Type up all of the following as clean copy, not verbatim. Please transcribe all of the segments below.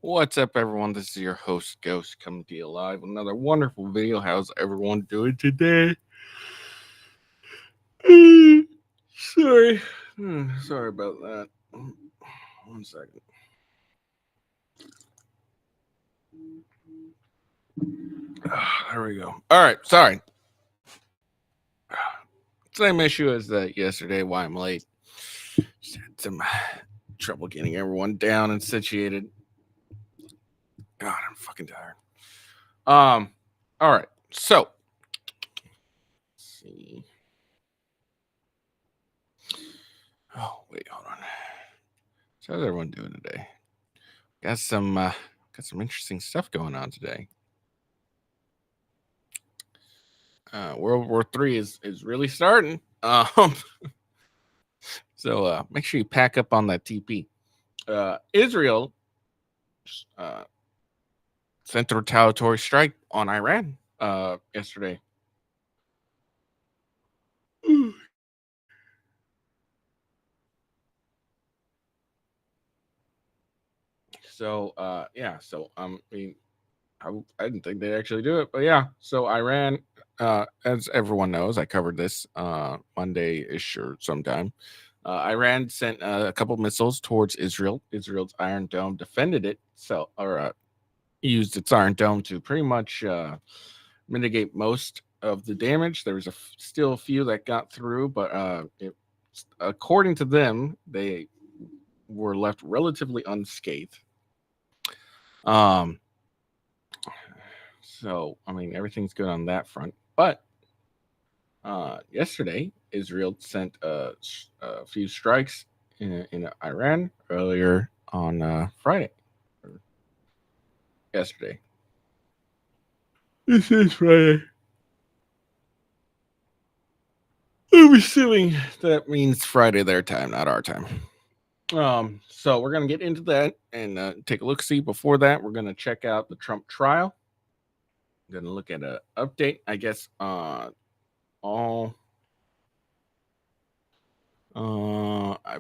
What's up, everyone? This is your host, Ghost, coming to you live with another wonderful video. How's everyone doing today? Sorry. Sorry about that. One second. There we go. All right. Sorry. Same issue as yesterday. Why I'm late. Just had some trouble getting everyone down and situated. God, I'm fucking tired. All right. So, let's see. Oh, wait, hold on. So how's everyone doing today? Got some interesting stuff going on today. World War III is really starting. So make sure you pack up on that TP. Israel sent a retaliatory strike on Iran yesterday. So I mean, I didn't think they'd actually do it, but yeah. So Iran, as everyone knows, I covered this Monday-ish or sometime. Iran sent a couple missiles towards Israel. Israel's Iron Dome defended it, used its Iron Dome to pretty much mitigate most of the damage. There was still a few that got through, but according to them, they were left relatively unscathed. So I mean, everything's good on that front. But yesterday, Israel sent a few strikes in Iran earlier on Friday. Yesterday. This is Friday. I'm assuming that means Friday their time, not our time. So we're gonna get into that and take a look. See, before that, we're gonna check out the Trump trial. I'm gonna look at an update. I guess I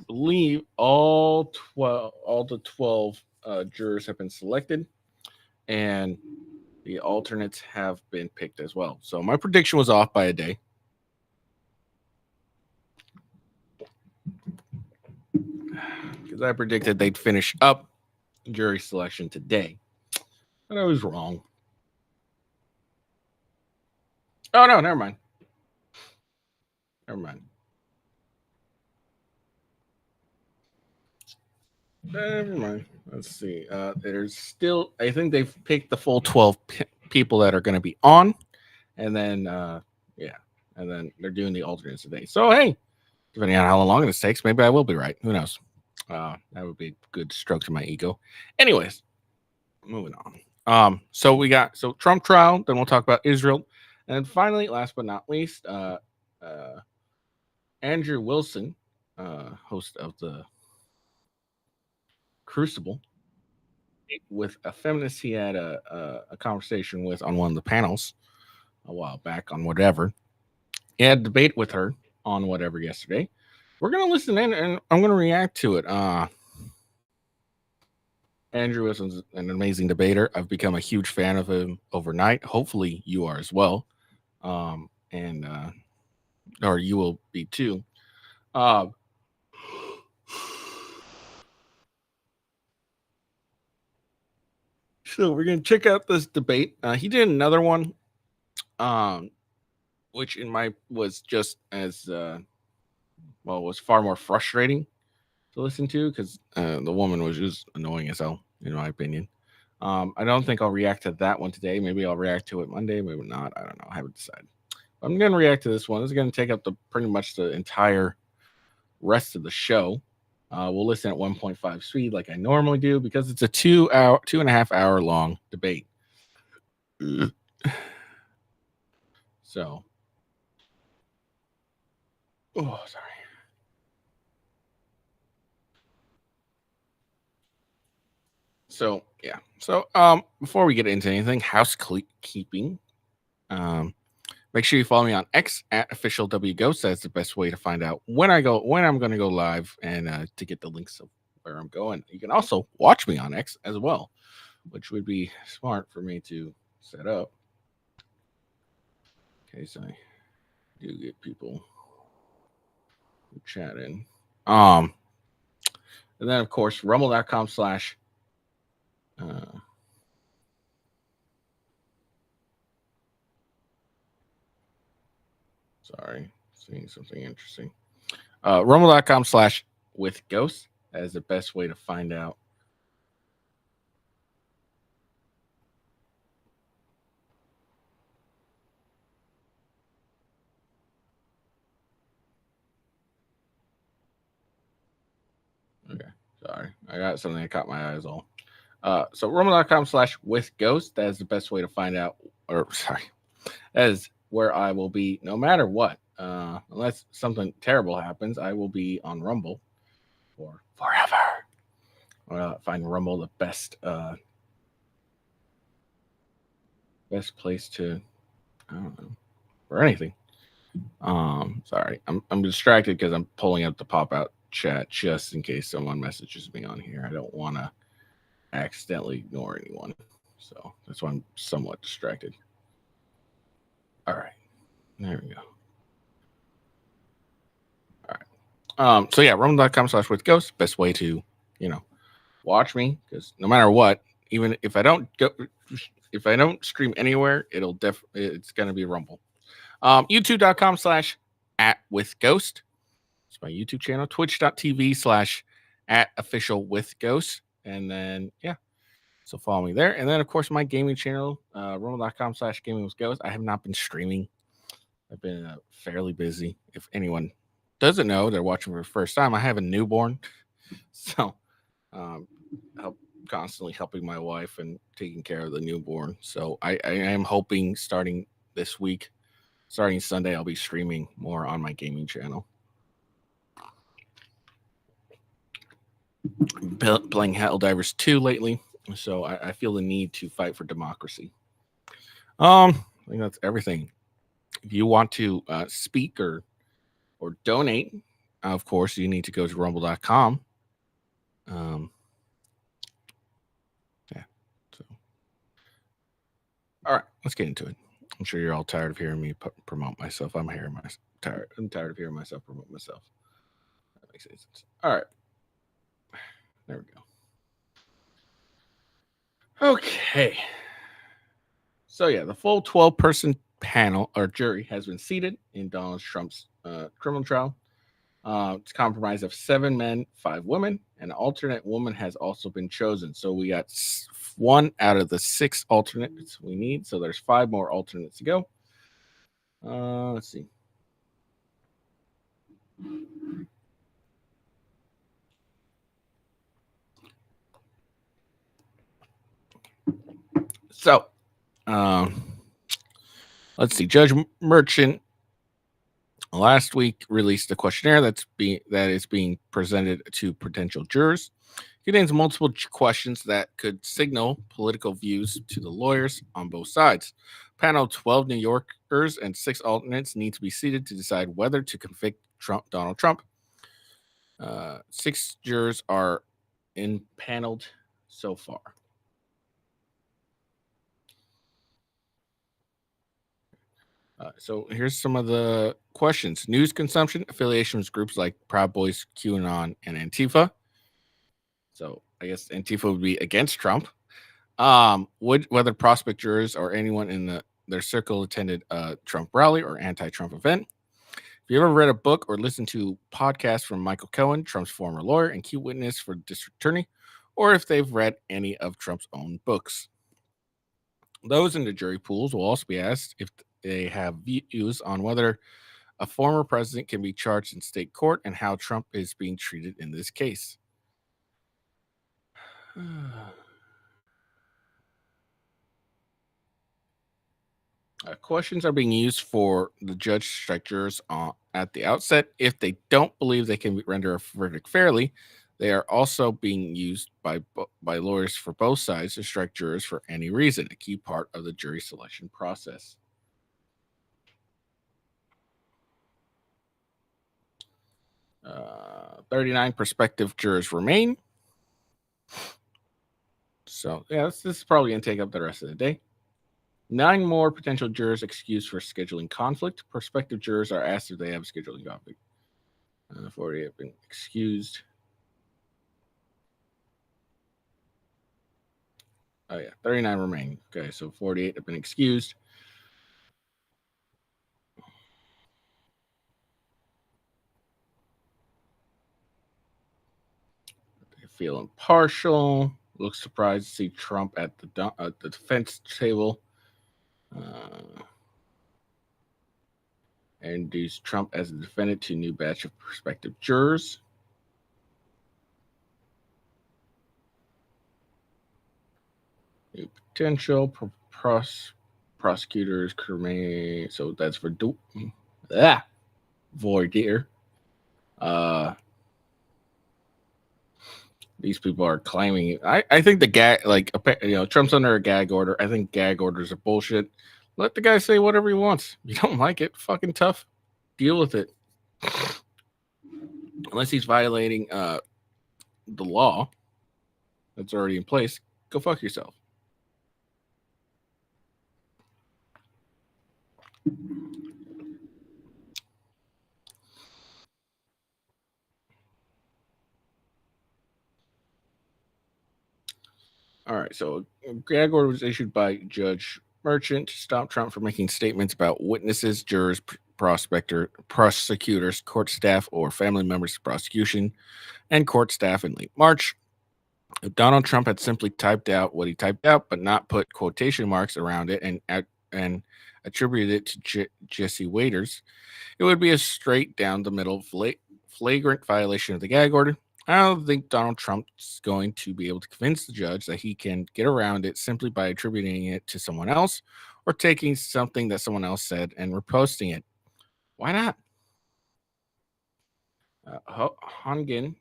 believe all the 12 jurors have been selected, and the alternates have been picked as well. So my prediction was off by a day. Because I predicted they'd finish up jury selection today. But I was wrong. Oh, no, never mind. Never mind. Let's see. There's still, I think they've picked the full 12 people that are going to be on. And then, and then they're doing the alternates today. So, hey, depending on how long this takes, maybe I will be right. Who knows? That would be a good stroke to my ego. Anyways, moving on. So Trump trial, then we'll talk about Israel. And finally, last but not least, Andrew Wilson, host of the Crucible, with a feminist he had a conversation with on one of the panels a while back on whatever. He had a debate with her on whatever yesterday. We're going to listen in and I'm going to react to it. Andrew Wilson's an amazing debater. I've become a huge fan of him overnight. Hopefully you are as well. Or you will be too. So we're going to check out this debate. He did another one, which was just as, was far more frustrating to listen to because the woman was just annoying as hell, in my opinion. I don't think I'll react to that one today. Maybe I'll react to it Monday, maybe not. I don't know. I haven't decided. I'm going to react to this one. This is going to take up pretty much the entire rest of the show. We'll listen at 1.5 speed like I normally do because it's a 2.5 hour long debate. So, sorry. So yeah. So before we get into anything, housekeeping. Make sure you follow me on X at officialwghost. That's the best way to find out when I'm going to go live and to get the links of where I'm going. You can also watch me on X as well, which would be smart for me to set up in case I do get people who chat in. And then of course rumble.com/ sorry, seeing something interesting. Rumble.com/ with ghosts as the best way to find out. Okay, sorry, I got something that caught my eyes all. So rumble.com/ with ghost, that is the best way to find out, or sorry, that is where I will be no matter what. Unless something terrible happens, I will be on Rumble for forever. Find Rumble the best place to, I don't know, for anything. Sorry, I'm distracted because I'm pulling up the pop out chat just in case someone messages me on here. I don't want to accidentally ignore anyone, so that's why I'm somewhat distracted. All right, there we go. All right. So yeah, rumble.com/ with ghosts, best way to, watch me, because no matter what, even if I don't stream anywhere, it's gonna be Rumble. YouTube.com/ at with ghost. It's my YouTube channel. Twitch.tv/ at official with ghost. And then so follow me there. And then of course my gaming channel, rumble.com/ gaming with ghost. I have not been streaming. I've been fairly busy. If anyone doesn't know, they're watching for the first time, I have a newborn. So constantly helping my wife and taking care of the newborn. So I am hoping starting this week, starting Sunday, I'll be streaming more on my gaming channel. Playing Helldivers 2 lately, so I feel the need to fight for democracy. I think that's everything. If you want to speak or donate, of course, you need to go to rumble.com. So, all right, let's get into it. I'm sure you're all tired of hearing me promote myself. I'm tired of hearing myself promote myself. That makes sense. All right, there we go. Okay. So yeah, the full 12-person panel or jury has been seated in Donald Trump's criminal trial. It's comprised of 7 men, 5 women. An alternate woman has also been chosen. So we got 1 out of the 6 alternates we need. So there's 5 more alternates to go. Let's see. So, let's see. Judge Merchant last week released a questionnaire that is being presented to potential jurors. It contains multiple questions that could signal political views to the lawyers on both sides. Panel 12 New Yorkers and 6 alternates need to be seated to decide whether to convict Donald Trump. 6 jurors are impaneled so far. So here's some of the questions. News consumption, affiliation with groups like Proud Boys, QAnon, and Antifa. So I guess Antifa would be against Trump. Whether prospect jurors or anyone in their circle attended a Trump rally or anti-Trump event. If you ever read a book or listened to podcasts from Michael Cohen, Trump's former lawyer and key witness for district attorney, or if they've read any of Trump's own books. Those in the jury pools will also be asked if they have views on whether a former president can be charged in state court and how Trump is being treated in this case. Questions are being used for the judge to strike jurors at the outset. If they don't believe they can render a verdict fairly, they are also being used by lawyers for both sides to strike jurors for any reason, a key part of the jury selection process. 39 prospective jurors remain. So, yeah, this is probably going to take up the rest of the day. 9 more potential jurors excused for scheduling conflict. Prospective jurors are asked if they have scheduling conflict. 40 have been excused. Oh, yeah, 39 remain. Okay, so 48 have been excused. They feel impartial. Looks surprised to see Trump at the defense table. And introduce Trump as a defendant to a new batch of prospective jurors. New potential prosecutors remain. So that's for voir dire. These people are claiming. I think the gag, Trump's under a gag order. I think gag orders are bullshit. Let the guy say whatever he wants. If you don't like it, fucking tough. Deal with it. Unless he's violating the law that's already in place, go fuck yourself. All right, so a gag order was issued by Judge Merchant to stop Trump from making statements about witnesses, jurors, prosecutors, court staff, or family members of prosecution and court staff in late March. If Donald Trump had simply typed out what he typed out, but not put quotation marks around it and attributed it to Jesse Waiters, it would be a straight down the middle flagrant violation of the gag order. I don't think Donald Trump's going to be able to convince the judge that he can get around it simply by attributing it to someone else or taking something that someone else said and reposting it. Why not? Hongen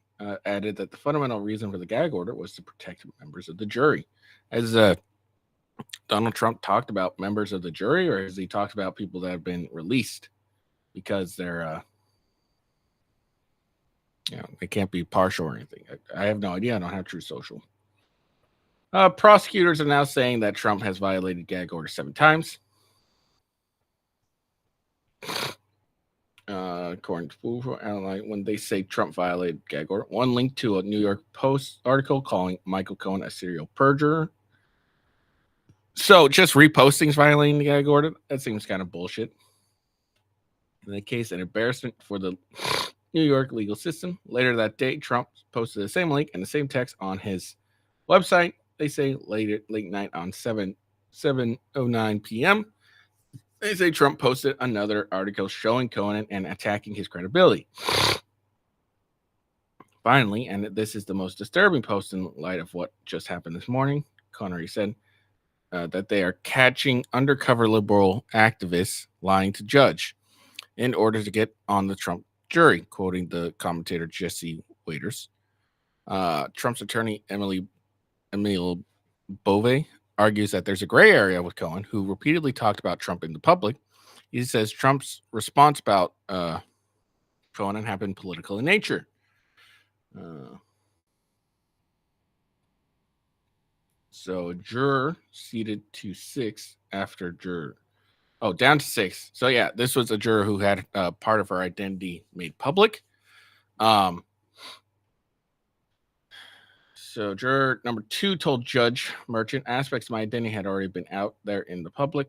added that the fundamental reason for the gag order was to protect members of the jury. Has Donald Trump talked about members of the jury, or has he talked about people that have been released because they're they can't be partial or anything? I have no idea. I don't have True Social. Prosecutors are now saying that Trump has violated gag order 7 times. According to when they say Trump violated gag order, one link to a New York Post article calling Michael Cohen a serial perjurer. So just reposting is violating the gag order? That seems kind of bullshit. In the case, an embarrassment for the New York legal system. Later that day, Trump posted the same link and the same text on his website. They say late night on 7:09 p.m. They say Trump posted another article showing Cohen and attacking his credibility. Finally, and this is the most disturbing post in light of what just happened this morning, Connery said that they are catching undercover liberal activists lying to judge in order to get on the Trump jury, quoting the commentator Jesse Waiters. Trump's attorney Emile Bove argues that there's a gray area with Cohen, who repeatedly talked about Trump in the public. He says Trump's response about Cohen have been political in nature. So a juror seated to 6 after juror. Oh, down to 6. So yeah, this was a juror who had part of her identity made public. So juror number 2 told Judge Merchant aspects of my identity had already been out there in the public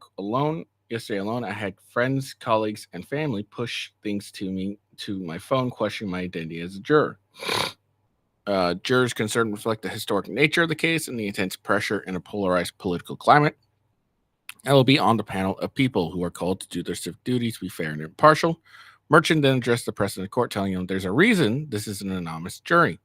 yesterday alone. I had friends, colleagues, and family push things to me to my phone, questioning my identity as a juror. Jurors' concern reflect the historic nature of the case and the intense pressure in a polarized political climate. I will be on the panel of people who are called to do their civic duty to be fair and impartial. Merchant then addressed the press in the court, telling them there's a reason this is an anonymous jury.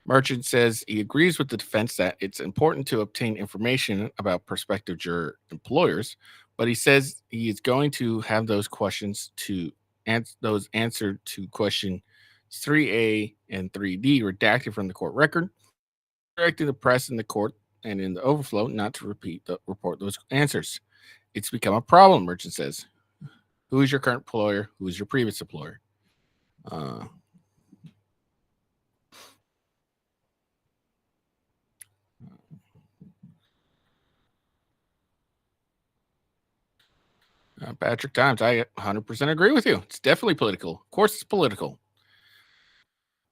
Merchant says he agrees with the defense that it's important to obtain information about prospective juror employers, but he says he is going to have those questions answered to question 3A and 3D redacted from the court record, directing the press in the court and in the overflow not to report those answers. It's become a problem, Merchant says. Who is your current employer? Who is your previous employer? Patrick Times, I 100% agree with you. It's definitely political. Of course, it's political.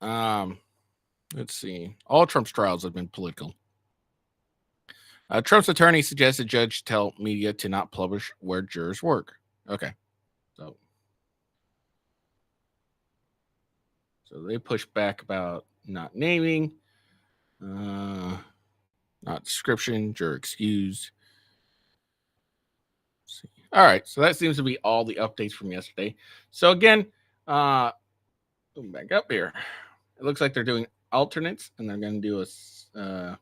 Let's see. All Trump's trials have been political. Trump's attorney suggested judge tell media to not publish where jurors work. Okay, so they push back about not naming, not description, juror excused. Let's see. All right, so that seems to be all the updates from yesterday. So again, back up here. It looks like they're doing alternates, and they're going to do a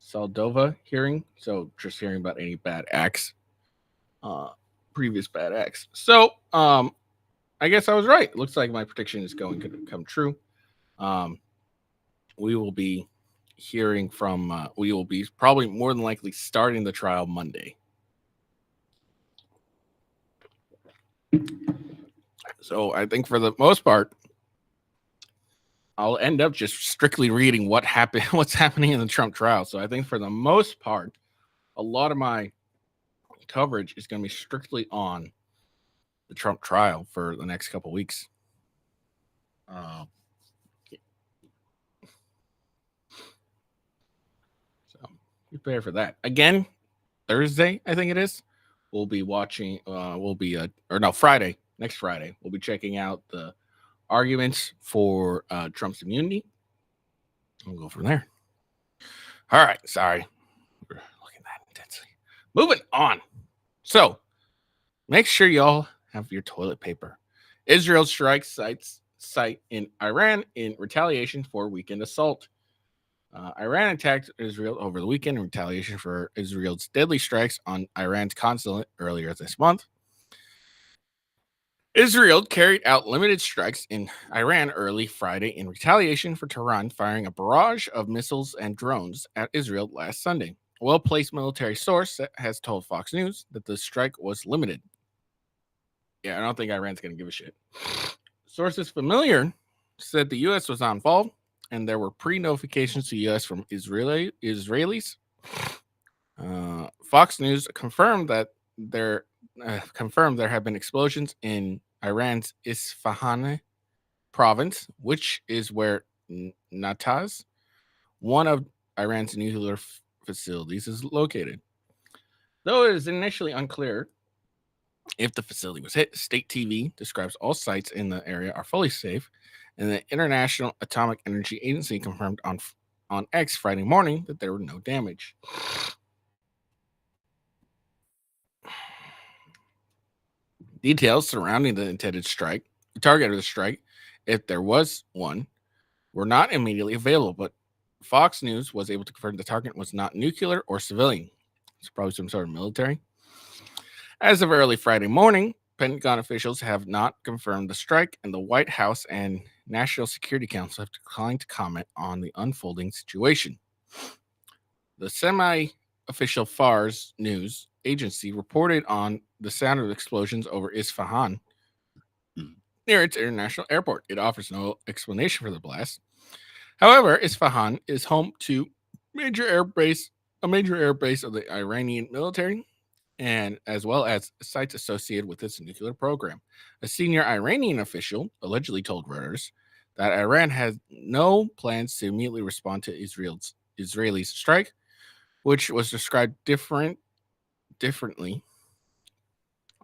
Saldova hearing. So just hearing about any bad acts, previous bad acts. So I guess I was right. It looks like my prediction is going to come true. We will be hearing from. We will be probably more than likely starting the trial Monday. So I think for the most part, I'll end up just strictly reading what's happening in the Trump trial. So I think for the most part, a lot of my coverage is going to be strictly on the Trump trial for the next couple weeks. So prepare for that. Again, Thursday, I think it is. We'll be watching. Friday. Next Friday, we'll be checking out the arguments for Trump's immunity. We'll go from there. All right. Sorry. We're looking at that intensely. Moving on. So make sure y'all have your toilet paper. Israel strikes site in Iran in retaliation for weekend assault. Iran attacked Israel over the weekend in retaliation for Israel's deadly strikes on Iran's consulate earlier this month. Israel carried out limited strikes in Iran early Friday in retaliation for Tehran firing a barrage of missiles and drones at Israel last Sunday. A well-placed military source has told Fox News that the strike was limited. Yeah, I don't think Iran's going to give a shit. Sources familiar said the U.S. was involved, and there were pre-notifications to the U.S. from Israelis. Fox News confirmed there have been explosions in Iran's Isfahan province, which is where Natanz, one of Iran's nuclear facilities, is located. Though it is initially unclear if the facility was hit, state TV describes all sites in the area are fully safe, and the International Atomic Energy Agency confirmed on X Friday morning that there were no damage. Details surrounding the intended strike, the target of the strike, if there was one, were not immediately available, but Fox News was able to confirm the target was not nuclear or civilian. It's probably some sort of military. As of early Friday morning, Pentagon officials have not confirmed the strike, and the White House and National Security Council have declined to comment on the unfolding situation. The semi-official Fars news agency reported on the sound of explosions over Isfahan near its international airport. It offers no explanation for the blast. However, Isfahan is home to a major airbase of the Iranian military, and as well as sites associated with its nuclear program. A senior Iranian official allegedly told Reuters that Iran has no plans to immediately respond to Israeli's strike, which was described differently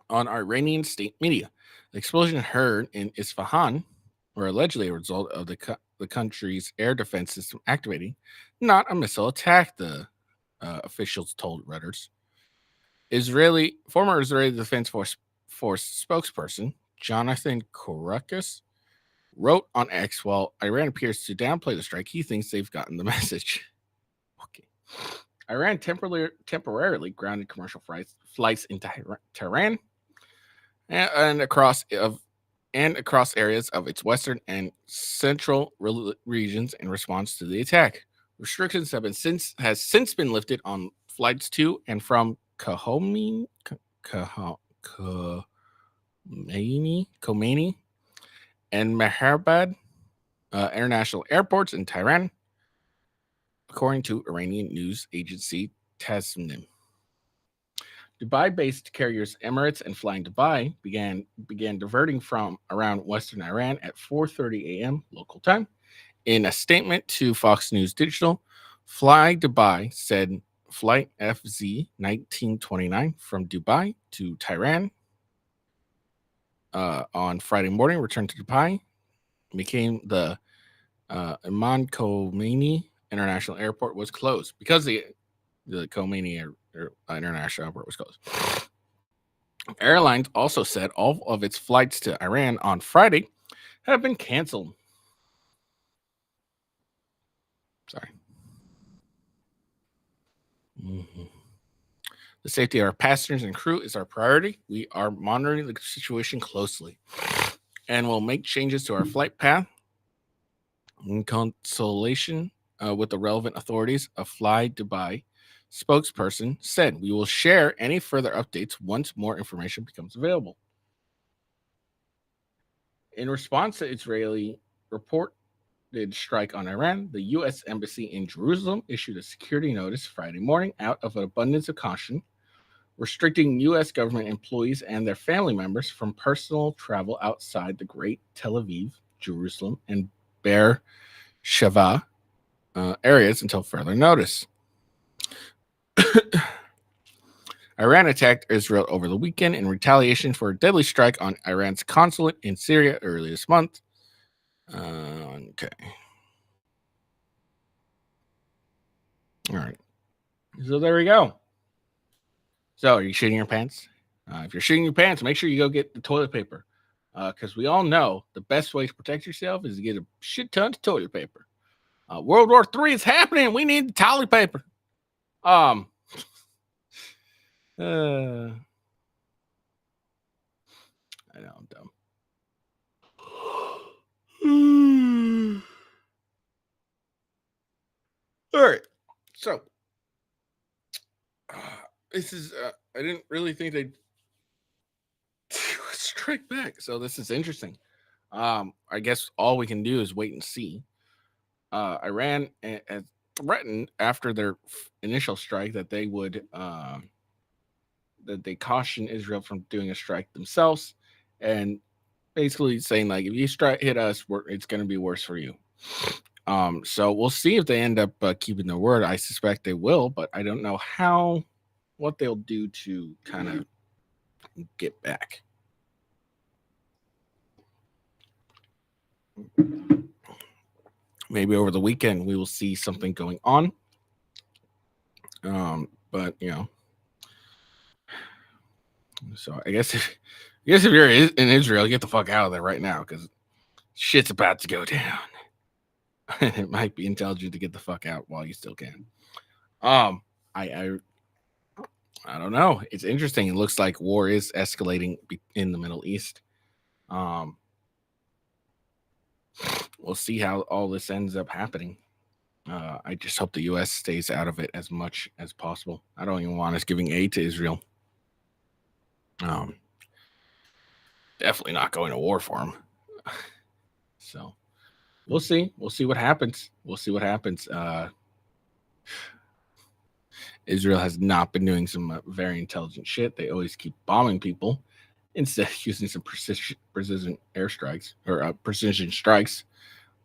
on Iranian state media. The explosion heard in Isfahan were allegedly a result of the country's air defense system activating, not a missile attack, the officials told Reuters. Former Israeli Defense Force spokesperson Jonathan Korakis wrote on X, while Iran appears to downplay the strike, he thinks they've gotten the message. Okay. Iran temporarily grounded commercial flights into Tehran and across areas of its western and central regions in response to the attack. Restrictions has since been lifted on flights to and from Khomeini and Mehrabad international airports in Tehran, according to Iranian news agency Tasnim. Dubai-based carriers Emirates and Flying Dubai began diverting from around Western Iran at 4:30 a.m. local time. In a statement to Fox News Digital, Fly Dubai said flight FZ 1929 from Dubai to Tehran on Friday morning returned to Dubai, became the Imam Khomeini International Airport was closed because the Khomeini International Airport was closed. Airlines also said all of its flights to Iran on Friday have been canceled. Sorry. Mm-hmm. The safety of our passengers and crew is our priority. We are monitoring the situation closely and will make changes to our flight path in consultation with the relevant authorities. A Fly Dubai spokesperson said, "We will share any further updates once more information becomes available." In response to Israeli reported strike on Iran, the U.S. Embassy in Jerusalem issued a security notice Friday morning out of an abundance of caution, restricting U.S. government employees and their family members from personal travel outside the Great Tel Aviv, Jerusalem, and Be'er Sheva areas until further notice. Iran attacked Israel over the weekend in retaliation for a deadly strike on Iran's consulate in Syria earlier this month. Okay. All right. So there we go. So are you shitting your pants? If you're shitting your pants, make sure you go get the toilet paper. Because we all know the best way to protect yourself is to get a shit ton of toilet paper. World War III is happening. We need the toilet paper. I know I'm dumb. All right. So this is I didn't really think they'd strike back. So this is interesting. I guess all we can do is wait and see. Iran had threatened after their initial strike that they would that they caution Israel from doing a strike themselves, and basically saying like if you hit us, it's going to be worse for you. So we'll see if they end up keeping their word. I suspect they will, but I don't know what they'll do to kind of get back. Maybe over the weekend we will see something going on. But so I guess if you're in Israel, get the fuck out of there right now because shit's about to go down. It might be intelligent to get the fuck out while you still can. I don't know. It's interesting. It looks like war is escalating in the Middle East. We'll see how all this ends up happening. I just hope the U.S. stays out of it as much as possible. I don't even want us giving aid to Israel. Definitely not going to war for them. So we'll see. We'll see what happens. Israel has not been doing some very intelligent shit. They always keep bombing people instead of using some precision airstrikes or precision strikes.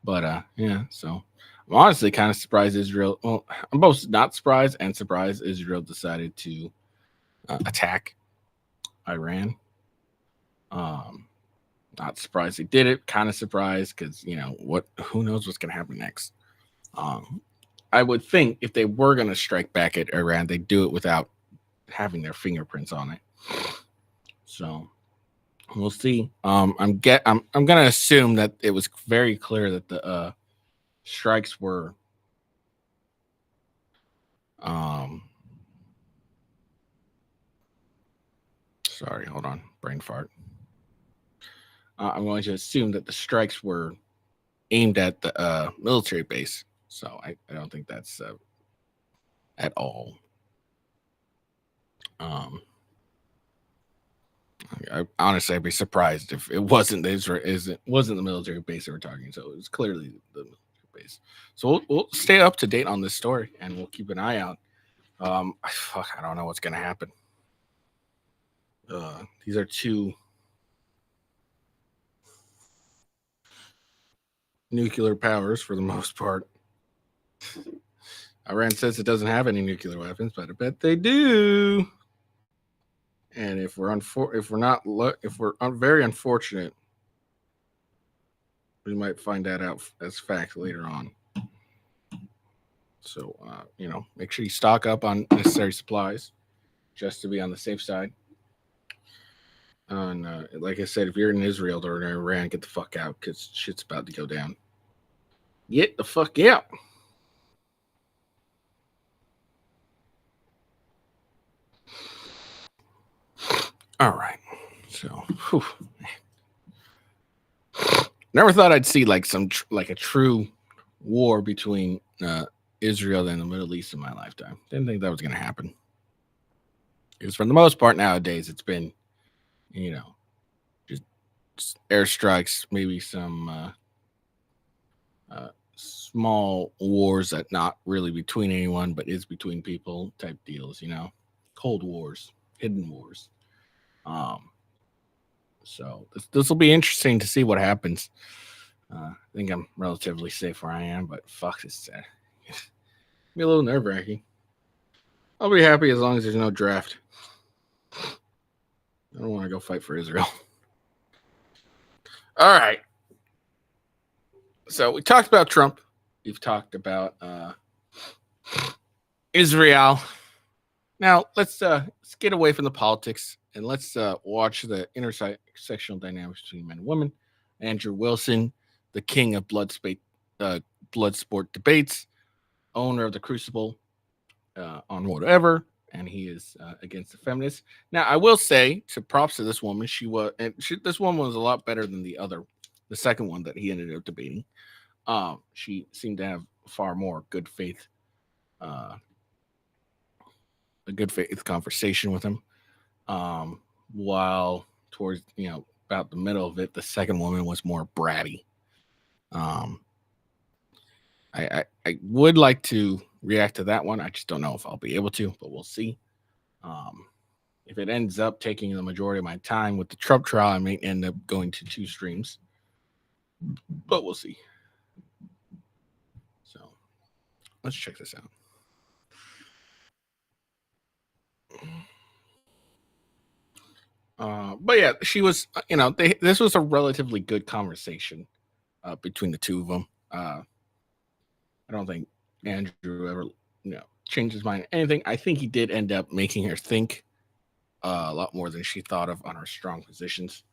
But yeah, so I'm honestly kind of surprised Israel. Well, I'm both not surprised and surprised Israel decided to attack Iran. Not surprised they did it. Kind of surprised because who knows what's going to happen next. I would think if they were going to strike back at Iran, they'd do it without having their fingerprints on it. So we'll see. I'm going to assume that it was very clear that the strikes were sorry, hold on, brain fart. I'm going to assume that the strikes were aimed at the military base. So I don't think that's at all. Honestly, I'd be surprised if it wasn't the military base they were targeting. So it was clearly the military base. So we'll stay up to date on this story and we'll keep an eye out. I don't know what's going to happen. These are two nuclear powers for the most part. Iran says it doesn't have any nuclear weapons, but I bet they do. And if we're very unfortunate, we might find that out as fact later on. So make sure you stock up on necessary supplies just to be on the safe side. And like I said, if you're in Israel or in Iran, get the fuck out because shit's about to go down. Get the fuck out. All right. So, whew. Never thought I'd see like a true war between Israel and the Middle East in my lifetime. Didn't think that was going to happen. Because for the most part nowadays, it's been, just airstrikes, maybe some small wars that not really between anyone, but is between people type deals, Cold wars, hidden wars. So this will be interesting to see what happens. I think I'm relatively safe where I am, but fuck, it's be a little nerve-wracking. I'll be happy as long as there's no draft. I don't want to go fight for Israel. All right. So we talked about Trump. We've talked about Israel. Now let's get away from the politics and let's watch the intersectional dynamics between men and women. Andrew Wilson, the king of blood sport debates, owner of the Crucible on whatever, and he is against the feminists. Now, I will say, to props to this woman, this woman was a lot better than the second one that he ended up debating. She seemed to have far more good faith, a good faith conversation with him. While towards about the middle of it, the second woman was more bratty. I would like to react to that one. I just don't know if I'll be able to, but we'll see. If it ends up taking the majority of my time with the Trump trial, I may end up going to 2 streams, but we'll see. So let's check this out. But yeah, she was, this was a relatively good conversation between the two of them. I don't think Andrew ever, changed his mind or anything. I think he did end up making her think a lot more than she thought of on her strong positions.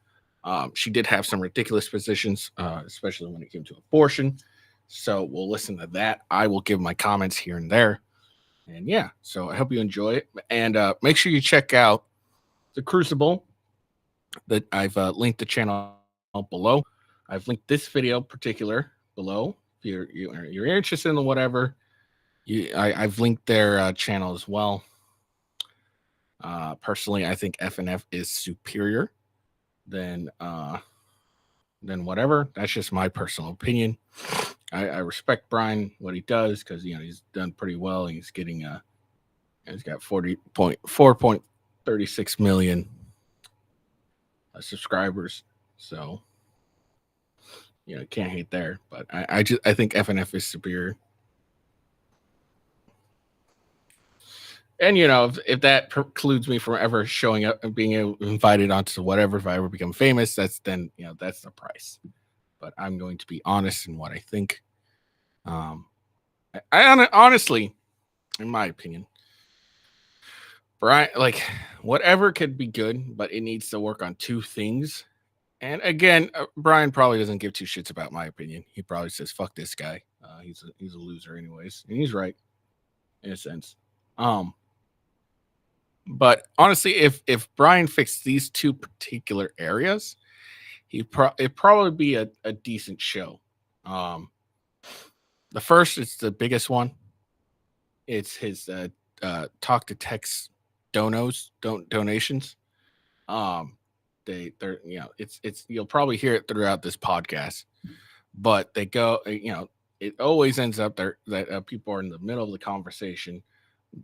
She did have some ridiculous positions, especially when it came to abortion. So we'll listen to that. I will give my comments here and there. And yeah, so I hope you enjoy it. And make sure you check out the Crucible. That I've linked the channel below. I've linked this video particular below. If you're interested in whatever, I've linked their channel as well. Personally, I think FNF is superior than whatever. That's just my personal opinion. I respect Brian, what he does, because he's done pretty well. He's getting he's got 4.36 million subscribers, so can't hate there. But I think FNF is superior. And if that precludes me from ever showing up and being invited onto whatever, if I ever become famous, that's the price. But I'm going to be honest in what I think. I honestly, in my opinion, Brian, whatever could be good, but it needs to work on 2 things. And again, Brian probably doesn't give 2 shits about my opinion. He probably says, "Fuck this guy. He's a loser, anyways," and he's right in a sense. But honestly, if Brian fixed these 2 particular areas, it'd probably be a decent show. The first is the biggest one. It's his talk to text donations. They're it's you'll probably hear it throughout this podcast, but they go, it always ends up there that people are in the middle of the conversation,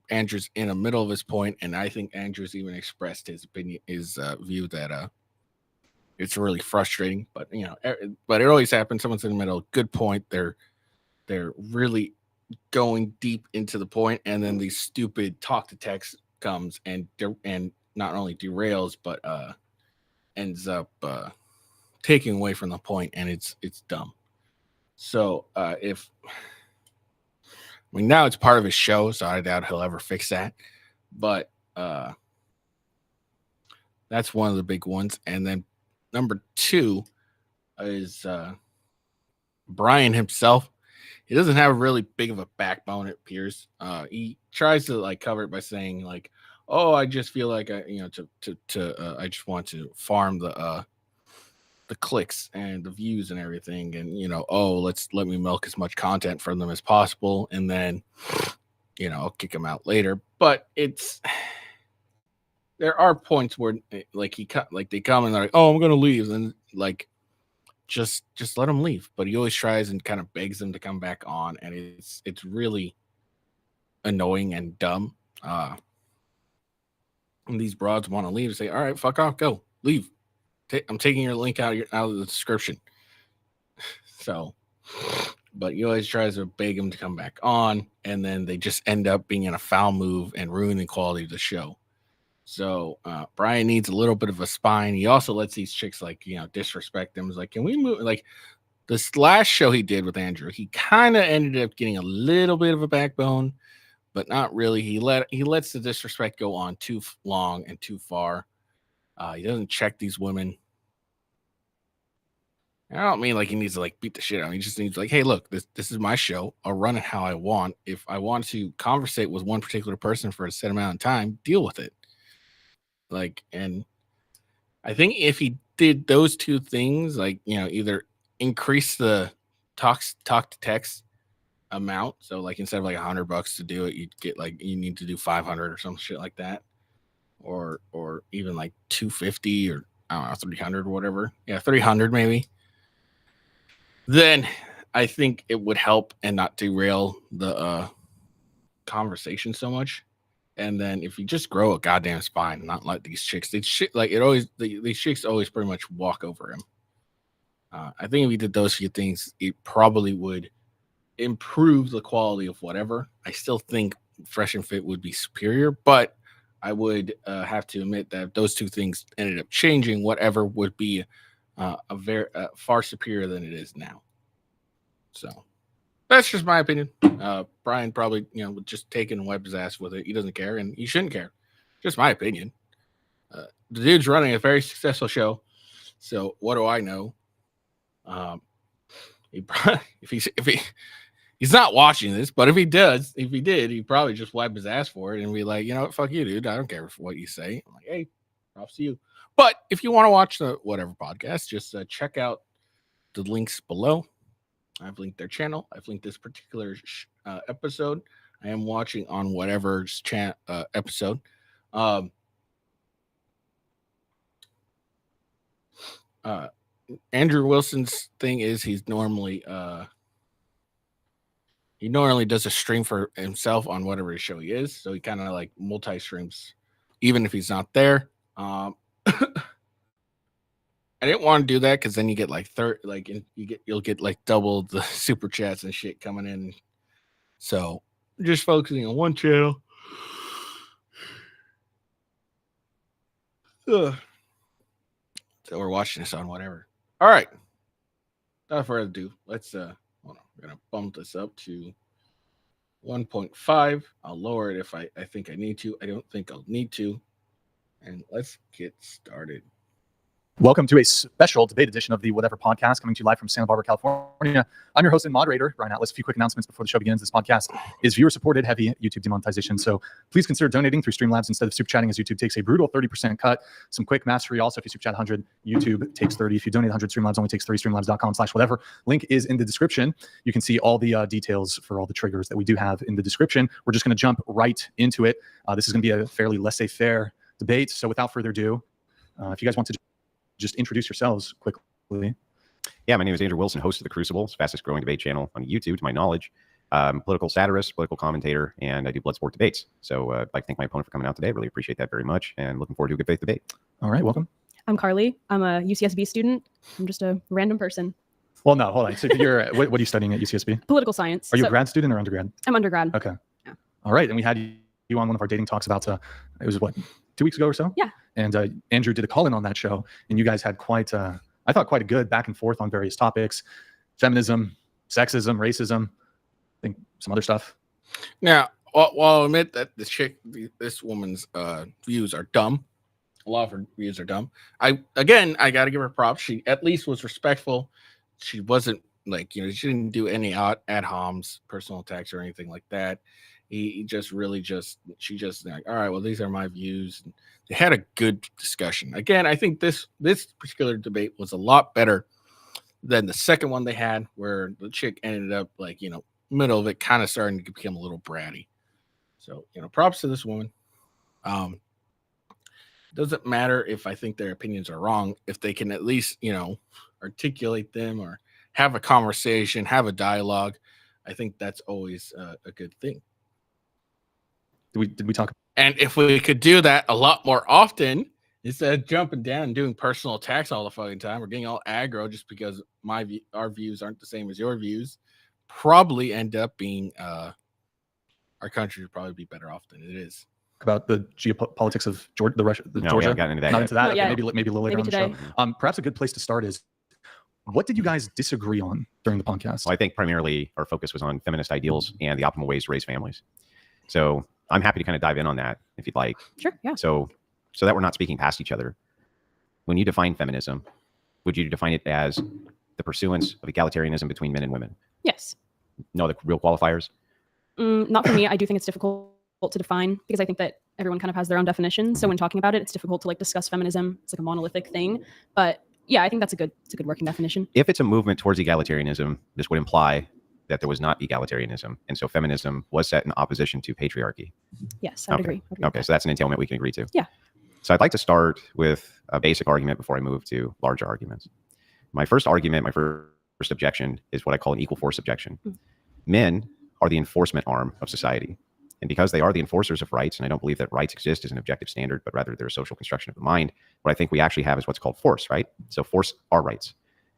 Andrew's in the middle of his point, and I think Andrew's even expressed his opinion, his view that it's really frustrating. But but it always happens. Someone's in the middle. Good point. They're really going deep into the point, and then the stupid talk to text comes and not only derails but ends up taking away from the point, and it's dumb. So now it's part of his show, so I doubt he'll ever fix that. But that's one of the big ones. And then number 2 is Brian himself. He doesn't have a really big of a backbone, it appears. He tries to like cover it by saying like, "Oh, I just feel like I just want to farm the clicks and the views and everything, and let me milk as much content from them as possible, and then I'll kick them out later." But there are points where like they come and they're like, "Oh, I'm gonna leave," and like just let him leave. But he always tries and kind of begs them to come back on, and it's really annoying and dumb. And these broads want to leave, say, "All right, fuck off, go leave. I'm taking your link out of the description." So, but he always tries to beg him to come back on, and then they just end up being in a foul move and ruining the quality of the show. So Brian needs a little bit of a spine. He also lets these chicks disrespect him. He's like, "Can we move?" Like this last show he did with Andrew, he kind of ended up getting a little bit of a backbone, but not really. He lets the disrespect go on too long and too far. He doesn't check these women. I don't mean like he needs to like beat the shit out of him. He just needs like, "Hey, look, this is my show. I'll run it how I want. If I want to conversate with one particular person for a set amount of time, deal with it." Like, and I think if he did those two things, like, either increase the talk to text amount. So like instead of like $100 to do it, you get like, you need to do 500 or some shit like that. Or even like 250 or I don't know, 300 or whatever. Yeah, 300 maybe. Then I think it would help and not derail the conversation so much. And then if you just grow a goddamn spine and not let these chicks, these chicks always pretty much walk over him. I think if he did those few things, it probably would improve the quality of whatever. I still think Fresh and Fit would be superior, but I would have to admit that if those two things ended up changing, whatever would be a very far superior than it is now. So that's just my opinion. Brian probably, would just take and wipe his ass with it. He doesn't care, and he shouldn't care. Just my opinion. The dude's running a very successful show. So what do I know? He's not watching this, but if he did, he'd probably just wipe his ass for it and be like, fuck you, dude. I don't care what you say. I'm like, hey, props to you. But if you want to watch the whatever podcast, just check out the links below. I've linked their channel. I've linked this particular episode. I am watching on whatever episode. Andrew Wilson's thing is he normally does a stream for himself on whatever show he is. So he kind of like multi-streams, even if he's not there. I didn't want to do that because then you get like you'll get like double the super chats and shit coming in. So just focusing on one channel. So we're watching this on whatever. All right. Without further ado, let's hold on. We're gonna bump this up to 1.5. I'll lower it if I think I need to. I don't think I'll need to. And let's get started. Welcome to a special debate edition of the Whatever Podcast, coming to you live from Santa Barbara, California. I'm your host and moderator, Brian Atlas. A few quick announcements before the show begins. This podcast is viewer-supported, heavy YouTube demonetization, so please consider donating through Streamlabs instead of super chatting, as YouTube takes a brutal 30% cut. Some quick mastery also, if you super chat 100, YouTube takes 30. If you donate 100, Streamlabs only takes 30. Streamlabs.com/whatever. Link is in the description. You can see all the details for all the triggers that we do have in the description. We're just going to jump right into it. This is going to be a fairly laissez-faire debate, so without further ado, if you guys want to just introduce yourselves quickly. Yeah, my name is Andrew Wilson, host of The Crucible, fastest growing debate channel on YouTube, to my knowledge. Political satirist, political commentator, and I do blood sport debates. So I'd like to thank my opponent for coming out today. Really appreciate that very much, and looking forward to a good faith debate. All right, welcome. I'm Carly. I'm a UCSB student. I'm just a random person. Well, no, hold on. So you're what are you studying at UCSB? Political science. Are you a grad student or undergrad? I'm undergrad. Okay. Yeah. All right, and we had you on one of our dating talks about it was what, 2 weeks ago or so? Yeah. And Andrew did a call in on that show, and you guys had quite I thought quite a good back and forth on various topics: feminism, sexism, racism, I think some other stuff. Now, while I'll admit that this woman's views are dumb, a lot of her views are dumb. I got to give her props. She at least was respectful. She wasn't like, she didn't do any ad homs, personal attacks, or anything like that. She just like, all right, well, these are my views. And they had a good discussion. Again, I think this particular debate was a lot better than the second one they had, where the chick ended up like, middle of it, kind of starting to become a little bratty. So, props to this woman. Doesn't matter if I think their opinions are wrong, if they can at least, articulate them or have a conversation, have a dialogue. I think that's always a good thing. Did we talk? And if we could do that a lot more often, instead of jumping down and doing personal attacks all the fucking time, or getting all aggro just because our views aren't the same as your views, probably end up being our country would probably be better off than it is. About the geopolitics of Georgia, Georgia. We haven't gotten into that. Not into that. Not Okay, maybe a little later on today. the show. Perhaps a good place to start is, what did you guys disagree on during the podcast? Well, I think primarily our focus was on feminist ideals and the optimal ways to raise families. So I'm happy to kind of dive in on that if you'd like. Sure. Yeah. So that we're not speaking past each other. When you define feminism, would you define it as the pursuance of egalitarianism between men and women? Yes. No other real qualifiers? Not for me. I do think it's difficult to define, because I think that everyone kind of has their own definition. So when talking about it, it's difficult to like discuss feminism. It's like a monolithic thing. But yeah, I think it's a good working definition. If it's a movement towards egalitarianism, this would imply that there was not egalitarianism. And so feminism was set in opposition to patriarchy. Yes, I would agree. Okay, so that's an entailment we can agree to. Yeah. So I'd like to start with a basic argument before I move to larger arguments. My first objection is what I call an equal force objection. Men are the enforcement arm of society. And because they are the enforcers of rights, and I don't believe that rights exist as an objective standard, but rather they're a social construction of the mind, what I think we actually have is what's called force, right? So force are rights.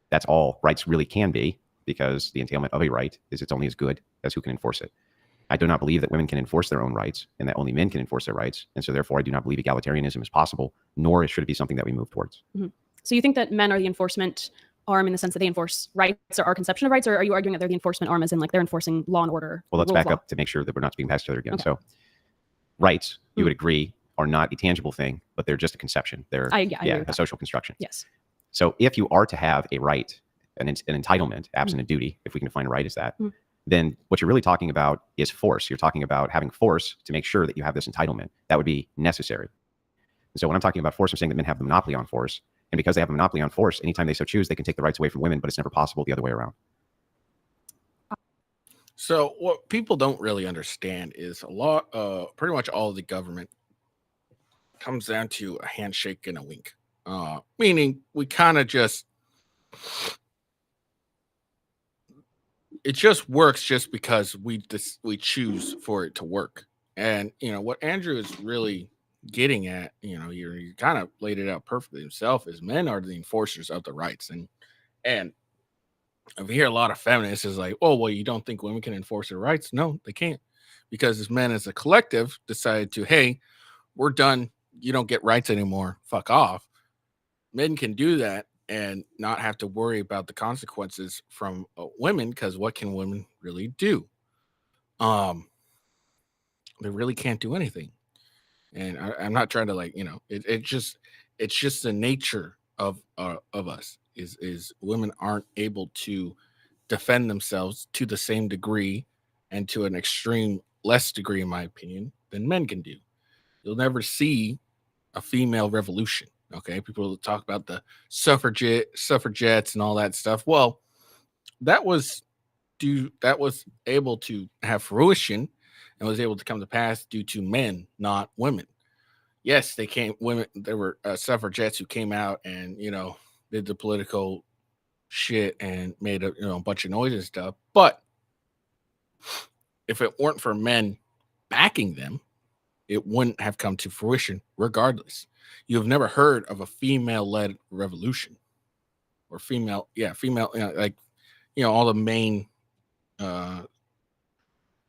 That's all rights really can be, because the entailment of a right is it's only as good as who can enforce it. I do not believe that women can enforce their own rights and that only men can enforce their rights. And so therefore, I do not believe egalitarianism is possible, nor should it be something that we move towards. Mm-hmm. So you think that men are the enforcement arm in the sense that they enforce rights, or our conception of rights, or are you arguing that they're the enforcement arm as in like they're enforcing law and order? Well, let's back up to make sure that we're not speaking past each other again. Okay. So rights, you would agree, are not a tangible thing, but they're just a conception. They're a social construction. Yes. So if you are to have a right, an entitlement, absent a duty, if we can define a right as that, then what you're really talking about is force. You're talking about having force to make sure that you have this entitlement. That would be necessary. And so when I'm talking about force, I'm saying that men have the monopoly on force. And because they have a monopoly on force, anytime they so choose, they can take the rights away from women, but it's never possible the other way around. So what people don't really understand is pretty much all of the government comes down to a handshake and a wink. Meaning we kind of it just works just because we choose for it to work. And, what Andrew is really getting at, you kind of laid it out perfectly himself, is men are the enforcers of the rights. And I hear a lot of feminists is like, oh, well, you don't think women can enforce their rights? No, they can't, because as men as a collective decided to, hey, we're done. You don't get rights anymore. Fuck off. Men can do that and not have to worry about the consequences from women, because what can women really do? They really can't do anything. And I'm not trying to it's just the nature of us is women aren't able to defend themselves to the same degree, and to an extreme less degree, in my opinion, than men can do. You'll never see a female revolution. Okay, people talk about the suffragettes and all that stuff. Well, that was able to have fruition and was able to come to pass due to men, not women. Yes, there were suffragettes who came out and, did the political shit and made a bunch of noise and stuff. But if it weren't for men backing them, it wouldn't have come to fruition regardless. You have never heard of a female-led revolution or female, like, all the main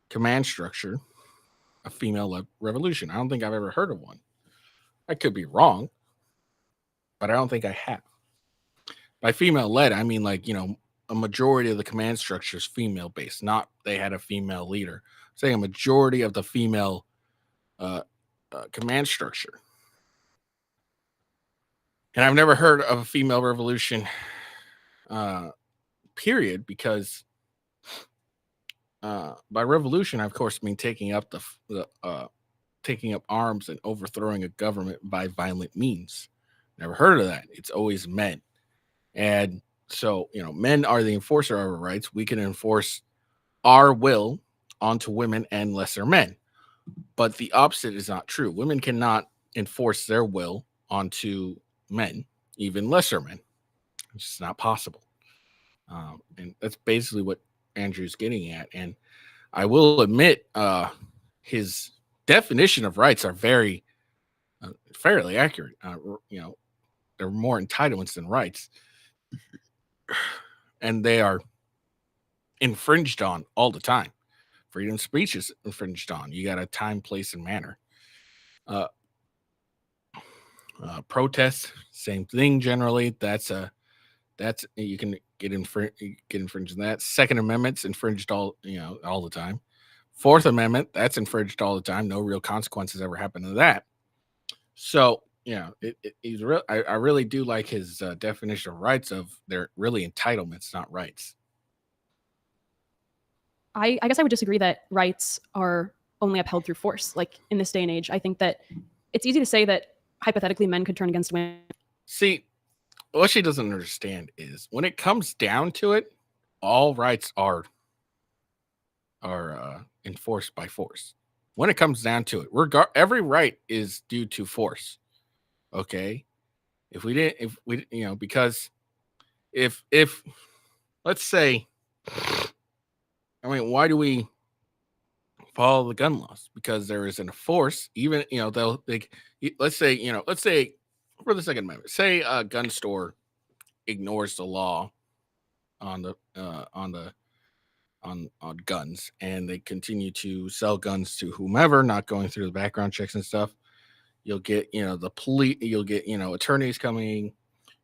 command structure, a female-led revolution. I don't think I've ever heard of one. I could be wrong, but I don't think I have. By female-led, I mean, like, a majority of the command structure is female-based, not they had a female leader. I'm saying a majority of the female command structure. And I've never heard of a female revolution, period, because by revolution, I, of course, mean taking up taking up arms and overthrowing a government by violent means. Never heard of that. It's always men. And so, men are the enforcer of our rights. We can enforce our will onto women and lesser men. But the opposite is not true. Women cannot enforce their will onto men, even lesser men. It's just not possible. And that's basically what Andrew's getting at. And I will admit, his definition of rights are very fairly accurate. There are more entitlements than rights, and they are infringed on all the time. Freedom of speech is infringed on. You got a time, place, and manner. Protest, same thing. Generally, that's you can get infringed in that. Second Amendment's infringed all the time. Fourth Amendment, that's infringed all the time. No real consequences ever happen to that. So, he's real. I really do like his definition of rights. Of they're really entitlements, not rights. I guess I would disagree that rights are only upheld through force. Like in this day and age, I think that it's easy to say that hypothetically men could turn against women. See, what she doesn't understand is when it comes down to it, all rights are enforced by force. When it comes down to it, every right is due to force. Okay, because if let's say, why do we follow the gun laws? Because there isn't a force. Even let's say for the Second Amendment, say a gun store ignores the law on guns, and they continue to sell guns to whomever, not going through the background checks and stuff. You'll get the police. You'll get attorneys coming,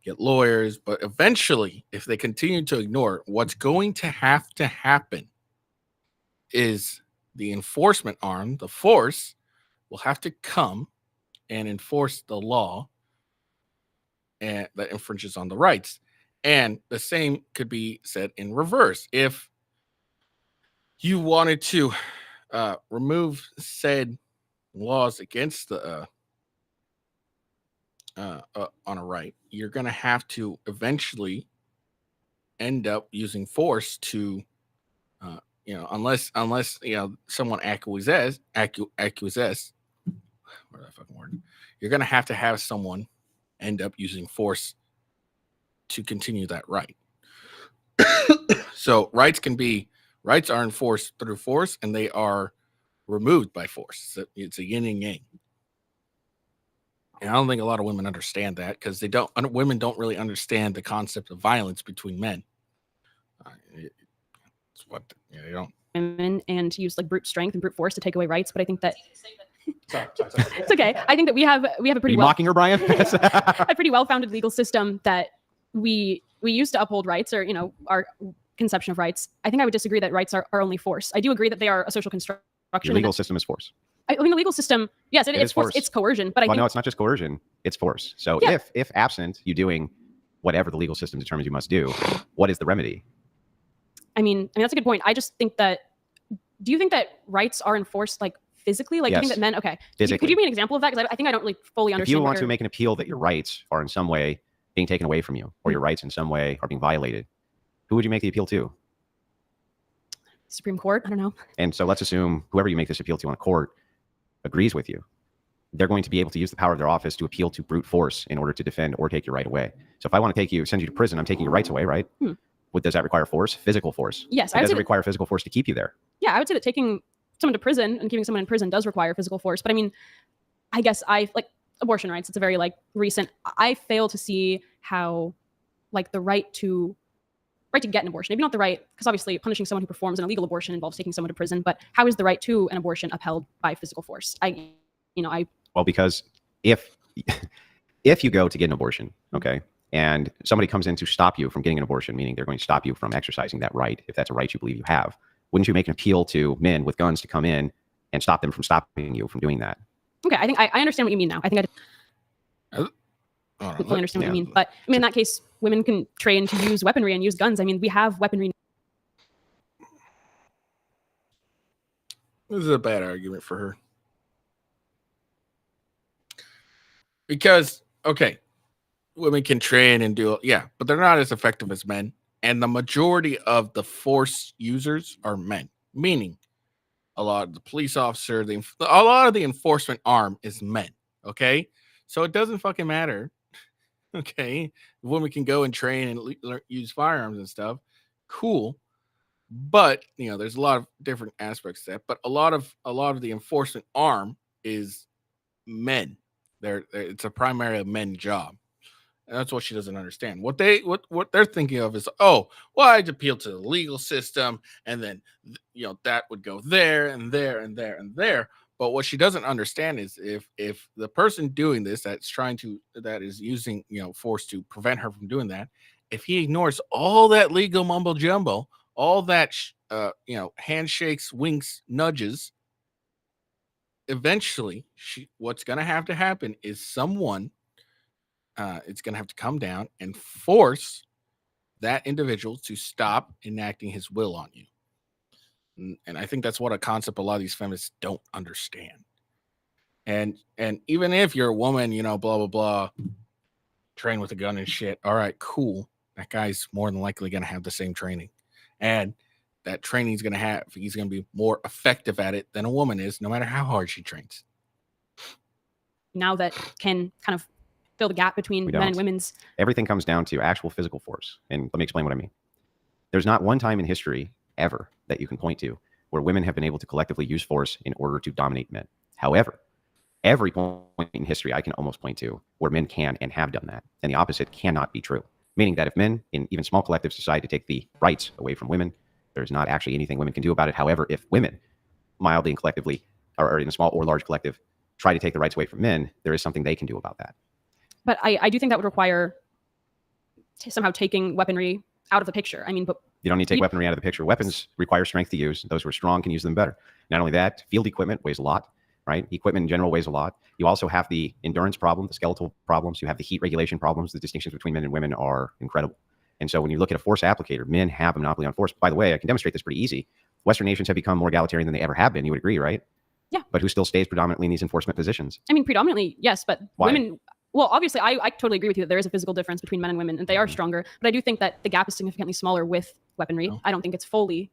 get lawyers. But eventually, if they continue to ignore it, what's going to have to happen is the enforcement arm, the force, will have to come and enforce the law and that infringes on the rights. And the same could be said in reverse. If you wanted to remove said laws against the on a right, you're going to have to eventually end up using force to unless someone acquiesces, whatever that fucking word, you're going to have someone end up using force to continue that right. So rights are enforced through force, and they are removed by force. It's a yin and yang. And I don't think a lot of women understand that, because women don't really understand the concept of violence between men. It's what they don't. Women and use like brute strength and brute force to take away rights, but I think that Sorry. it's okay. I think that we have a pretty mocking her, Brian? a pretty well-founded legal system that we use to uphold rights, or our conception of rights. I think I would disagree that rights are only force. I do agree that they are a social construction. Your legal system is force. I mean, the legal system, yes, it's force. It's coercion, but no, it's not just coercion. It's force. So if absent you doing whatever the legal system determines you must do, what is the remedy? I mean, that's a good point. I just think that. Do you think that rights are enforced like physically? Like, yes. do you think that men? Okay, physically. Could you give me an example of that? Because I think I don't really fully understand. If you want to make an appeal that your rights are in some way being taken away from you, or your rights in some way are being violated, who would you make the appeal to? Supreme Court? I don't know. And so let's assume whoever you make this appeal to on a court agrees with you. They're going to be able to use the power of their office to appeal to brute force in order to defend or take your right away. So if I want to send you to prison, I'm taking your rights away, right? Does that require force? Physical force? Yes. Does it require physical force to keep you there? yeah, I would say that taking someone to prison and keeping someone in prison does require physical force. But I mean, I guess like abortion rights. It's a very like recent. I fail to see how like the right to get an abortion, maybe not the right, because obviously punishing someone who performs an illegal abortion involves taking someone to prison. But how is the right to an abortion upheld by physical force? Well, because if if you go to get an abortion, okay, and somebody comes in to stop you from getting an abortion, meaning they're going to stop you from exercising that right, if that's a right you believe you have, wouldn't you make an appeal to men with guns to come in and stop them from stopping you from doing that? Okay, I think I understand what you mean now. I think I fully understand what you mean. But I mean, in that case, women can train to use weaponry and use guns. I mean, we have weaponry. This is a bad argument for her. Because, okay, women can train and do, yeah, but they're not as effective as men. And the majority of the force users are men, meaning a lot of the police officer, a lot of the enforcement arm is men. Okay. So it doesn't fucking matter. Okay. Women can go and train and use firearms and stuff. Cool. But, you know, there's a lot of different aspects to that. But a lot of the enforcement arm is men. It's a primary men job. And that's what she doesn't understand. What they're thinking of is, oh, well, I'd appeal to the legal system, and then that would go there and there and there and there. But what she doesn't understand is if the person doing this that is using force to prevent her from doing that, if he ignores all that legal mumbo jumbo, all that handshakes, winks, nudges, eventually what's going to have to happen is someone. It's going to have to come down and force that individual to stop enacting his will on you. And I think that's what a concept a lot of these feminists don't understand. And even if you're a woman, blah, blah, blah, train with a gun and shit. All right, cool. That guy's more than likely going to have the same training. And that training he's going to be more effective at it than a woman is, no matter how hard she trains. Now that can kind of fill the gap between men and women's. Everything comes down to actual physical force. And let me explain what I mean. There's not one time in history ever that you can point to where women have been able to collectively use force in order to dominate men. However, every point in history I can almost point to where men can and have done that. And the opposite cannot be true. Meaning that if men in even small collectives decide to take the rights away from women, there's not actually anything women can do about it. However, if women mildly and collectively, or in a small or large collective, try to take the rights away from men, there is something they can do about that. But I do think that would require somehow taking weaponry out of the picture. I mean, but you don't need to take weaponry out of the picture. Weapons require strength to use. Those who are strong can use them better. Not only that, field equipment weighs a lot, right? Equipment in general weighs a lot. You also have the endurance problem, the skeletal problems. You have the heat regulation problems. The distinctions between men and women are incredible. And so when you look at a force applicator, men have a monopoly on force. By the way, I can demonstrate this pretty easy. Western nations have become more egalitarian than they ever have been. You would agree, right? Yeah. But who still stays predominantly in these enforcement positions? I mean, predominantly, yes, but Why? Women... Well, obviously, I totally agree with you that there is a physical difference between men and women, and they are stronger. But I do think that the gap is significantly smaller with weaponry. No. I don't think it's fully,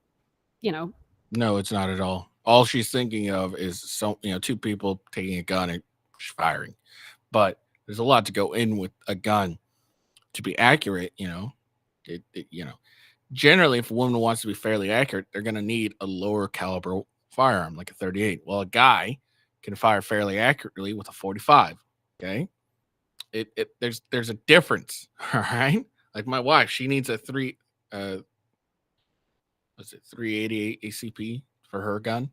No, it's not at all. All she's thinking of is two people taking a gun and firing. But there's a lot to go in with a gun to be accurate. Generally, if a woman wants to be fairly accurate, they're going to need a lower caliber firearm, like a 38. Well, a guy can fire fairly accurately with a 45. Okay. There's a difference, all right? Like my wife, she needs a 380 ACP for her gun,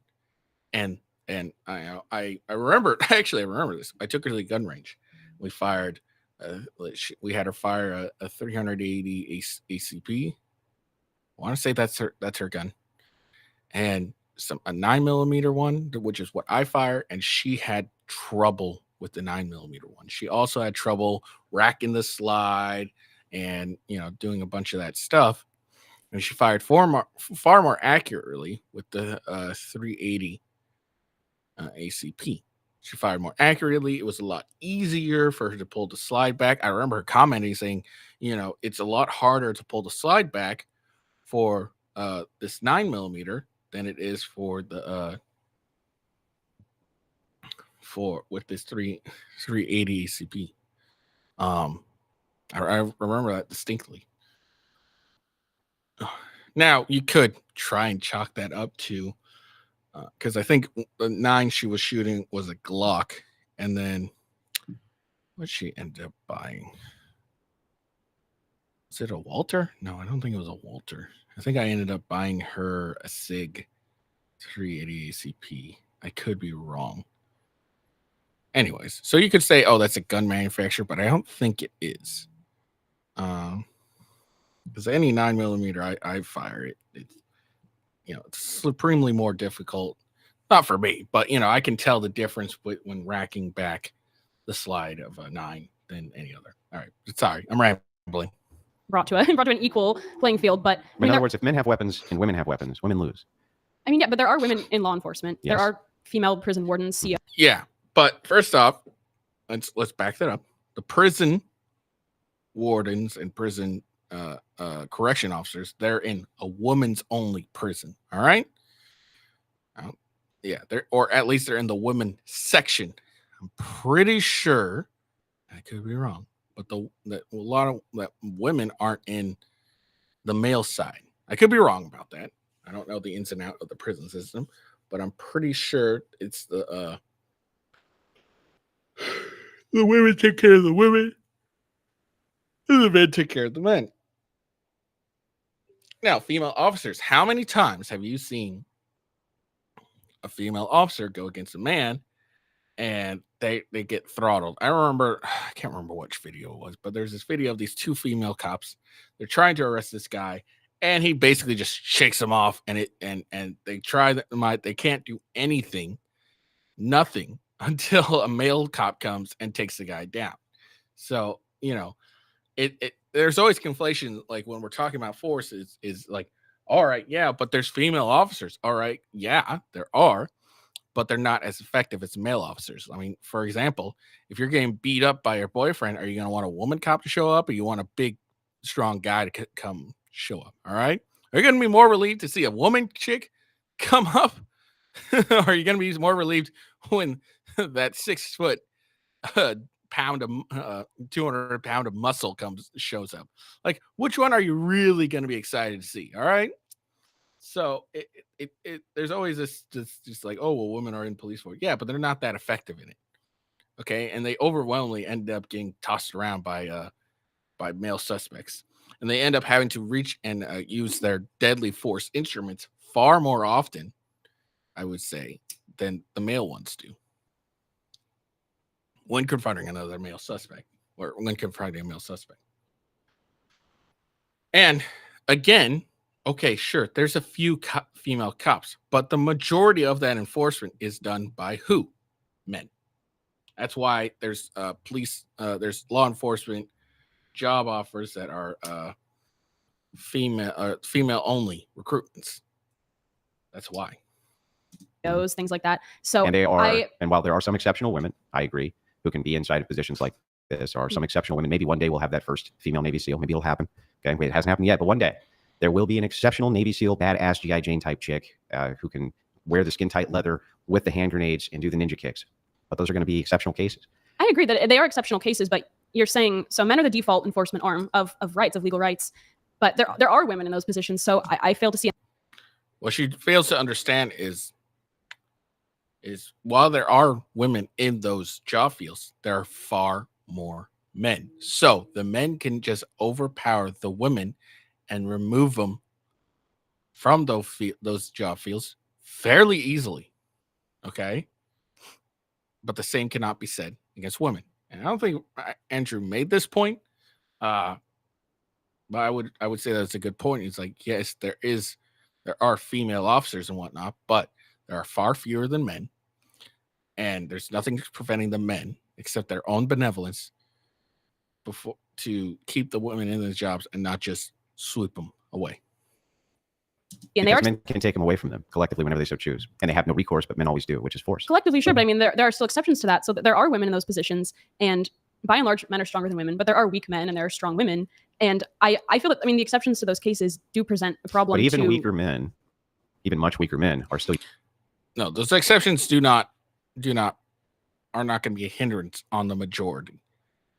and I remember I remember this. I took her to the gun range. We fired. We had her fire a 380 ACP. I want to say that's her gun, and a 9mm one, which is what I fire, and she had trouble with the 9mm one. She also had trouble racking the slide and doing a bunch of that stuff. And she fired far more accurately with the 380 ACP. She fired more accurately. It was a lot easier for her to pull the slide back. I remember her commenting saying, it's a lot harder to pull the slide back for this 9mm than it is for the with this 380 ACP. I remember that distinctly. Now you could try and chalk that up to because I think the 9 she was shooting was a Glock, and then what she ended up buying. Is it a Walter? No, I don't think it was a Walter. I think I ended up buying her a SIG 380 ACP. I could be wrong. Anyways, so you could say, oh, that's a gun manufacturer, but I don't think it is. Because any 9mm I fire, it's it's supremely more difficult. Not for me, but I can tell the difference when racking back the slide of a 9 than any other. All right, sorry, I'm rambling. Brought to an equal playing field, but in other words, if men have weapons and women have weapons, women lose. I mean, yeah, but there are women in law enforcement. Yes. There are female prison wardens. CEO. Yeah, but first off, let's back that up. The prison wardens and prison correction officers, they're in a women's only prison. All right. Yeah, or at least they're in the women section. I'm pretty sure, I could be wrong, but a lot of women aren't in the male side. I could be wrong about that. I don't know the ins and outs of the prison system, but I'm pretty sure it's the women take care of the women, and the men take care of the men. Now, female officers, how many times have you seen a female officer go against a man and they get throttled? I can't remember which video it was, but there's this video of these 2 female cops. They're trying to arrest this guy, and he basically just shakes them off, and they try that they can't do anything, nothing, until a male cop comes and takes the guy down. So there's always conflation, like when we're talking about force is like, all right, yeah, but there's female officers. All right, yeah, there are, but they're not as effective as male officers. I mean, for example, if you're getting beat up by your boyfriend, are you going to want a woman cop to show up, or you want a big, strong guy to come show up? All right, are you going to be more relieved to see a woman chick come up, or are you going to be more relieved when that 6 foot pound of 200 pound of muscle shows up? Like, which one are you really going to be excited to see? All right, so there's always this just like, oh well, women are in police force, yeah, but they're not that effective in it. Okay, and they overwhelmingly end up getting tossed around by male suspects, and they end up having to reach and use their deadly force instruments far more often, I would say, than the male ones do when confronting another male suspect, or when confronting a male suspect. And again, okay, sure, there's a few female cops, but the majority of that enforcement is done by who? Men. That's why there's there's law enforcement job offers that are female only recruitments. That's why. Things like that. So and and while there are some exceptional women, I agree, who can be inside of positions like this, there are some exceptional women. Maybe one day we'll have that first female Navy SEAL. Maybe it'll happen. Okay, it hasn't happened yet, but one day there will be an exceptional Navy SEAL, badass G.I. Jane type chick who can wear the skin tight leather with the hand grenades and do the ninja kicks. But those are going to be exceptional cases. I agree that they are exceptional cases, but you're saying, so men are the default enforcement arm of rights, of legal rights, but there are women in those positions. So I fail to see. What she fails to understand is while there are women in those job fields, there are far more men. So the men can just overpower the women and remove them from those job fields fairly easily. Okay. But the same cannot be said against women. And I don't think Andrew made this point. But I would say that's a good point. It's like, yes, there are female officers and whatnot, but there are far fewer than men. And there's nothing preventing the men except their own benevolence to keep the women in the jobs and not just sweep them away. And men can take them away from them collectively whenever they so choose. And they have no recourse, but men always do, which is force. Collectively, sure. But I mean, there are still exceptions to that. So there are women in those positions. And by and large, men are stronger than women, but there are weak men and there are strong women. And I feel that, I mean, the exceptions to those cases do present a problem. But even weaker men, even much weaker men are still. No, those exceptions are not going to be a hindrance on the majority.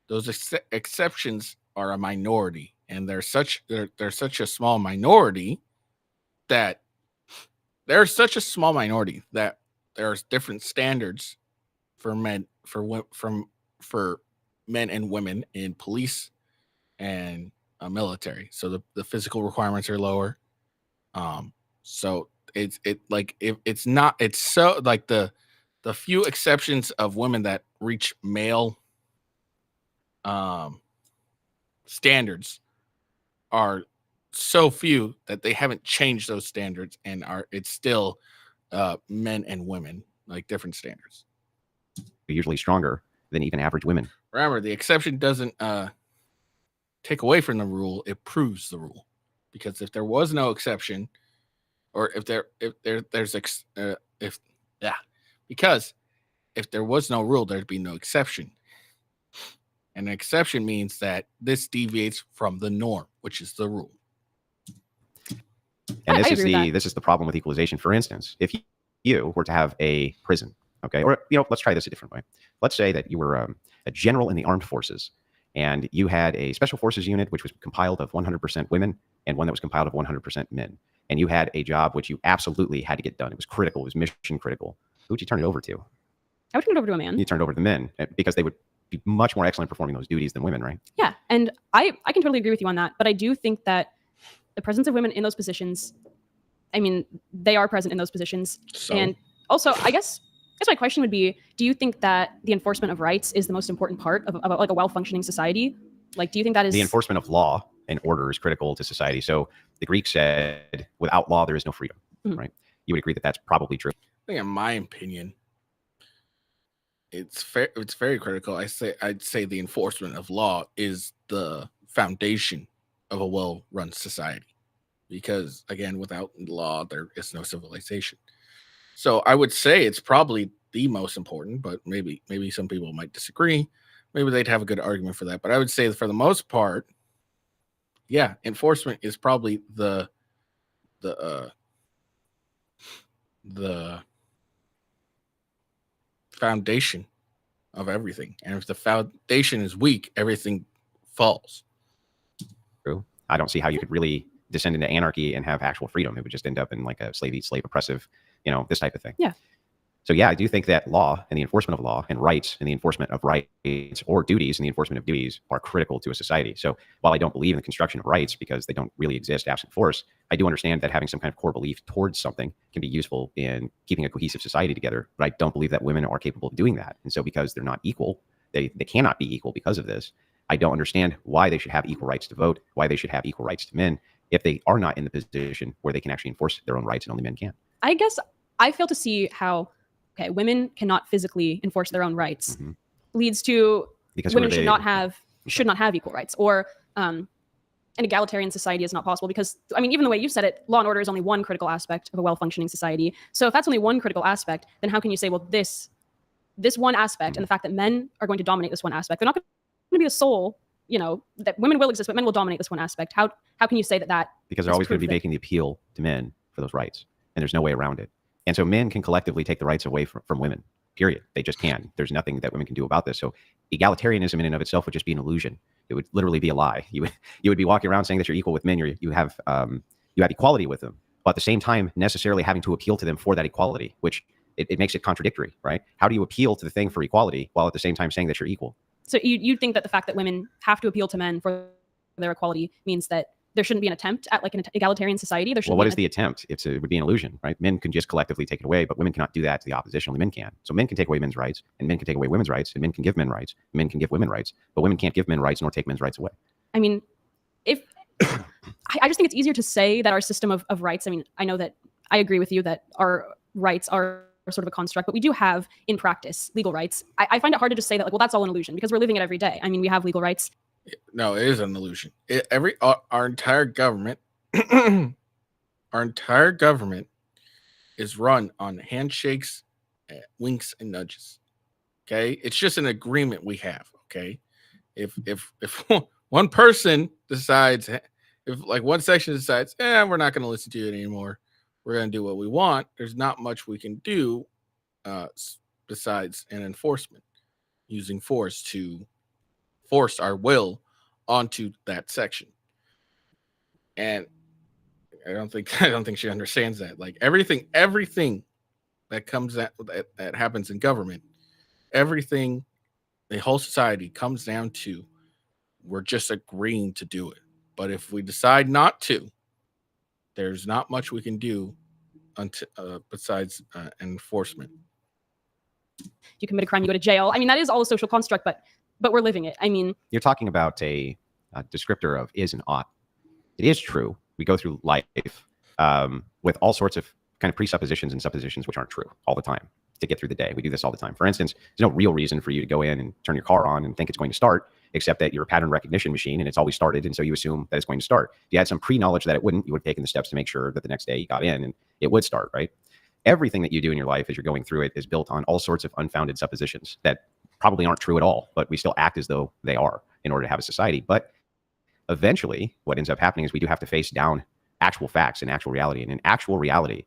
Those exceptions are a minority, and they're such a small minority that there's such a small minority that there's different standards for men for men and women in police and military. So the physical requirements are lower. So it's so like the few exceptions of women that reach male standards are so few that they haven't changed those standards, and it's still men and women, like different standards. Usually stronger than even average women. Remember, the exception doesn't take away from the rule; it proves the rule. Because if there was no exception, or if there was no rule, there'd be no exception. And an exception means that this deviates from the norm, which is the rule. And this is the problem with equalization. For instance, if you were to have a prison, okay, or let's try this a different way. Let's say that you were a general in the armed forces, and you had a special forces unit which was compiled of 100% women and one that was compiled of 100% men. And you had a job which you absolutely had to get done. It was critical. It was mission critical. Who would you turn it over to? I would turn it over to a man. You turned it over to the men because they would be much more excellent performing those duties than women, right? Yeah, and I can totally agree with you on that. But I do think that the presence of women in those positions, I mean, they are present in those positions. So, and also, I guess my question would be, do you think that the enforcement of rights is the most important part of like a well-functioning society? Like, do you think that is... The enforcement of law and order is critical to society. So the Greeks said, without law, there is no freedom, right? You would agree that that's probably true. I think in my opinion, it's very critical. I'd say the enforcement of law is the foundation of a well-run society. Because again, without law, there is no civilization. So I would say it's probably the most important, but maybe some people might disagree. Maybe they'd have a good argument for that. But I would say that for the most part, yeah, enforcement is probably the foundation of everything. And if the foundation is weak, everything falls. True. I don't see how you could really descend into anarchy and have actual freedom. It would just end up in like a slave oppressive, this type of thing. Yeah. So yeah, I do think that law and the enforcement of law and rights and the enforcement of rights or duties and the enforcement of duties are critical to a society. So while I don't believe in the construction of rights because they don't really exist absent force, I do understand that having some kind of core belief towards something can be useful in keeping a cohesive society together. But I don't believe that women are capable of doing that. And so because they're not equal, they cannot be equal because of this. I don't understand why they should have equal rights to vote, why they should have equal rights to men if they are not in the position where they can actually enforce their own rights and only men can. I guess I fail to see how women cannot physically enforce their own rights leads to because women should not have equal rights, or an egalitarian society is not possible because, I mean, even the way you said it, law and order is only one critical aspect of a well-functioning society. So if that's only one critical aspect, then how can you say, well, this one aspect and the fact that men are going to dominate this one aspect, they're not going to be the sole, that women will exist, but men will dominate this one aspect. How can you say that? Because they're always going to be making the appeal to men for those rights, and there's no way around it. And so men can collectively take the rights away from women, period. They just can. There's nothing that women can do about this. So egalitarianism in and of itself would just be an illusion. It would literally be a lie. You would be walking around saying that you're equal with men. You have equality with them, but at the same time necessarily having to appeal to them for that equality, which it makes it contradictory, right? How do you appeal to the thing for equality while at the same time saying that you're equal? So you think that the fact that women have to appeal to men for their equality means that there shouldn't be an attempt at like an egalitarian society? Well, what is the attempt? It would be an illusion, right? Men can just collectively take it away, but women cannot do that to the opposition. Only men can. So men can take away men's rights, and men can take away women's rights, and men can give men rights, and men can give women rights, but women can't give men rights nor take men's rights away. I mean, if I just think it's easier to say that our system of rights, I mean, I know that I agree with you that our rights are sort of a construct, but we do have in practice legal rights. I find it hard to just say that, like, well, that's all an illusion because we're living it every day. I mean, we have legal rights. No, it is an illusion. Our entire government, is run on handshakes, winks, and nudges. Okay, it's just an agreement we have. Okay, if one person decides, if like one section decides, we're not going to listen to you anymore, we're going to do what we want, there's not much we can do besides an enforcement, using force to force our will onto that section. And I don't think she understands that. Like everything that comes that happens in government, everything, the whole society comes down to we're just agreeing to do it. But if we decide not to, there's not much we can do besides enforcement. You commit a crime, you go to jail. I mean, that is all a social construct, but we're living it. I mean, you're talking about a descriptor of is and ought. It is true. We go through life with all sorts of kind of presuppositions and suppositions which aren't true all the time to get through the day. We do this all the time. For instance, there's no real reason for you to go in and turn your car on and think it's going to start, except that you're a pattern recognition machine and it's always started. And so you assume that it's going to start. If you had some pre-knowledge that it wouldn't, you would have taken the steps to make sure that the next day you got in and it would start, right? Everything that you do in your life as you're going through it is built on all sorts of unfounded suppositions that probably aren't true at all, but we still act as though they are in order to have a society. But eventually what ends up happening is we do have to face down actual facts and actual reality. And in actual reality,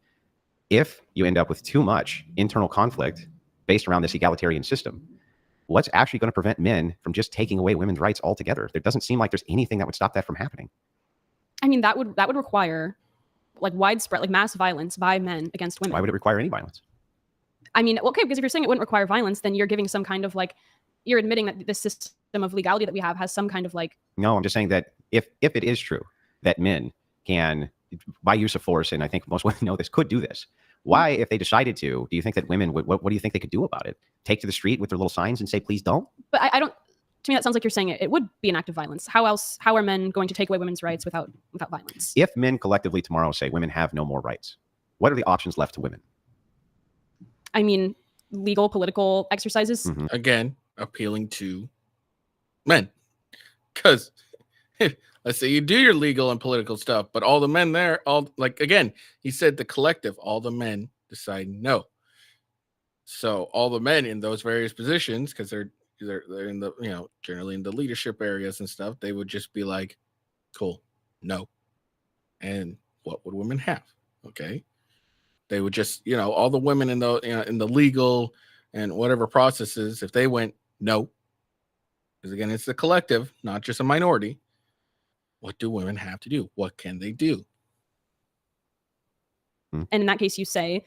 if you end up with too much internal conflict based around this egalitarian system, what's actually going to prevent men from just taking away women's rights altogether? There doesn't seem like there's anything that would stop that from happening. I mean, that would require like widespread, like mass violence by men against women. Why would it require any violence? I mean, okay, because if you're saying it wouldn't require violence, then you're giving some kind of like, you're admitting that this system of legality that we have has some kind of like. No, I'm just saying that if it is true that men can, by use of force, and I think most women know this, could do this. Why, if they decided to, do you think that women would, what do you think they could do about it? Take to the street with their little signs and say, please don't? But I don't, to me, that sounds like you're saying it would be an act of violence. How are men going to take away women's rights without violence? If men collectively tomorrow say women have no more rights, what are the options left to women? I mean, legal, political exercises. Mm-hmm. Again, appealing to men. Because let's say you do your legal and political stuff, but all the men there, again, he said the collective, all the men decide no. So all the men in those various positions, because they're in the, generally in the leadership areas and stuff, they would just be like, cool, no. And what would women have? Okay. They would just, all the women in the, in the legal and whatever processes, if they went no, because again, it's the collective, not just a minority. What do women have to do? What can they do? And in that case, you say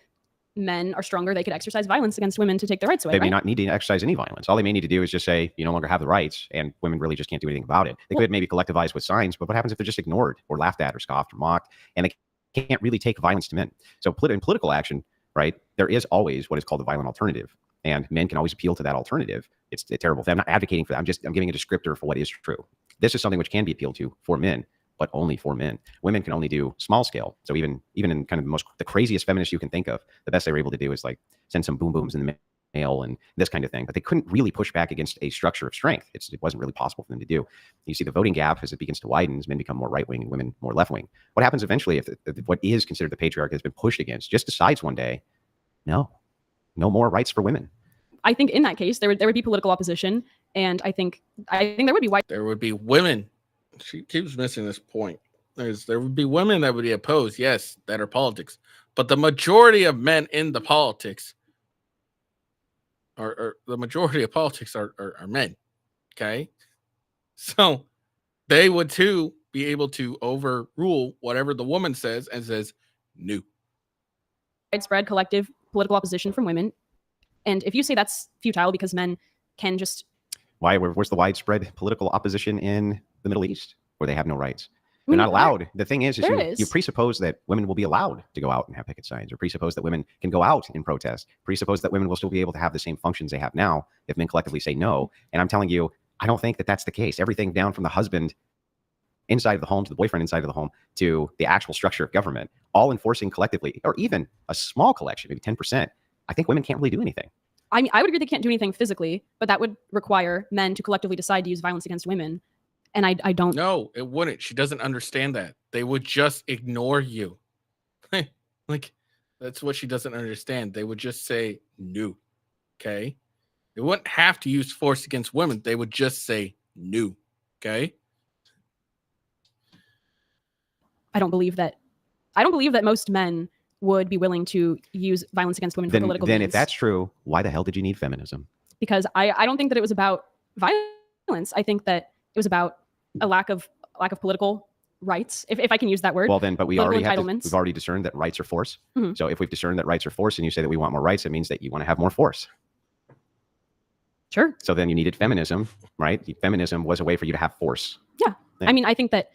men are stronger. They could exercise violence against women to take their rights away. They may not need to exercise any violence. All they may need to do is just say, you no longer have the rights, and women really just can't do anything about it. They could maybe collectivize with signs, but what happens if they're just ignored or laughed at or scoffed or mocked, and they can't really take violence to men? So in political action, right, there is always what is called a violent alternative, and men can always appeal to that alternative. It's a terrible thing. I'm not advocating for that. I'm giving a descriptor for what is true. This is something which can be appealed to for men, but only for men. Women can only do small scale. So even in kind of the craziest feminists you can think of, the best they were able to do is like send some boom booms in the mail and this kind of thing. But they couldn't really push back against a structure of strength. It wasn't really possible for them to do. You see the voting gap as it begins to widen, as men become more right wing and women more left wing. What happens eventually if what is considered the patriarchy has been pushed against just decides one day, no more rights for women? I think in that case there would be political opposition, and I think there would be white. There would be women. She keeps missing this point. There would be women that would be opposed, yes, that are politics, but the majority of men in the politics are the majority of politics are men. Okay, so they would too be able to overrule whatever the woman says and says no. Widespread collective political opposition from women. And if you say that's futile because men can just... Where's the widespread political opposition in the Middle East where they have no rights? They're not allowed. The thing is you presuppose that women will be allowed to go out and have picket signs, or presuppose that women can go out and protest, presuppose that women will still be able to have the same functions they have now if men collectively say no. And I'm telling you, I don't think that that's the case. Everything down from the husband inside of the home to the boyfriend inside of the home to the actual structure of government, all enforcing collectively, or even a small collection, maybe 10%, I think women can't really do anything. I mean, I would agree they can't do anything physically, but that would require men to collectively decide to use violence against women. And I don't. No, it wouldn't. She doesn't understand that. They would just ignore you. Like, that's what she doesn't understand. They would just say no. Okay? They wouldn't have to use force against women. They would just say no. Okay? I don't believe that most men would be willing to use violence against women for political means. Then means. If that's true, why the hell did you need feminism? Because I don't think that it was about violence. I think that it was about a lack of political rights, if I can use that word. Well, then, but we Political already entitlements. we've already discerned that rights are force. Mhm. So if we've discerned that rights are force, and you say that we want more rights, it means that you want to have more force. Sure. So then you needed feminism, right? Feminism was a way for you to have force. Yeah. I mean, I think that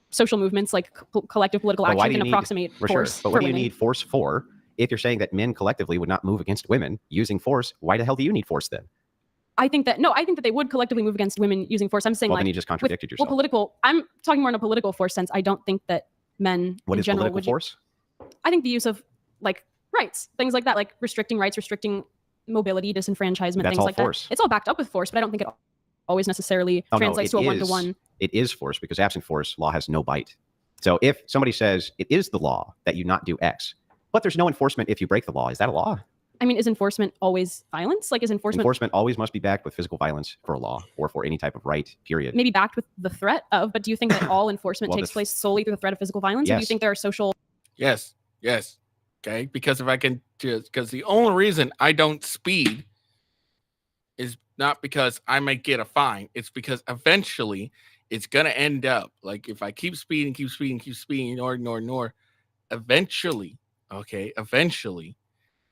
social movements like collective political But why action do you can need- approximate For sure. force But for what do you women. need force for? If you're saying that men collectively would not move against women using force, why the hell do you need force then? I think that they would collectively move against women using force. I'm saying Well, like then you just contradicted well, yourself. I'm talking more in a political force sense. I don't think that men What in is general political force? I think the use of like rights, things like that, like restricting rights, restricting mobility, disenfranchisement, That's things all like force. that. It's all backed up with force, but I don't think it always necessarily Oh, no, translates to a one-to-one. It is force, because absent force, law has no bite. So if somebody says it is the law that you not do X, but there's no enforcement if you break the law, is that a law? I mean, is enforcement always violence? Like, is Enforcement always must be backed with physical violence for a law or for any type of right, period. maybe backed with the threat of, but do you think that all enforcement Well, takes place solely through the threat of physical violence? Or do you Yes. think there are social Yes. Okay. Because if I can just, because the only reason I don't speed is not because I might get a fine. It's because eventually it's going to end up like if I keep speeding, ignore, eventually,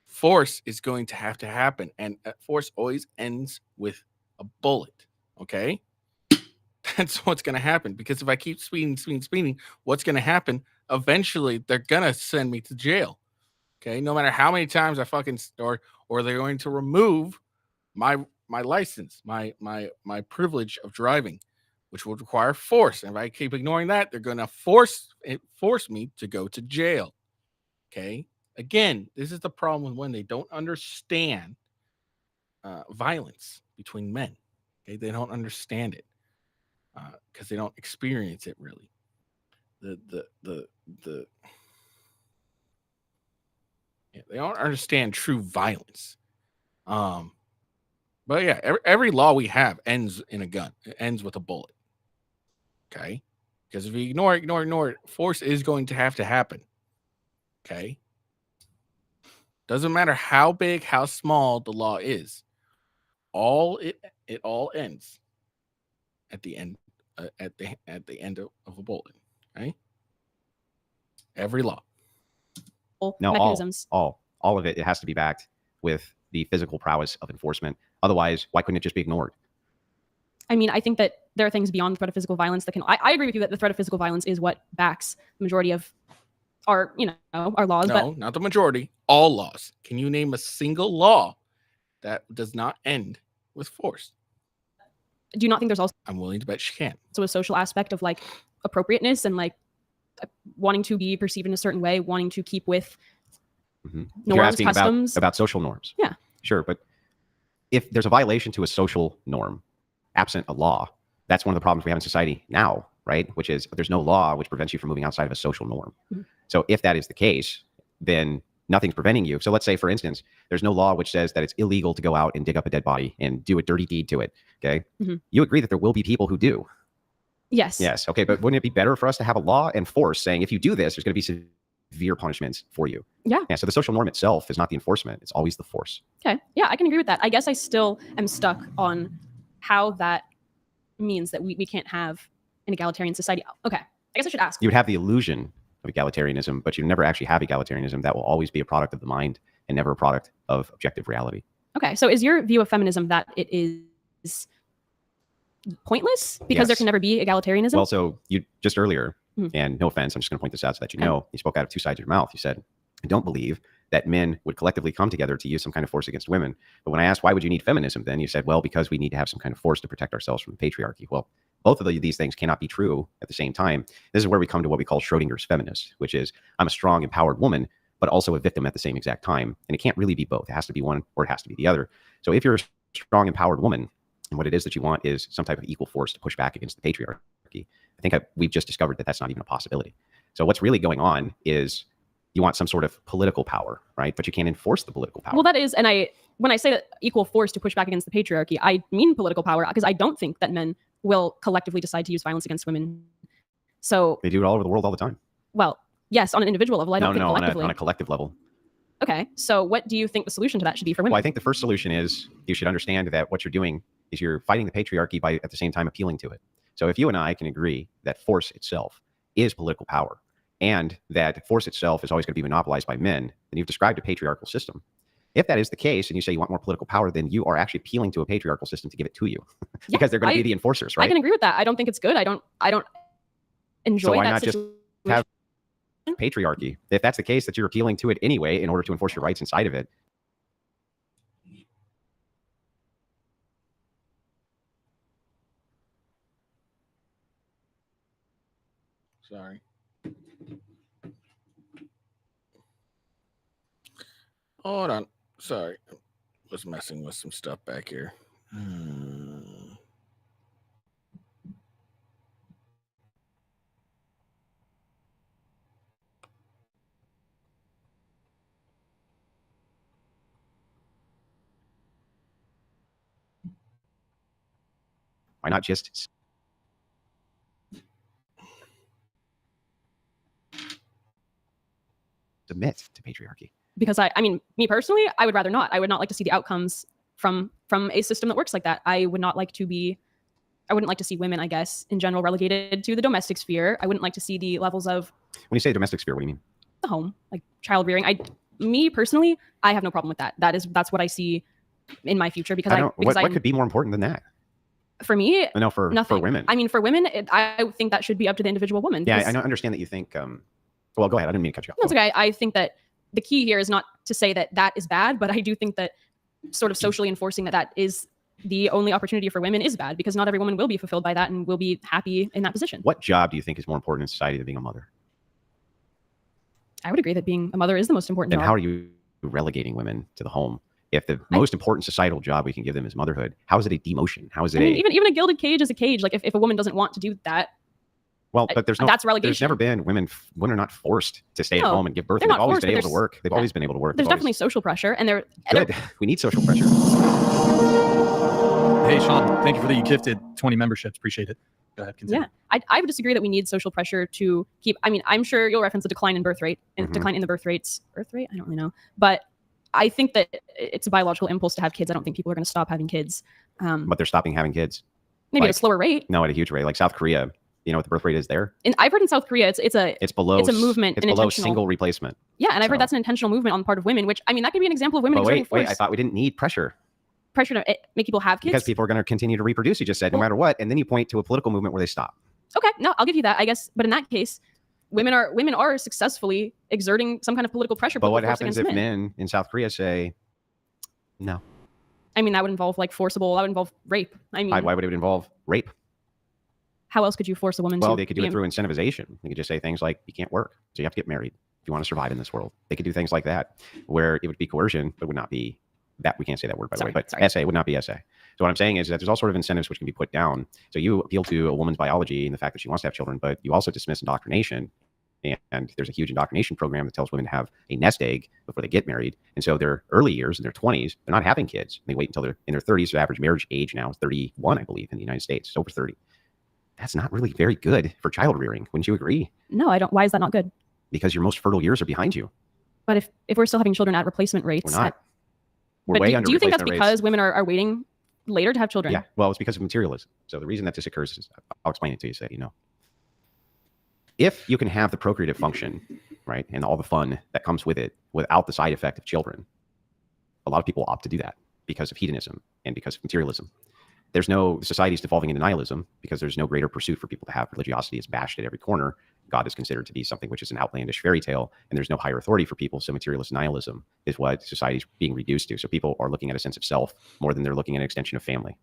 force is going to have to happen. And force always ends with a bullet. Okay. That's what's going to happen. Because if I keep speeding, what's going to happen? Eventually, they're going to send me to jail. Okay. No matter how many times I fucking, or they're going to remove my license, my privilege of driving, which would require force. And if I keep ignoring that, they're going to force me to go to jail. Okay. Again, this is the problem when they don't understand violence between men. Okay. They don't understand it because they don't experience it really. They don't understand true violence. But yeah, every law we have ends in a gun. It ends with a bullet. Okay. Because if you ignore it, force is going to have to happen. Okay. Doesn't matter how big, how small the law is. It all ends at the end at the end of a bullet. Right? Every law. No, mechanisms? all of it. It has to be backed with the physical prowess of enforcement. Otherwise, why couldn't it just be ignored? I mean, I think that there are things beyond the threat of physical violence that can. I agree with you that the threat of physical violence is what backs the majority of our laws. No, not the majority. All laws. Can you name a single law that does not end with force? But do you not think there's also I'm willing to bet she can. a social aspect of like appropriateness and like wanting to be perceived in a certain way, wanting to keep with You're norms, asking customs? about social norms. Yeah. Sure, but if there's a violation to a social norm, absent a law, that's one of the problems we have in society now, right? Which is there's no law which prevents you from moving outside of a social norm. Mm-hmm. So if that is the case, then nothing's preventing you. So let's say, for instance, there's no law which says that it's illegal to go out and dig up a dead body and do a dirty deed to it. Okay. Mm-hmm. You agree that there will be people who do. Yes. Yes. Okay. But wouldn't it be better for us to have a law and force saying if you do this, there's going to be severe punishments for you? Yeah. Yeah. So the social norm itself is not the enforcement. It's always the force. Okay. Yeah, I can agree with that. I guess I still am stuck on how that means that we can't have an egalitarian society. Okay. I guess I should ask. You would have the illusion of egalitarianism, but you never actually have egalitarianism. That will always be a product of the mind and never a product of objective reality. Okay. So is your view of feminism that it is pointless because there Yes. can never be egalitarianism? Well, so you just earlier, Mhm. and no offense, I'm just going to point this out so that you Okay. know, you spoke out of two sides of your mouth. You said, I don't believe that men would collectively come together to use some kind of force against women. But when I asked, why would you need feminism? Then you said, well, because we need to have some kind of force to protect ourselves from the patriarchy. Well, both of these things cannot be true at the same time. This is where we come to what we call Schrodinger's feminist, which is I'm a strong, empowered woman, but also a victim at the same exact time. And it can't really be both. It has to be one or it has to be the other. So if you're a strong, empowered woman, and what it is that you want is some type of equal force to push back against the patriarchy, I think we've just discovered that that's not even a possibility. So what's really going on is you want some sort of political power, right? But you can't enforce the political power. Well, that is, and when I say that equal force to push back against the patriarchy, I mean political power because I don't think that men will collectively decide to use violence against women. So they do it all over the world all the time. Well, yes, on an individual level. I don't think collectively. On a collective level. Okay, so what do you think the solution to that should be for women? Well, I think the first solution is you should understand that what you're doing is you're fighting the patriarchy by at the same time appealing to it. So if you and I can agree that force itself is political power, and that force itself is always going to be monopolized by men, then you've described a patriarchal system. If that is the case, and you say you want more political power, then you are actually appealing to a patriarchal system to give it to you, because they're going to be the enforcers, right? I can agree with that. I don't think it's good. I don't enjoy So why that not just situation. have patriarchy? If that's the case, that you're appealing to it anyway in order to enforce your rights inside of it. Sorry. Hold on. Sorry. Was messing with some stuff back here. Why not just submit to patriarchy? Because I mean, me personally, I would rather not. I would not like to see the outcomes from a system that works like that. I wouldn't like to see women, I guess, in general, relegated to the domestic sphere. I wouldn't like to see the levels of, When you say domestic sphere, what do you mean? the home, like child rearing. Me personally, I have no problem with that. That's what I see in my future, because what could be more important than that? For me, No, for nothing. women. I mean, for women, I think that should be up to the individual woman. Yeah, because- I understand that you think. Well, go ahead. I didn't mean to cut you off. That's okay. I think that the key here is not to say that is bad, but I do think that sort of socially enforcing that is the only opportunity for women is bad, because not every woman will be fulfilled by that and will be happy in that position. What job do you think is more important in society than being a mother? I would agree that being a mother is the most important Then job. how are you relegating women to the home? If the most important societal job we can give them is motherhood, how is it a demotion? How is it even a gilded cage is a cage. Like if a woman doesn't want to do that, well, but that's there's relegation. never been women are not forced to stay at No, home and give birth. they're They've not always forced, been but able to work. They've always been able to work. There's They've definitely social pressure, and they're good. We need social pressure. Hey, Sean, thank you for the gifted 20 memberships. Appreciate it. Go ahead, continue. Yeah, I would disagree that we need social pressure to keep. I mean, I'm sure you'll reference the decline in birth rate and Mhm. decline in the birth rate. I don't really know, but I think that it's a biological impulse to have kids. I don't think people are going to stop having kids. But they're stopping having kids. Maybe at a like- slower rate. No, at a huge rate. Like South Korea, you know what the birth rate is there? And I've heard in South Korea, it's below. it's a movement, It's an below intentional- single replacement. yeah, and I've heard So- that's an intentional movement on the part of women. Which I mean, that could be an example of women But exerting wait, force, I thought we didn't need pressure pressure to make people have kids. because people are going to continue to reproduce. You just said no Well- matter what, and then you point to a political movement where they stop. Okay, no, I'll give you that, I guess. But in that case, women are successfully exerting some kind of political pressure. But what political force happens against if men? men in South Korea say no? I mean, that would involve that would involve rape. I mean, Why would it involve rape? how else could you force a woman to? Well, they could do be it through incentivization. They could just say things like, you can't work, so you have to get married if you want to survive in this world. They could do things like that, where it would be coercion, but would not be that. We can't say that word, by the way, but sorry. SA would not be SA. So what I'm saying is that there's all sort of incentives which can be put down. So you appeal to a woman's biology and the fact that she wants to have children, but you also dismiss indoctrination. And there's a huge indoctrination program that tells women to have a nest egg before they get married. And so their early years, in their 20s, they're not having kids. They wait until they're in their 30s. The average marriage age now is 31, I believe, in the United States. It's over 30. That's not really very good for child rearing. Wouldn't you agree? No, I don't. Why is that not good? Because your most fertile years are behind you. But if we're still having children at replacement rates, We're not. We're but way do under you think that's replacement because rates. women are waiting later to have children? Yeah, well, it's because of materialism. So the reason that this occurs is, I'll explain it to you so that you know. If you can have the procreative function, right, and all the fun that comes with it without the side effect of children, a lot of people opt to do that because of hedonism and because of materialism. Society's devolving into nihilism because there's no greater pursuit for people to have. Religiosity is bashed at every corner. God is considered to be something which is an outlandish fairy tale, and there's no higher authority for people. So materialist nihilism is what society's being reduced to. So people are looking at a sense of self more than they're looking at an extension of family.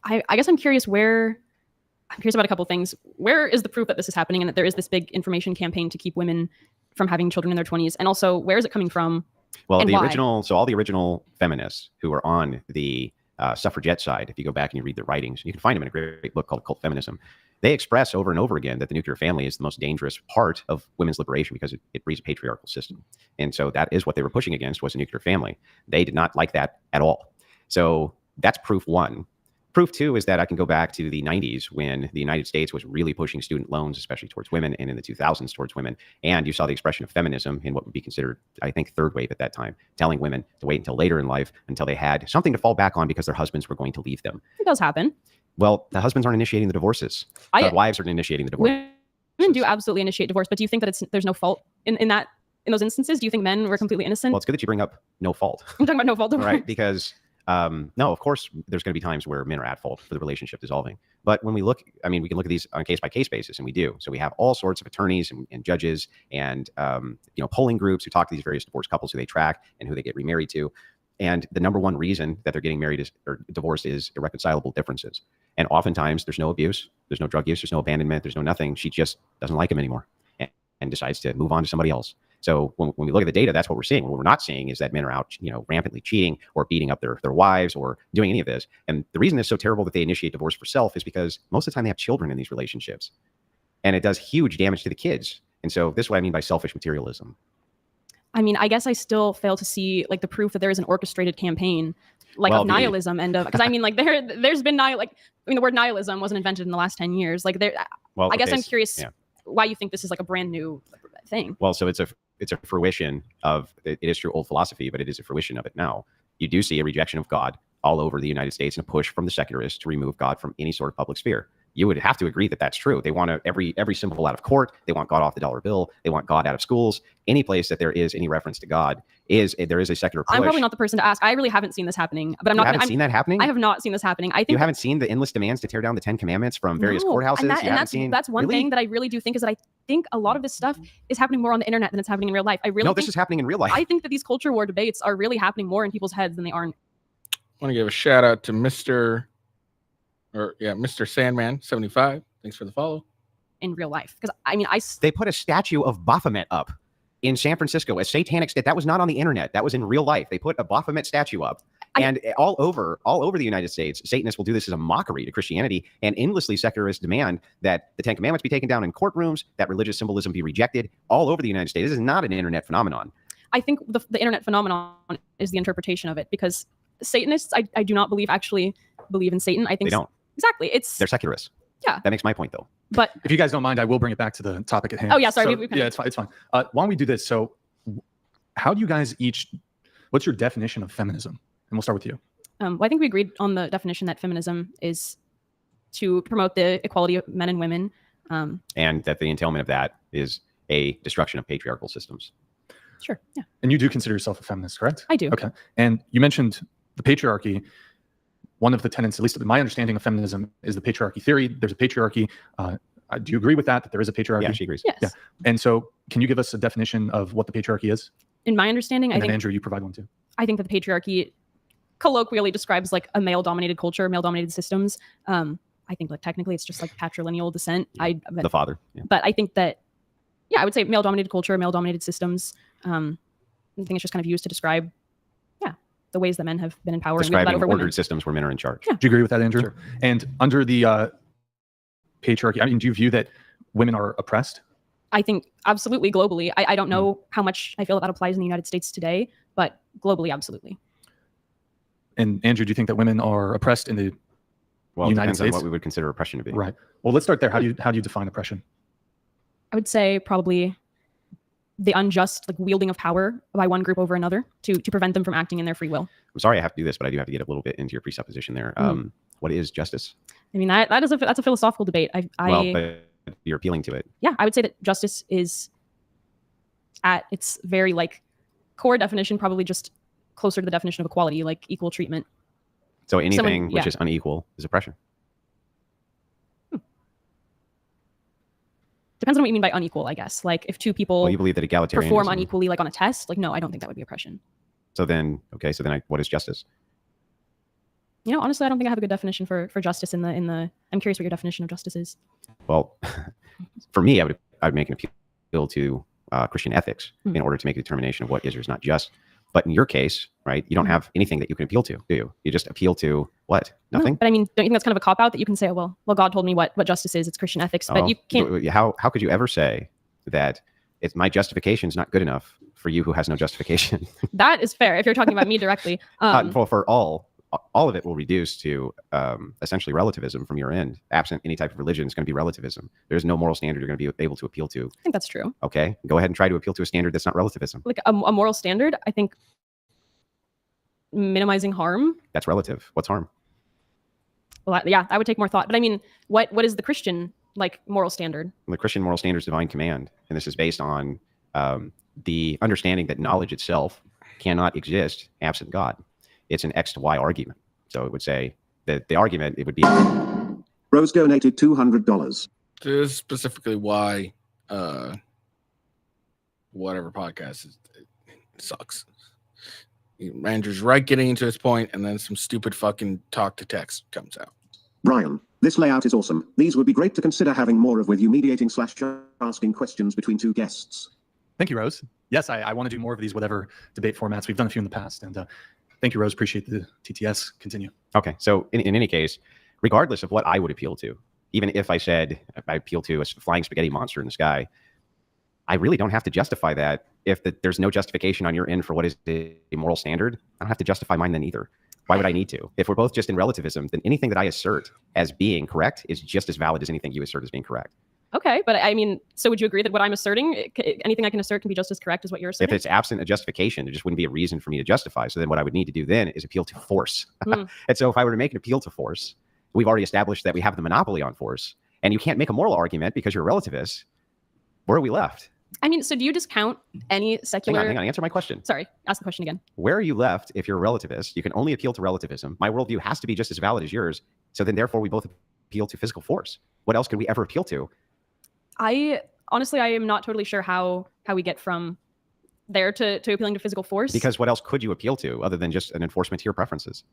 I guess I'm curious about a couple of things. Where is the proof that this is happening and that there is this big information campaign to keep women from having children in their 20s? And also, where is it coming from? Well, and why? all the original feminists who are on the suffragette side, if you go back and you read their writings, you can find them in a great book called Cult Feminism. They express over and over again that the nuclear family is the most dangerous part of women's liberation because it breeds a patriarchal system. And so that is what they were pushing against, was a nuclear family. They did not like that at all. So that's proof one. Proof two is that I can go back to the 90s when the United States was really pushing student loans, especially towards women, and in the 2000s towards women. And you saw the expression of feminism in what would be considered, I think, third wave at that time, telling women to wait until later in life until they had something to fall back on because their husbands were going to leave them. It does happen. Well, the husbands aren't initiating the divorces. The wives are initiating the divorce. Women do absolutely initiate divorce, but do you think that there's no fault in those instances? Do you think men were completely innocent? Well, it's good that you bring up no fault. I'm talking about no fault divorce. Right, because no, of course, there's going to be times where men are at fault for the relationship dissolving. But when we look, I mean, we can look at these on a case-by-case basis, and we do. So we have all sorts of attorneys and judges and, polling groups who talk to these various divorced couples who they track and who they get remarried to. And the number one reason that they're getting married or divorced is irreconcilable differences. And oftentimes there's no abuse, there's no drug use, there's no abandonment, there's no nothing. She just doesn't like him anymore and decides to move on to somebody else. So when we look at the data, that's what we're seeing. What we're not seeing is that men are out, rampantly cheating or beating up their wives or doing any of this. And the reason it's so terrible that they initiate divorce for self is because most of the time they have children in these relationships, and it does huge damage to the kids. And so this is what I mean by selfish materialism. I mean, I guess I still fail to see like the proof that there is an orchestrated campaign of nihilism and because I mean, like there's been the word nihilism wasn't invented in the last 10 years. Like I guess I'm curious why you think this is like a brand new thing. Well, so it's a fruition of, it is true old philosophy, but it is a fruition of it now. You do see a rejection of God all over the United States and a push from the secularists to remove God from any sort of public sphere. You would have to agree that that's true. They want every symbol out of court. They want God off the dollar bill. They want God out of schools. Any place that there is any reference to God there is a secular push. I'm probably not the person to ask. I really haven't seen this happening, but You haven't seen that happening? I have not seen this happening. I think you haven't seen the endless demands to tear down the 10 Commandments from various courthouses. That's one thing that I really do think is that I think a lot of this stuff is happening more on the internet than it's happening in real life. This is happening in real life. I think that these culture war debates are really happening more in people's heads than they are. I want to give a shout out to Mr. Sandman 75. Thanks for the follow. In real life, because I mean, they put a statue of Baphomet up in San Francisco, a satanic state. That was not on the internet. That was in real life. They put a Baphomet statue up, and all over the United States, Satanists will do this as a mockery to Christianity, and endlessly secularists demand that the 10 Commandments be taken down in courtrooms, that religious symbolism be rejected all over the United States. This is not an internet phenomenon. I think the internet phenomenon is the interpretation of it, because Satanists, I do not actually believe in Satan. I think they don't. Exactly. They're secularists. Yeah. That makes my point, though. But if you guys don't mind, I will bring it back to the topic at hand. Oh, yeah. Sorry. So, yeah, it's fine. It's fine. Why don't we do this? So how do you guys what's your definition of feminism? And we'll start with you. Well, I think we agreed on the definition that feminism is to promote the equality of men and women. And that the entailment of that is a destruction of patriarchal systems. Sure. Yeah. And you do consider yourself a feminist, correct? I do. Okay. And you mentioned the patriarchy. One of the tenets, at least my understanding of feminism, is the patriarchy theory. There's a patriarchy. Do you agree with that there is a patriarchy? Yeah, she agrees. Yes. Yeah. And so can you give us a definition of what the patriarchy is? In my understanding, and then Andrew, you provide one too. I think that the patriarchy colloquially describes like a male-dominated culture, male-dominated systems. I think like technically it's just like patrilineal descent. Yeah. The father. Yeah. But I think that, I would say male-dominated culture, male-dominated systems. I think it's just kind of used to describe the ways that men have been empowered. Describing over ordered women. systems where men are in charge. Yeah. Do you agree with that, Andrew? Sure. And under the patriarchy, I mean, do you view that women are oppressed? I think absolutely globally. I don't know how much I feel that applies in the United States today, but globally, absolutely. And Andrew, do you think that women are oppressed in the Well, it United depends on States? what we would consider oppression to be. Right. Well, let's start there. How do you define oppression? I would say probably the unjust wielding of power by one group over another to prevent them from acting in their free will. I'm sorry I have to do this, but I do have to get a little bit into your presupposition there. What is justice? I mean, that's a philosophical debate. Well, but you're appealing to it. Yeah, I would say that justice is at its very core definition, probably just closer to the definition of equality, like equal treatment. So anything which is unequal is oppression. Depends on what you mean by unequal, I guess. Like if two people you believe that egalitarianism perform unequally on a test, no, I don't think that would be oppression. So then what is justice? Honestly, I don't think I have a good definition for justice in the I'm curious what your definition of justice is. Well, for me, I would make an appeal to Christian ethics in order to make a determination of what is or is not just. But in your case, right, you don't have anything that you can appeal to, do you? You just appeal to what? Nothing? No, but I mean, don't you think that's kind of a cop-out that you can say, well, God told me what justice is, it's Christian ethics, but you can't. How could you ever say that it's my justification is not good enough for you who has no justification? That is fair if you're talking about me directly. For all of it will reduce to essentially relativism from your end. Absent any type of religion, it's going to be relativism. There's no moral standard you're going to be able to appeal to. I think that's true. Okay, go ahead and try to appeal to a standard that's not relativism. Like a moral standard, I think minimizing harm. That's relative. What's harm? Well, I would take more thought. But I mean, what is the Christian like moral standard? The Christian moral standard is divine command, and this is based on the understanding that knowledge itself cannot exist absent God. It's an X to Y argument. So it would say that the argument, it would be... Rose donated $200. This is specifically why whatever podcast it sucks. Andrew's right getting into his point, and then some stupid fucking talk to text comes out. Brian, this layout is awesome. These would be great to consider having more of with you mediating / asking questions between two guests. Thank you, Rose. Yes, I want to do more of these whatever debate formats. We've done a few in the past. And thank you, Rose. Appreciate the TTS. Continue. Okay. So in any case, regardless of what I would appeal to, even if I said I appeal to a flying spaghetti monster in the sky, I really don't have to justify that. If there's no justification on your end for what is a moral standard, I don't have to justify mine then either. Why would I need to? If we're both just in relativism, then anything that I assert as being correct is just as valid as anything you assert as being correct. Okay, but I mean, so would you agree that what I'm asserting, anything I can assert can be just as correct as what you're asserting? If it's absent a justification, there just wouldn't be a reason for me to justify. So then what I would need to do then is appeal to force. And so if I were to make an appeal to force, we've already established that we have the monopoly on force, and you can't make a moral argument because you're a relativist. Where are we left? I mean, so do you discount any secular... Hang on, answer my question. Sorry, ask the question again. Where are you left if you're a relativist? You can only appeal to relativism. My worldview has to be just as valid as yours. So then therefore we both appeal to physical force. What else could we ever appeal to? Honestly, I am not totally sure how we get from there to appealing to physical force. Because what else could you appeal to other than just an enforcement to your preferences?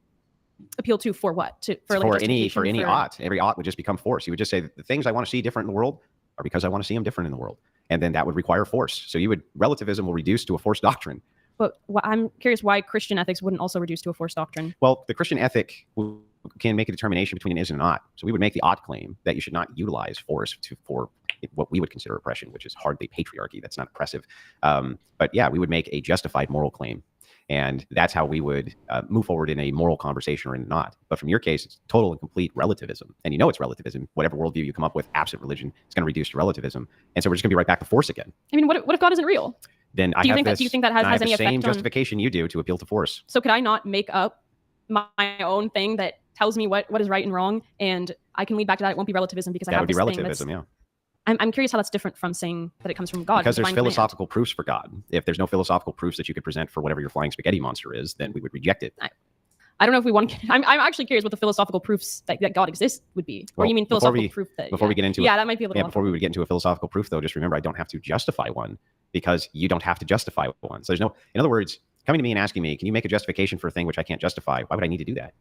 Appeal to for what? For any ought. Every ought would just become force. You would just say the things I want to see different in the world are because I want to see them different in the world. And then that would require force. So relativism will reduce to a force doctrine. But I'm curious why Christian ethics wouldn't also reduce to a force doctrine. Well, the Christian ethic can make a determination between an is and an ought. So we would make the ought claim that you should not utilize force for what we would consider oppression, which is hardly patriarchy. That's not oppressive. But yeah, we would make a justified moral claim. And that's how we would move forward in a moral conversation or in not. But from your case, it's total and complete relativism. And you know it's relativism. Whatever worldview you come up with, absent religion, it's going to reduce to relativism. And so we're just going to be right back to force again. I mean, what if God isn't real? Then do you think that has any effect on... the same justification you do to appeal to force. So could I not make up my own thing that tells me what is right and wrong, and I can lead back to that? It won't be relativism because I have this thing. That would be relativism, yeah. I'm curious how that's different from saying that it comes from God. Because there's philosophical proofs for God. If there's no philosophical proofs that you could present for whatever your flying spaghetti monster is, then we would reject it. I don't know if we want to... I'm actually curious what the philosophical proofs that God exists would be. Or you mean philosophical proof that... Before we get into that might be a little... before we would get into a philosophical proof, though, just remember I don't have to justify one because you don't have to justify one. So there's no... In other words, coming to me and asking me, can you make a justification for a thing which I can't justify? Why would I need to do that?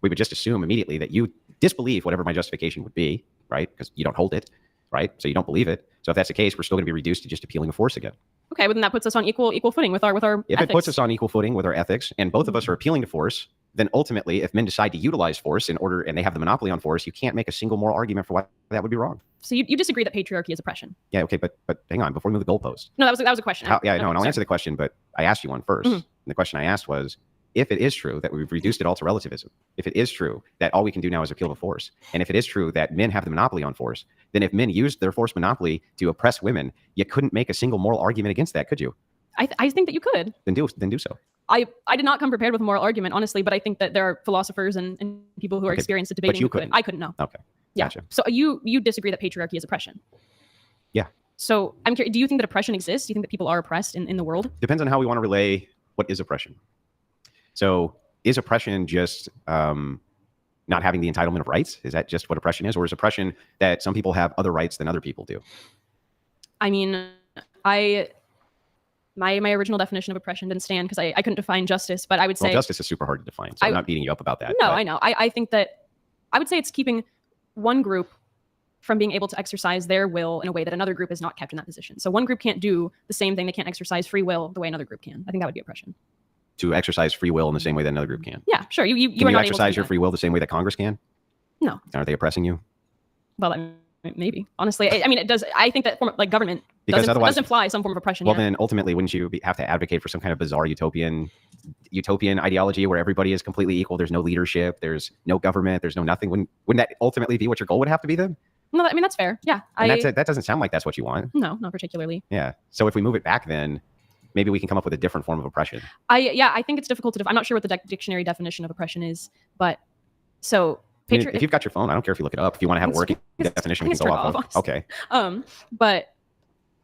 We would just assume immediately that you disbelieve whatever my justification would be, right? Because you don't hold it. Right? So you don't believe it. So if that's the case, we're still going to be reduced to just appealing to force again. Okay, but then that puts us on equal footing with our If ethics. It puts us on equal footing with our ethics, and both of us are appealing to force, then ultimately, if men decide to utilize force and they have the monopoly on force, you can't make a single moral argument for why that would be wrong. So you disagree that patriarchy is oppression? Yeah, okay, but hang on, before we move the goalpost. No, that was a question. And I'll answer the question, but I asked you one first. And the question I asked was, if it is true that we've reduced it all to relativism, if it is true that all we can do now is appeal to force, and if it is true that men have the monopoly on force, then if men used their force monopoly to oppress women, you couldn't make a single moral argument against that, could you? I think that you could. Then do so. I did not come prepared with a moral argument, honestly, but I think that there are philosophers and people who are experienced at debating. But you couldn't. I couldn't know. Okay. Yeah. Gotcha. So you disagree that patriarchy is oppression? Yeah. So I'm curious, do you think that oppression exists? Do you think that people are oppressed in the world? Depends on how we want to relay what is oppression. So is oppression just not having the entitlement of rights? Is that just what oppression is? Or is oppression that some people have other rights than other people do? I mean, my original definition of oppression didn't stand because I couldn't define justice, but I would say... Well, justice is super hard to define, so I'm not beating you up about that. No, I know. I think that I would say it's keeping one group from being able to exercise their will in a way that another group is not kept in that position. So one group can't do the same thing. They can't exercise free will the way another group can. I think that would be oppression. To exercise free will in the same way that another group can. Yeah, sure. You can you exercise your free will the same way that Congress can? No. Are they oppressing you? Well, maybe. Honestly, I mean, it does. I think that government does imply some form of oppression. Well, then ultimately, wouldn't you have to advocate for some kind of bizarre utopian ideology where everybody is completely equal? There's no leadership. There's no government. There's no nothing. Wouldn't that ultimately be what your goal would have to be then? No, I mean, that's fair. Yeah. And that doesn't sound like that's what you want. No, not particularly. Yeah. So if we move it back then, maybe we can come up with a different form of oppression. I think it's difficult to I'm not sure what the dictionary definition of oppression is, but so I mean, if you've got your phone, I don't care if you look it up. If you want to have a working definition, we can go off of. Okay. But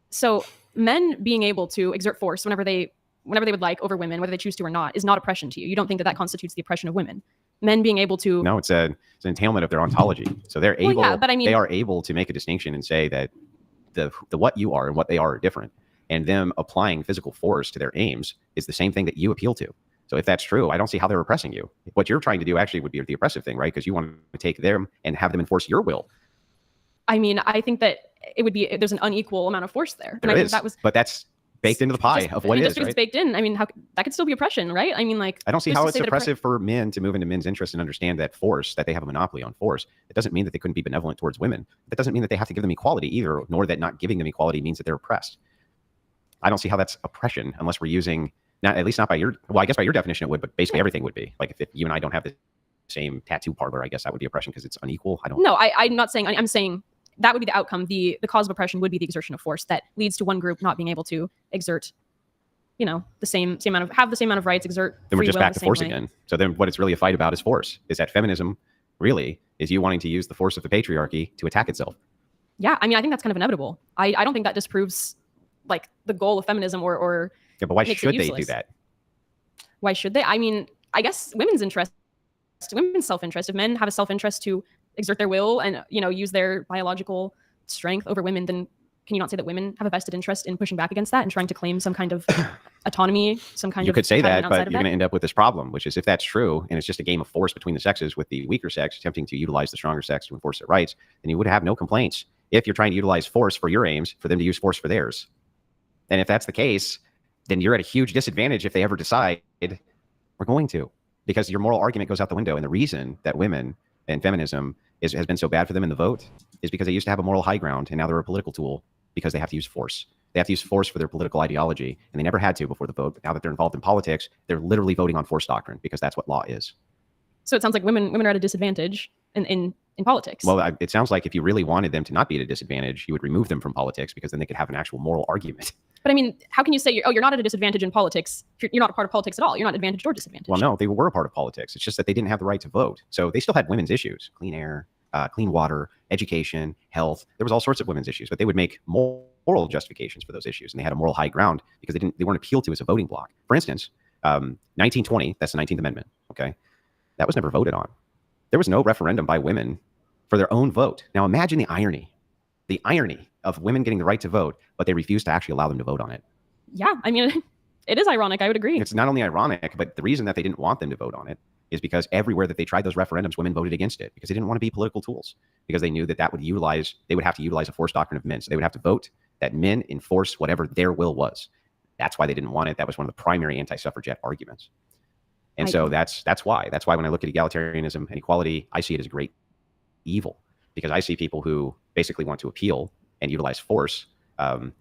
so men being able to exert force whenever they would like over women, whether they choose to or not, is not oppression to you. You don't think that constitutes the oppression of women. Men being able to no, it's an entailment of their ontology. So they're able. Well, yeah, but I mean, they are able to make a distinction and say that the what you are and what they are different, and them applying physical force to their aims is the same thing that you appeal to. So if that's true, I don't see how they're oppressing you. What you're trying to do actually would be the oppressive thing, right? Because you want to take them and have them enforce your will. I mean, I think that it would be there's an unequal amount of force there. There is, but that's baked into the pie of what it is, just because it's baked in. I mean, that could still be oppression, right? I mean, like I don't see how it's oppressive for men to move into men's interest and understand that force, that they have a monopoly on force. It doesn't mean that they couldn't be benevolent towards women. That doesn't mean that they have to give them equality either, nor that not giving them equality means that they're oppressed. I don't see how that's oppression unless we're using. Not, at least not by your, well, I guess by your definition it would, but basically everything would be. Like if you and I don't have the same tattoo parlor, I guess that would be oppression because it's unequal. I don't. No, I'm not saying. I'm saying that would be the outcome. The cause of oppression would be the exertion of force that leads to one group not being able to exert, the same amount of rights, exert. Then we're just back to force way. again. So then what it's really a fight about is force. Is that feminism really is you wanting to use the force of the patriarchy to attack itself? Yeah, I mean, I think that's kind of inevitable. I don't think that disproves like the goal of feminism or yeah, but why should they do that? Why should they? I mean, I guess women's self-interest. If men have a self-interest to exert their will and, use their biological strength over women, then can you not say that women have a vested interest in pushing back against that and trying to claim some kind of autonomy, some kind of... You could say that, but you're going to end up with this problem, which is if that's true, and it's just a game of force between the sexes with the weaker sex attempting to utilize the stronger sex to enforce their rights, then you would have no complaints if you're trying to utilize force for your aims, for them to use force for theirs. And if that's the case, then you're at a huge disadvantage if they ever decide we're going to, because your moral argument goes out the window. And the reason that women and feminism has been so bad for them in the vote is because they used to have a moral high ground and now they're a political tool because they have to use force. They have to use force for their political ideology, and they never had to before the vote. But now that they're involved in politics, they're literally voting on force doctrine because that's what law is. So it sounds like women are at a disadvantage in politics. Well, it sounds like if you really wanted them to not be at a disadvantage, you would remove them from politics because then they could have an actual moral argument. But I mean, how can you say you're not at a disadvantage in politics if you're not a part of politics at all? You're not advantaged or disadvantaged. Well, no, they were a part of politics. It's just that they didn't have the right to vote. So they still had women's issues: clean air, clean water, education, health. There was all sorts of women's issues, but they would make moral justifications for those issues, and they had a moral high ground because they weren't appealed to as a voting bloc. For instance, 1920, that's the 19th Amendment. Okay, that was never voted on. There was no referendum by women for their own vote. Now imagine the irony of women getting the right to vote, but they refuse to actually allow them to vote on it. Yeah, I mean, it is ironic. I would agree. It's not only ironic, but the reason that they didn't want them to vote on it is because everywhere that they tried those referendums, women voted against it because they didn't want to be political tools, because they knew that they would have to utilize a force doctrine of men. So they would have to vote that men enforce whatever their will was. That's why they didn't want it. That was one of the primary anti-suffragette arguments. And so that's why when I look at egalitarianism and equality, I see it as a great evil, because I see people who basically want to appeal and utilize force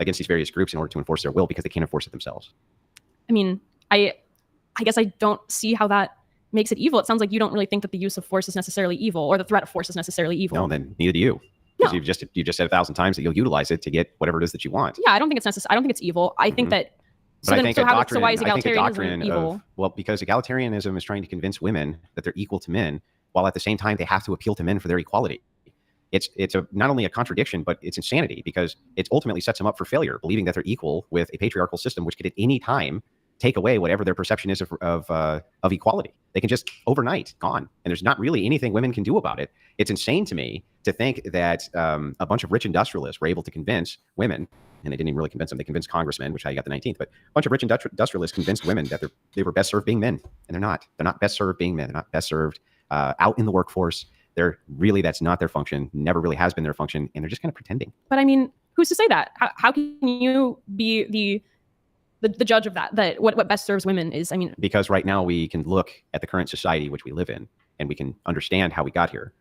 against these various groups in order to enforce their will because they can't enforce it themselves. I mean, I guess I don't see how that makes it evil. It sounds like you don't really think that the use of force is necessarily evil, or the threat of force is necessarily evil. No, then neither do you. Because you've just said 1,000 times that you'll utilize it to get whatever it is that you want. Yeah, I don't think it's necessary. I don't think it's evil. I think that. So why is egalitarianism evil? Well, because egalitarianism is trying to convince women that they're equal to men, while at the same time they have to appeal to men for their equality. It's not only a contradiction, but it's insanity, because it ultimately sets them up for failure, believing that they're equal with a patriarchal system, which could at any time take away whatever their perception is of equality. They can just overnight gone, and there's not really anything women can do about it. It's insane to me to think that a bunch of rich industrialists were able to convince women, and they didn't even really convince them. They convinced congressmen, which is how you got the 19th. But a bunch of rich industrialists convinced women that they were best served being men, and they're not. They're not best served being men. They're not best served out in the workforce. That's not their function. Never really has been their function, and they're just kind of pretending. But I mean, who's to say that? How can you be the judge of that what best serves women is? I mean, because right now we can look at the current society which we live in, and we can understand how we got here.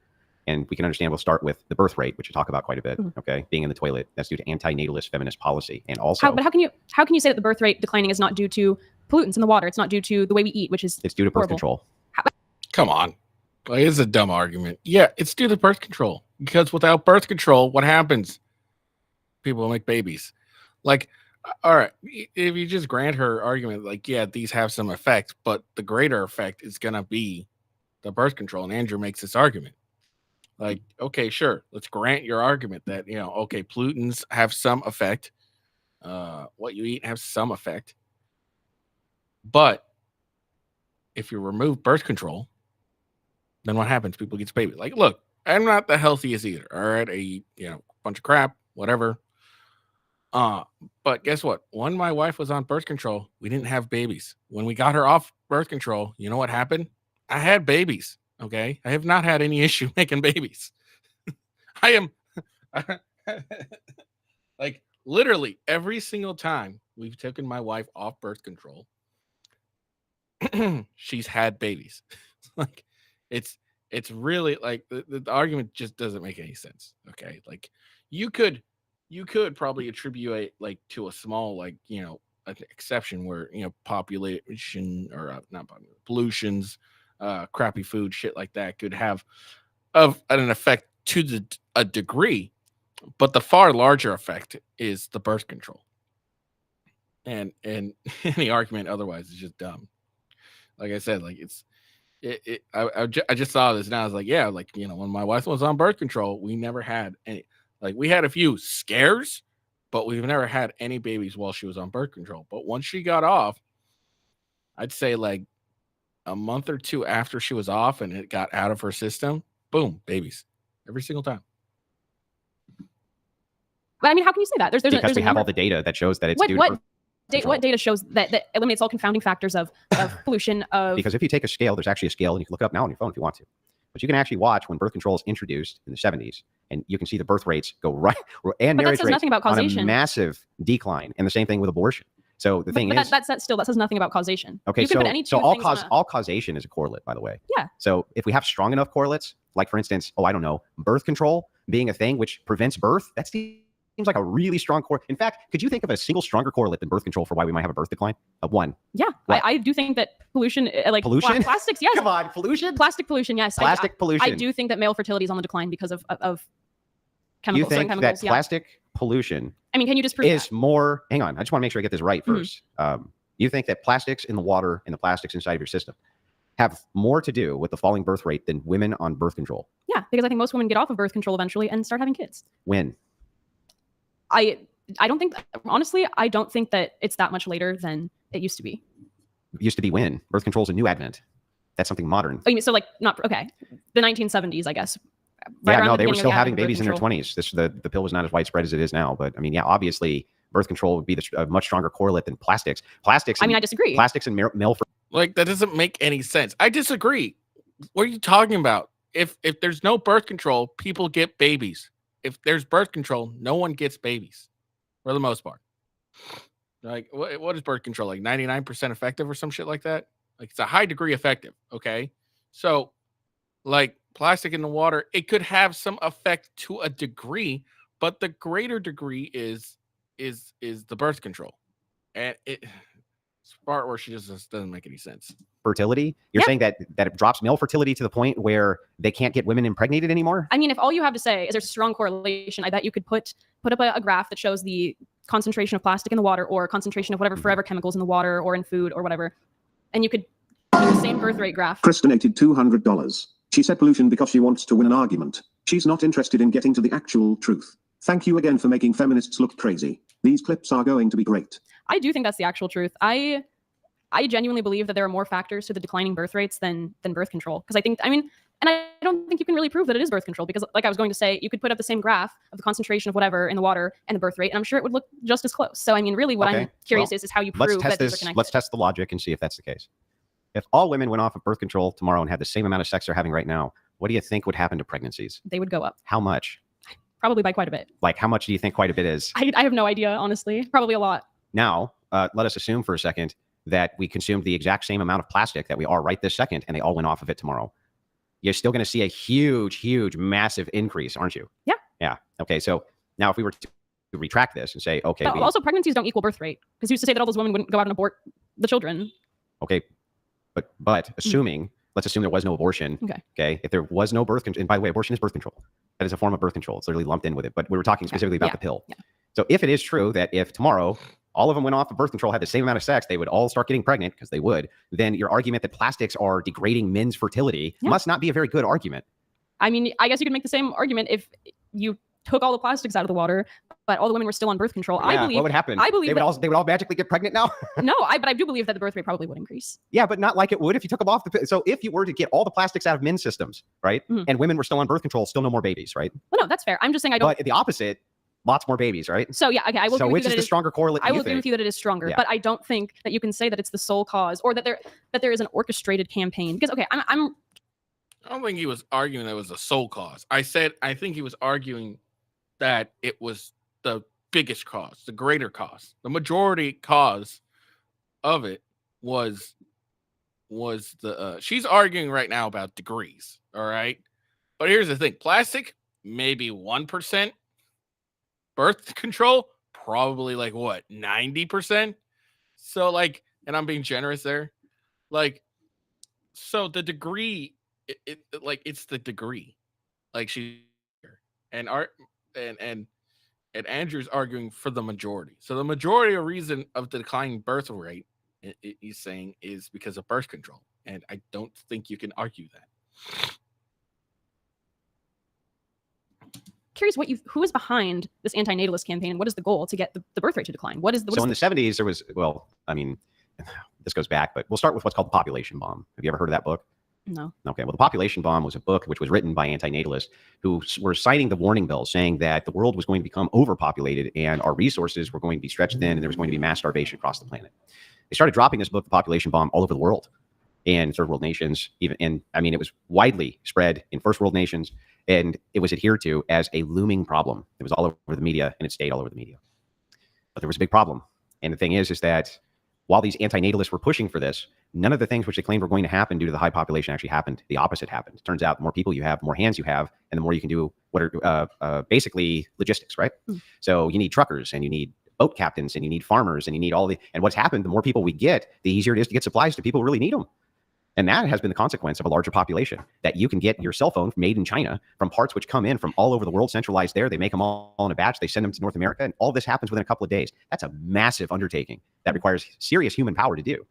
And we can understand, we'll start with the birth rate, which we talk about quite a bit, okay? Being in the toilet, that's due to anti-natalist feminist policy. And also... But how can you say that the birth rate declining is not due to pollutants in the water? It's not due to the way we eat, which is It's due to birth control. Come on. Like, it's a dumb argument. Yeah, it's due to birth control. Because without birth control, what happens? People will make babies. Like, all right, if you just grant her argument, like, yeah, these have some effect, but the greater effect is going to be the birth control. And Andrew makes this argument. Like, okay, sure, let's grant your argument that, okay, pollutants have some effect. What you eat has some effect. But if you remove birth control, then what happens? People get babies. Like, look, I'm not the healthiest either. All right, I eat, a bunch of crap, whatever. But guess what? When my wife was on birth control, we didn't have babies. When we got her off birth control, you know what happened? I had babies. Okay, I have not had any issue making babies. I am like literally every single time we've taken my wife off birth control, she's had babies. Like it's really like the argument just doesn't make any sense. Okay, like you could probably attribute like to a small like an exception where population or not population, pollutions, crappy food, shit like that could have an effect to a degree, but the far larger effect is the birth control. And any argument otherwise is just dumb. Like I said, like I just saw this and I was like, yeah, like when my wife was on birth control, we never had any. Like we had a few scares, but we've never had any babies while she was on birth control. But once she got off, I'd say like a month or two after she was off and it got out of her system, boom, babies every single time. But I mean, how can you say that? Because we have all the data that shows that it's due to what data shows that eliminates all confounding factors of pollution of. Because if you take a scale, there's actually a scale, and you can look it up now on your phone if you want to. But you can actually watch when birth control is introduced in the 70s, and you can see the birth rates go right and But that marriage says rates nothing about on a causation. massive decline, and the same thing with abortion. So the thing is, that says nothing about causation. Okay, you can put any two all things on all causation is a correlate, by the way. Yeah. So if we have strong enough correlates, like for instance, I don't know, birth control being a thing which prevents birth, that seems like a really strong correlate. In fact, could you think of a single stronger correlate than birth control for why we might have a birth decline? One. Yeah, I do think that pollution, like pollution, plastics, yes. Come on, pollution, plastic pollution, yes. Plastic pollution. I do think that male fertility is on the decline because of chemicals. You think chemicals, that plastic pollution? I mean, can you just prove is that? more? Hang on, I just want to make sure I get this right first. You think that plastics in the water and the plastics inside of your system have more to do with the falling birth rate than women on birth control? Yeah, because I think most women get off of birth control eventually and start having kids. When? I don't think, honestly, I don't think that it's that much later than it used to be. Used to be when? Birth control is a new advent. That's something modern. Oh, you mean, so like not, okay. The 1970s, I guess. Right, yeah, no, they were still having babies in their 20s. The pill was not as widespread as it is now. But I mean, yeah, obviously birth control would be a much stronger correlate than plastics. I mean, I disagree. Plastics and male like that doesn't make any sense. I disagree. What are you talking about? If there's no birth control, people get babies. If there's birth control, no one gets babies. For the most part. Like, what is birth control? Like 99% effective or some shit like that? Like, it's a high degree effective, okay? So, like, plastic in the water, it could have some effect to a degree, but the greater degree is the birth control. And it's part where she just doesn't make any sense. Fertility? You're saying that it drops male fertility to the point where they can't get women impregnated anymore? I mean, if all you have to say is there's a strong correlation, I bet you could put up a graph that shows the concentration of plastic in the water or concentration of whatever forever chemicals in the water or in food or whatever. And you could do the same birth rate graph. Chris donated $200. She said pollution because she wants to win an argument. She's not interested in getting to the actual truth. Thank you again for making feminists look crazy. These clips are going to be great. I do think that's the actual truth. I genuinely believe that there are more factors to the declining birth rates than birth control. Because I don't think you can really prove that it is birth control because, like I was going to say, you could put up the same graph of the concentration of whatever in the water and the birth rate, and I'm sure it would look just as close. So, I mean, really what I'm curious is how you prove that these are connected. Let's test the logic and see if that's the case. If all women went off of birth control tomorrow and had the same amount of sex they're having right now, what do you think would happen to pregnancies? They would go up. How much? Probably by quite a bit. Like, how much do you think quite a bit is? I have no idea, honestly. Probably a lot. Now, let us assume for a second that we consumed the exact same amount of plastic that we are right this second, and they all went off of it tomorrow. You're still going to see a huge, massive increase, aren't you? Yeah. Yeah. Okay. So now if we were to retract this and say, okay. But also, pregnancies don't equal birth rate because you used to say that all those women wouldn't go out and abort the children. Okay. But assuming, let's assume there was no abortion. Okay. If there was no birth control, and by the way, abortion is birth control. That is a form of birth control. It's literally lumped in with it. But we were talking specifically about the pill. Yeah. So if it is true that if tomorrow all of them went off of birth control, had the same amount of sex, they would all start getting pregnant because they would, then your argument that plastics are degrading men's fertility must not be a very good argument. I mean, I guess you could make the same argument if you took all the plastics out of the water, but all the women were still on birth control. Yeah, I believe what would happen? I believe they would all magically get pregnant now. no, but I do believe that the birth rate probably would increase. Yeah, but not like it would if you took them off. So if you were to get all the plastics out of men's systems, right, and women were still on birth control, still no more babies, right? Well, no, that's fair. I'm just saying I don't. But the opposite, lots more babies, right? So yeah, okay, I will. So agree which with is you that the stronger correlate? I will agree with you that it is stronger, Yeah. but I don't think that you can say that it's the sole cause or that there is an orchestrated campaign. Because okay, I don't think he was arguing that it was the sole cause. I think he was arguing that it was the biggest cause, the greater cause, the majority cause of it was the she's arguing right now about degrees, all right? But here's the thing, plastic, maybe 1%. Birth control, probably like what, 90%? So like, and I'm being generous there. Like, so the degree, it's the degree. Like and Andrew's arguing for the majority. So the majority of reason of the declining birth rate, he's saying, is because of birth control. And I don't think you can argue that. curious who is behind this anti-natalist campaign and what is the goal to get the birth rate to decline? So in the 70s, there was, well, I mean, this goes back, but we'll start with what's called the population bomb. Have you ever heard of that book? No. Okay. Well, the population bomb was a book which was written by anti-natalists who were citing the warning bells, saying that the world was going to become overpopulated and our resources were going to be stretched thin and there was going to be mass starvation across the planet. They started dropping this book, The Population Bomb, all over the world, in third world nations, even in, I mean, it was widely spread in first world nations, and it was adhered to as a looming problem. It was all over the media, and it stayed all over the media. But there was a big problem. And the thing is that while these anti-natalists were pushing for this, none of the things which they claimed were going to happen due to the high population actually happened. The opposite happened. It turns out the more people you have, the more hands you have, and the more you can do what are basically logistics, right? So you need truckers, and you need boat captains, and you need farmers, and you need all the, and what's happened, the more people we get, the easier it is to get supplies to people who really need them. And that has been the consequence of a larger population, that you can get your cell phone made in China from parts which come in from all over the world, centralized there. They make them all in a batch. They send them to North America, and all this happens within a couple of days. That's a massive undertaking that requires serious human power to do.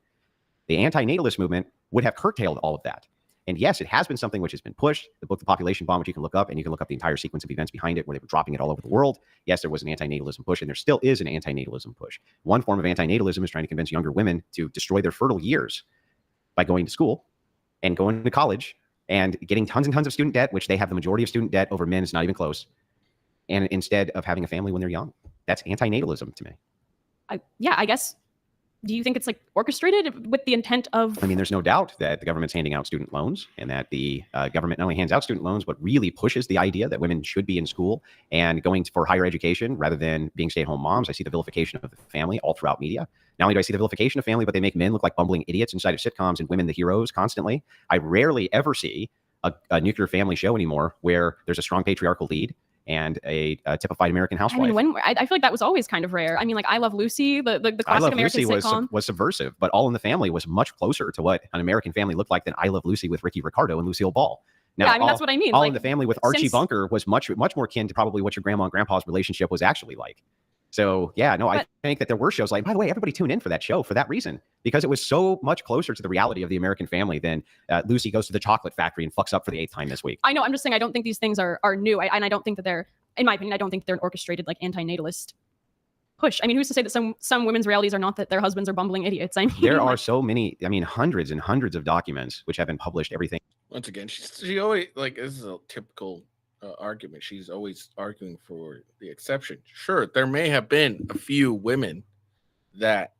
The anti-natalist movement would have curtailed all of that. And yes, it has been something which has been pushed. The book, The Population Bomb, which you can look up, and you can look up the entire sequence of events behind it where they were dropping it all over the world. Yes, there was an anti-natalism push, and there still is an anti-natalism push. One form of anti-natalism is trying to convince younger women to destroy their fertile years by going to school and going to college and getting tons and tons of student debt, which they have the majority of student debt over men. It's not even close. And instead of having a family when they're young, that's anti-natalism to me. Yeah, I guess. Do you think it's like orchestrated with the intent of? I mean, there's no doubt that the government's handing out student loans, and that the government not only hands out student loans, but really pushes the idea that women should be in school and going for higher education rather than being stay-at-home moms. I see the vilification of the family all throughout media. Not only do I see the vilification of family, but they make men look like bumbling idiots inside of sitcoms and women the heroes constantly. I rarely ever see a nuclear family show anymore where there's a strong patriarchal lead and a typified American housewife. I mean, I feel like that was always kind of rare. I mean, like I Love Lucy, the classic I Love American Lucy sitcom. was subversive, but All in the Family was much closer to what an American family looked like than I Love Lucy with Ricky Ricardo and Lucille Ball. Now, yeah, I mean, that's what I mean. All like, in the Family with Archie Bunker was much more akin to probably what your grandma and grandpa's relationship was actually like. So yeah, no, I think that there were shows like, by the way, everybody tuned in for that show for that reason, because it was so much closer to the reality of the American family than Lucy goes to the chocolate factory and fucks up for the 8th time this week. I know. I'm just saying, I don't think these things are new. And I don't think that they're, in my opinion, I don't think they're an orchestrated like anti-natalist push. I mean, who's to say that some women's realities are not that their husbands are bumbling idiots? I mean, there are so many, I mean, hundreds and hundreds of documents which have been published, everything. Once again, she always, like, this is a typical argument. She's always arguing for the exception. Sure, there may have been a few women that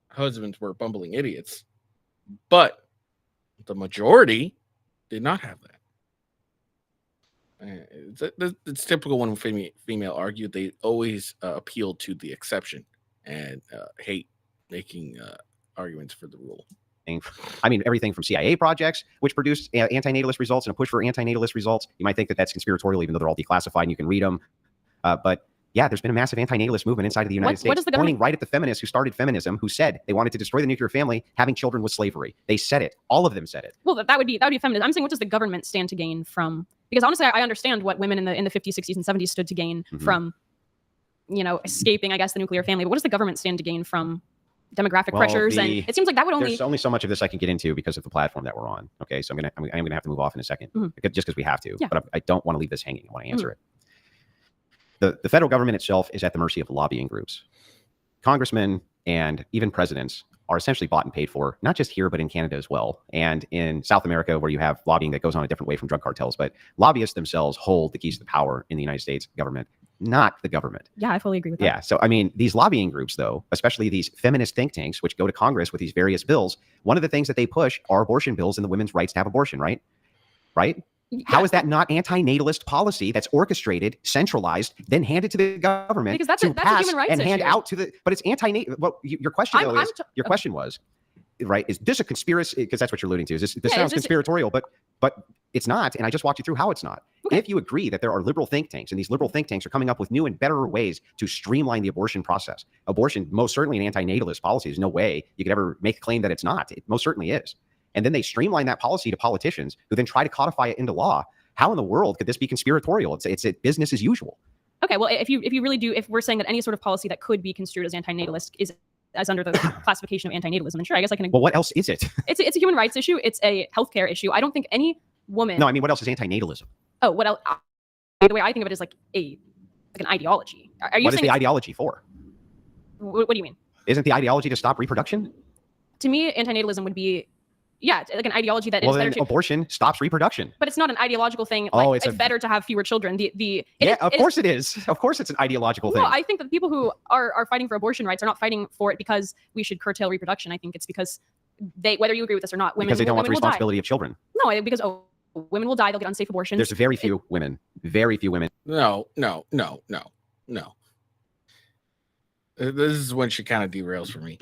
husbands were bumbling idiots, but the majority did not have that. It's typical when female argue. They always appeal to the exception and hate making arguments for the rule. I mean, everything from CIA projects, which produced anti-natalist results and a push for anti-natalist results. You might think that that's conspiratorial, even though they're all declassified and you can read them. But yeah, there's been a massive anti-natalist movement inside of the United States, pointing right at the feminists who started feminism, who said they wanted to destroy the nuclear family. Having children was slavery. They said it. All of them said it. Well, that would be feminism. I'm saying, what does the government stand to gain from? Because honestly, I understand what women in the 50s, 60s, and 70s stood to gain from, escaping, I guess, the nuclear family. But what does the government stand to gain from demographic Well, pressures, and it seems like that would only. There's only so much of this I can get into because of the platform that we're on. Okay, so I'm gonna have to move off in a second, just because we have to. Yeah. But I don't want to leave this hanging. I want to answer it. The federal government itself is at the mercy of lobbying groups. Congressmen and even presidents are essentially bought and paid for, not just here, but in Canada as well. And in South America, where you have lobbying that goes on a different way from drug cartels. But lobbyists themselves hold the keys to the power in the United States government, not the government. Yeah, I fully agree with that. Yeah. So, I mean, these lobbying groups, though, especially these feminist think tanks, which go to Congress with these various bills, one of the things that they push are abortion bills and the women's rights to have abortion, right? Right? Yeah. How is that not anti-natalist policy that's orchestrated, centralized, then handed to the government Because that's to a pass human rights and hand issue. out to the? But it's anti-natal. Well, your question though is your question was, right? Is this a conspiracy? Because that's what you're alluding to. This sounds conspiratorial, but it's not. And I just walked you through how it's not. Okay. If you agree that there are liberal think tanks, and these liberal think tanks are coming up with new and better ways to streamline the abortion process, abortion most certainly an anti-natalist policy. There's no way you could ever make a claim that it's not. It most certainly is. And then they streamline that policy to politicians who then try to codify it into law. How in the world could this be conspiratorial? It's business as usual. Okay, well, if you really do, if we're saying that any sort of policy that could be construed as anti-natalist is as under the classification of anti-natalism, then sure, I guess I can. Well, what else is it? It's a human rights issue. It's a healthcare issue. I don't think any woman. No, I mean, what else is anti-natalism? Oh, what else? The way I think of it is like an ideology. Are you What is saying the ideology for? What do you mean? Isn't the ideology to stop reproduction? To me, anti-natalism would be, yeah, like an ideology that Well, is better then to. abortion stops reproduction. But it's not an ideological thing. Oh, Like, it's better to have fewer children. Of course it is. Of course it's an ideological thing. No, I think that the people who are fighting for abortion rights are not fighting for it because we should curtail reproduction. I think it's because whether you agree with this or not, women because they don't want the women will die. responsibility of children. No, because women will die. They'll get unsafe abortions. There's very few women. Very few women. No. This is when she kind of derails for me.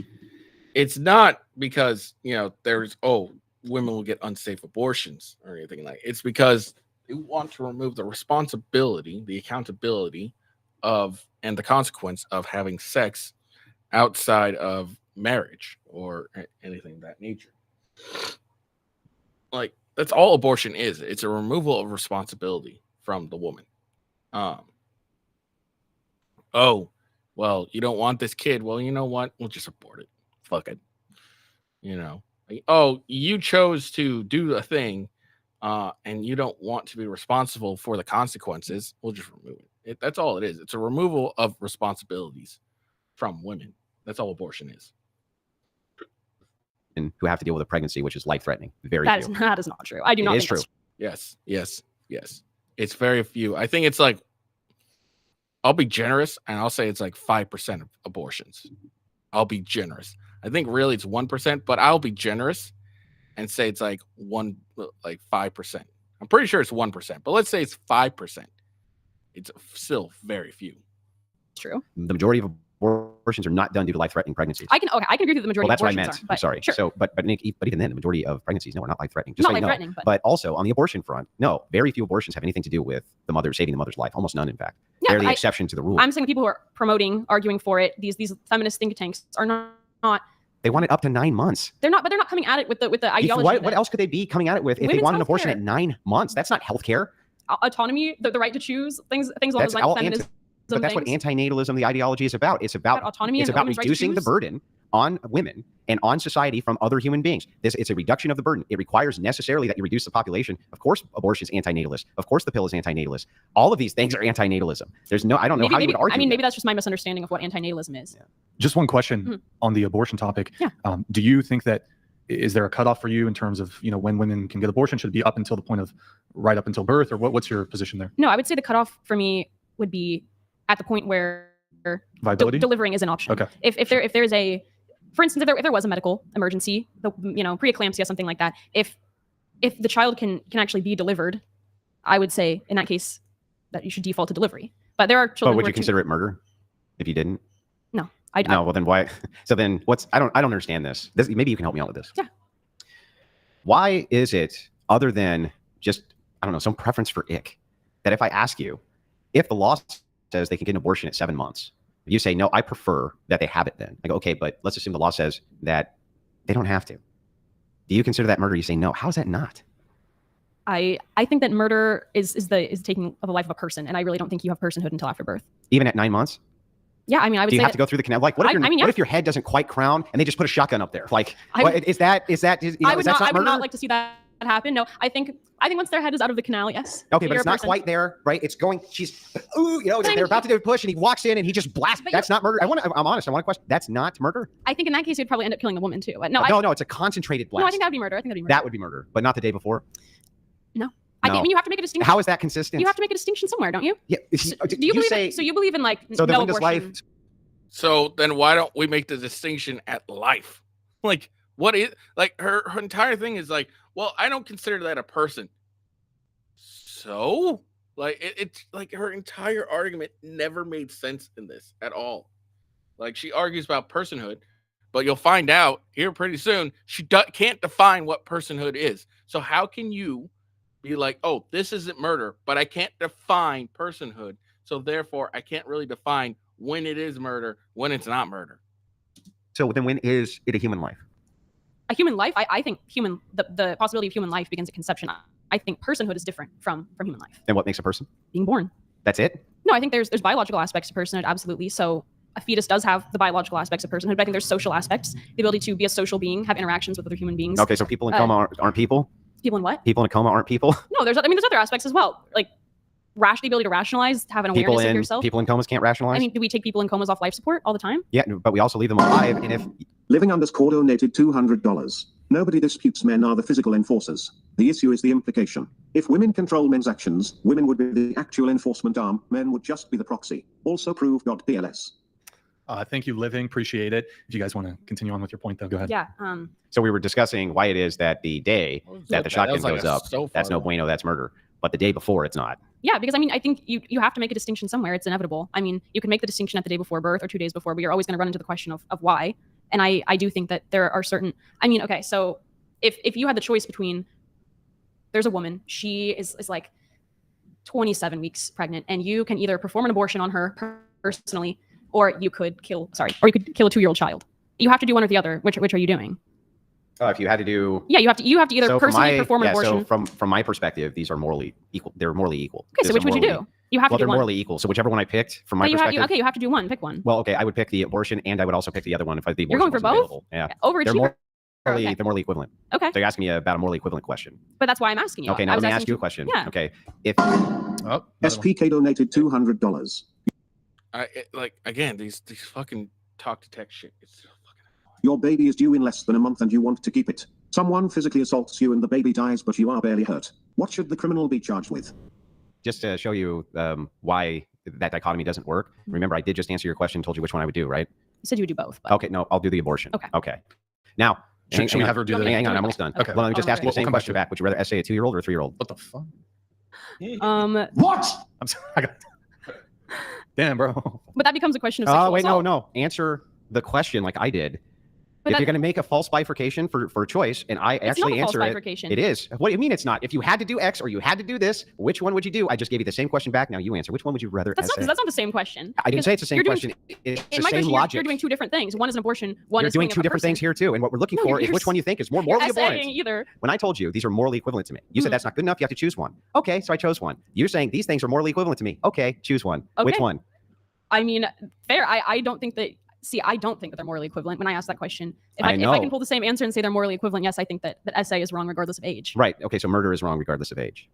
It's not because, there's, women will get unsafe abortions or anything like that. It's because they want to remove the responsibility, the accountability of, and the consequence of having sex outside of marriage or anything of that nature. Like, that's all abortion is. It's a removal of responsibility from the woman. Oh, well, you don't want this kid. Well, you know what? We'll just abort it. Fuck it. Like, oh, you chose to do a thing, and you don't want to be responsible for the consequences. We'll just remove it. That's all it is. It's a removal of responsibilities from women. That's all abortion is. And who have to deal with a pregnancy, which is life-threatening. Very that few. That is not true. I do not It think is true. that's Yes. It's very few. I think it's like, I'll be generous and I'll say it's like 5% of abortions. I'll be generous. I think really it's 1%, but I'll be generous and say it's like 5%. I'm pretty sure it's 1%, but let's say it's 5%. It's still very few. true. The majority of abortions are not done due to life-threatening pregnancies. I can agree with you that the majority Well, of that's what I abortions meant. are. I'm sorry. Sure. So, but even then, the majority of pregnancies, no, are not life-threatening. Just Not so you know. life-threatening, But also on the abortion front, no, very few abortions have anything to do with the mother saving the mother's life. Almost none, in fact. Yeah, They're the exception to the rule. I'm saying the people who are promoting, arguing for it, these feminist think tanks are not. They want it up to 9 months. They're not coming at it with the ideology. What else could they be coming at it with if they Women's want an abortion healthcare. at 9 months? That's not healthcare. Autonomy, the right to choose things along That's those all lines. Feminism. But that's what antinatalism, the ideology, is about. It's about autonomy. It's and about women's right to reducing the choose. burden on women and on society from other human beings. It's a reduction of the burden. It requires necessarily that you reduce the population. Of course, abortion is antinatalist. Of course, the pill is antinatalist. All of these things are antinatalism. I don't know how you would argue. I mean, maybe that. that's just my misunderstanding of what antinatalism is. Yeah. Just one question on the abortion topic. Yeah. Do you think that is there a cutoff for you in terms of when women can get abortion? Should it be up until the point of right up until birth, or what's your position there? No, I would say the cutoff for me would be at the point where Viability? delivering is an option. Okay. If there is a, for instance, if there was a medical emergency, preeclampsia, something like that, if the child can actually be delivered, I would say in that case that you should default to delivery. But there are children. But would you consider it murder if you didn't? No, No. Well, then why? So then what's? I don't understand this. Maybe you can help me out with this. Yeah. Why is it, other than just, I don't know, some preference for ick, that if I ask you, if the law says they can get an abortion at 7 months, you say, no, I prefer that they have it then. I go, okay, but let's assume the law says that they don't have to. Do you consider that murder? You say, no. How is that not? I think that murder is taking of the life of a person, and I really don't think you have personhood until after birth. Even at 9 months? Yeah, I mean, I would Do you say have to go through the canal? Like, what if, I mean, what if your head doesn't quite crown and they just put a shotgun up there? Like, I- what, is that? You know, I would is that not. I would murder? not like to see that happen. No, I think once their head is out of the canal, yes. Okay, So but you're it's a not person. quite there, right? It's going. She's, ooh, you know, But I they're mean, about to do a push, and he walks in and he just blasts. But That's not murder. I'm honest. I want to question. That's not murder. I think in that case, you'd probably end up killing the woman too. But no, No, it's a concentrated blast. no, I think that would be murder. I think that'd be murder. That would be murder, but not the day before. No. I No. mean, you have to make a distinction. How is that consistent? You have to make a distinction somewhere, don't you? Yeah. So, do you believe? So you believe in like So the no Linda's abortion? life. So then why don't we make the distinction at life? Like, what is like her entire thing is like, well, I don't consider that a person. So like it's like her entire argument never made sense in this at all. Like she argues about personhood, but you'll find out here pretty soon she can't define what personhood is. So how can you be like, oh, this isn't murder, but I can't define personhood, so therefore I can't really define when it is murder, when it's not murder. So then, when is it a human life? A human life? I think the possibility of human life begins at conception. I think personhood is different from human life. And what makes a person? Being born. That's it. No, I think there's biological aspects to personhood, absolutely. So a fetus does have the biological aspects of personhood, but I think there's social aspects, the ability to be a social being, have interactions with other human beings. Okay, so people in coma aren't people. People in what? People in a coma aren't people. No, there's other aspects as well, like the ability to rationalize, have an awareness of yourself. People in comas can't rationalize. I mean, do we take people in comas off life support all the time? Yeah, but we also leave them alive. And if Living underscore donated $200. Nobody disputes men are the physical enforcers. The issue is the implication. If women control men's actions, women would be the actual enforcement arm, men would just be the proxy. Also prove.pls. Thank you, Living. Appreciate it. If you guys want to continue on with your point, though, go ahead. Yeah. so, we were discussing why it is that the day that the shotgun goes up, that's no bueno, that's murder. But the day before, it's not. Yeah, because I mean, I think you have to make a distinction somewhere. It's inevitable. I mean, you can make the distinction at the day before birth or 2 days before, but you're always going to run into the question of why. And I do think that there are certain. I mean, okay, so if you had the choice between, there's a woman, she is like 27 weeks pregnant, and you can either perform an abortion on her personally, or you could kill a 2-year-old child. You have to do one or the other. Which are you doing? If you had to do, yeah, you have to either personally perform an abortion. So from my perspective, these are morally equal. They're morally equal. Okay, so which would you do? You have to do they're one. morally equal. So whichever one I picked, from my perspective. You have to do one. Pick one. Well, okay, I would pick the abortion, and I would also pick the other one if the abortion You're going for wasn't both? available. Yeah. Overachiever. They're morally equivalent. Okay. So you're asking me about a morally equivalent question. But that's why I'm asking you. Okay, now let me ask you a question. Yeah. Okay, if SPK donated $200. Again, these fucking talk to text shit. It's so fucking annoying. Your baby is due in less than a month and you want to keep it. Someone physically assaults you and the baby dies, but you are barely hurt. What should the criminal be charged with? Just to show you why that dichotomy doesn't work. Remember, I did just answer your question, told you which one I would do, right? You said you would do both. But... Okay, no, I'll do the abortion. Okay. Now, should we have her do the? Hang on, I'm almost done. Okay. Well, let me just ask you the same We'll come question back. Would you rather essay a 2-year-old or a 3-year-old? What the fuck? What? I'm sorry. Damn, bro. But that becomes a question of sexual wait, assault. no. Answer the question like I did. But if you're going to make a false bifurcation for choice, and I actually not a false answer bifurcation. it is. What do you mean it's not? If you had to do X or you had to do this, which one would you do? I just gave you the same question back. Now you answer. Which one would you rather That's essay? not the same question. I didn't say it's the same You're doing- question. It's In the my same question, logic. you're doing two different things. One is an abortion. One You're is doing killing two a different person. things here too. And what we're looking No, for is you're which one you think is more You're morally essaying abhorrent. either. When I told you these are morally equivalent to me, you said that's not good enough. You have to choose one. Okay, so I chose one. You're saying these things are morally equivalent to me. Okay, choose one. Which Okay. one? I mean, fair. I don't think that. See, I don't think that they're morally equivalent when I ask that question. If I I know. can pull the same answer and say they're morally equivalent, yes, I think that essay is wrong regardless of age. Right. Okay, so murder is wrong regardless of age.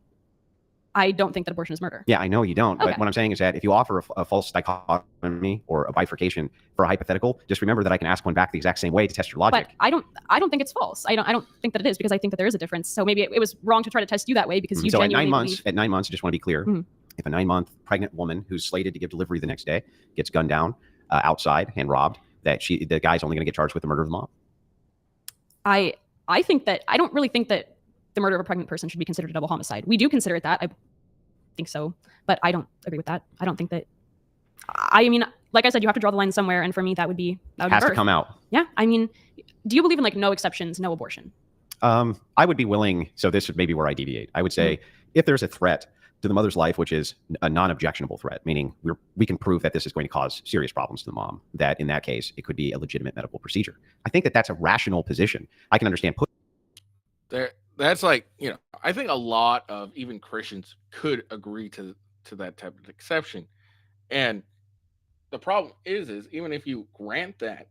I don't think that abortion is murder. Yeah, I know you don't. Okay. But what I'm saying is that if you offer a false dichotomy or a bifurcation for a hypothetical, just remember that I can ask one back the exact same way to test your logic. But I don't think it's false. I don't think that it is, because I think that there is a difference. So maybe it was wrong to try to test you that way because you So genuinely at 9 months, I just want to be clear. Mhm. If a 9-month pregnant woman who's slated to give delivery the next day gets gunned down outside and robbed, that the guy's only going to get charged with the murder of the mom. I think that I don't really think that the murder of a pregnant person should be considered a double homicide. We do consider it that. I think so, but I don't agree with that. I don't think that. I mean, like I said, you have to draw the line somewhere, and for me, that would be Has to birth. come out. Yeah, I mean, do you believe in like no exceptions, no abortion? I would be willing. So this would maybe where I deviate. I would say if there's a threat to the mother's life, which is a non-objectionable threat, meaning we can prove that this is going to cause serious problems to the mom, that in that case, it could be a legitimate medical procedure. I think that that's a rational position. I can understand. That's like, I think a lot of even Christians could agree to that type of exception. And the problem is even if you grant that,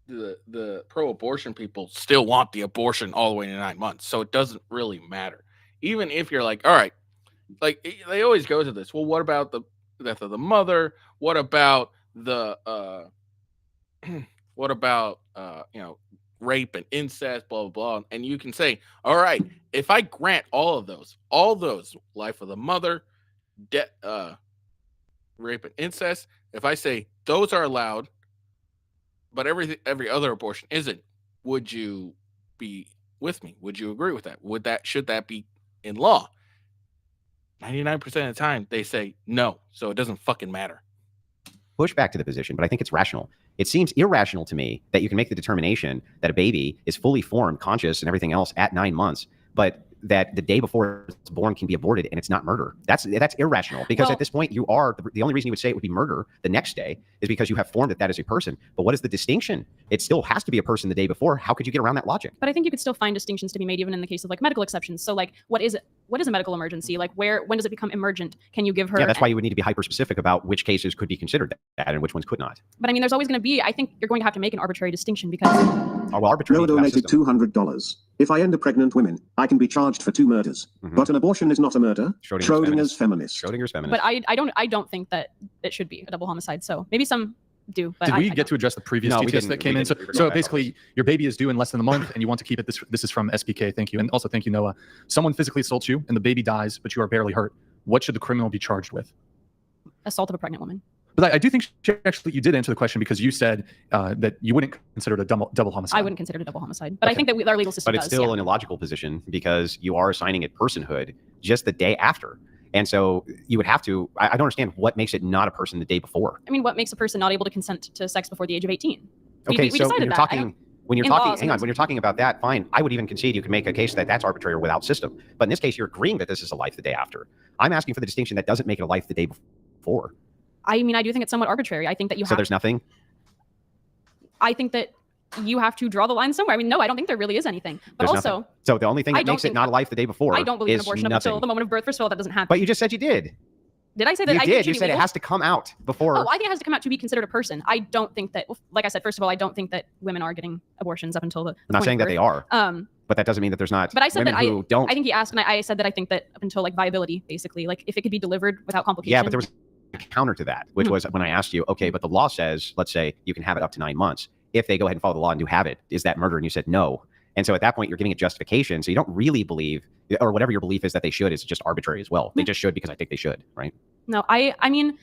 the pro-abortion people still want the abortion all the way to 9 months, so it doesn't really matter. Even if you're like, all right, like they always go to this. Well, what about the death of the mother? What about the what about rape and incest, blah blah blah? And you can say, all right, if I grant all those, life of the mother, rape and incest, if I say those are allowed, but every other abortion isn't, would you be with me? Would you agree with that? Should that be in law? 99% of the time they say no, so it doesn't fucking matter. Push back to the position, but I think it's rational. It seems irrational to me that you can make the determination that a baby is fully formed, conscious, and everything else at 9 months, but that the day before it's born can be aborted and it's not murder. That's irrational, because at this point you are the only reason you would say it would be murder the next day is because you have formed that as a person. But what is the distinction? It still has to be a person the day before. How could you get around that logic? But I think you could still find distinctions to be made even in the case of like medical exceptions. So like what is a medical emergency? Like when does it become emergent? Can you give her? Yeah, that's why you would need to be hyper specific about which cases could be considered that and which ones could not. But I mean, there's always going to be. I think you're going to have to make an arbitrary distinction because. Oh, well, arbitrary. Noah donated $200. If I end a pregnant woman, I can be charged for 2 murders. But an abortion is not a murder. Schrodinger's feminist. Schrodinger's feminist. But I don't think that it should be a double homicide. So maybe some do. But Did we get to address the previous details that came in? So basically, your baby is due in less than a month, and you want to keep it. This is from SPK. Thank you, and also thank you, Noah. Someone physically assaults you, and the baby dies, but you are barely hurt. What should the criminal be charged with? Assault of a pregnant woman. But I do think you did answer the question because you said that you wouldn't consider it a double homicide. I wouldn't consider it a double homicide, but I think that our legal system. But it's still an illogical position because you are assigning it personhood just the day after. And so you would have to, I don't understand what makes it not a person the day before. I mean, what makes a person not able to consent to sex before the age of 18? Okay, so when you're talking about that, fine. I would even concede you can make a case that that's arbitrary or without system. But in this case, you're agreeing that this is a life the day after. I'm asking for the distinction that doesn't make it a life the day before. I mean, I do think it's somewhat arbitrary. I think that So there's nothing? I think that you have to draw the line somewhere. I mean, no, I don't think there really is anything. But there's also, nothing. So the only thing that makes it not a life the day before I don't believe in abortion up nothing. until the moment of birth. First of all, that doesn't happen. But you just said you did. Did I say that? You I did. think You said it has to come out before. Oh, I think it has to come out to be considered a person. I don't think that, like I said, first of all, I don't think that women are getting abortions up until the. I'm not saying that they are. But that doesn't mean that there's not. But I said women that who don't. I think he asked, and I said that I think that up until like viability, basically, like if it could be delivered without complication. Yeah, but there was a counter to that, which was when I asked you, okay, but the law says, let's say you can have it up to 9 months. If they go ahead and follow the law and do have it, is that murder? And you said no. And so at that point, you're giving it justification. So you don't really believe, or whatever your belief is that they should, is just arbitrary as well. They just should because I think they should, right? No, I mean,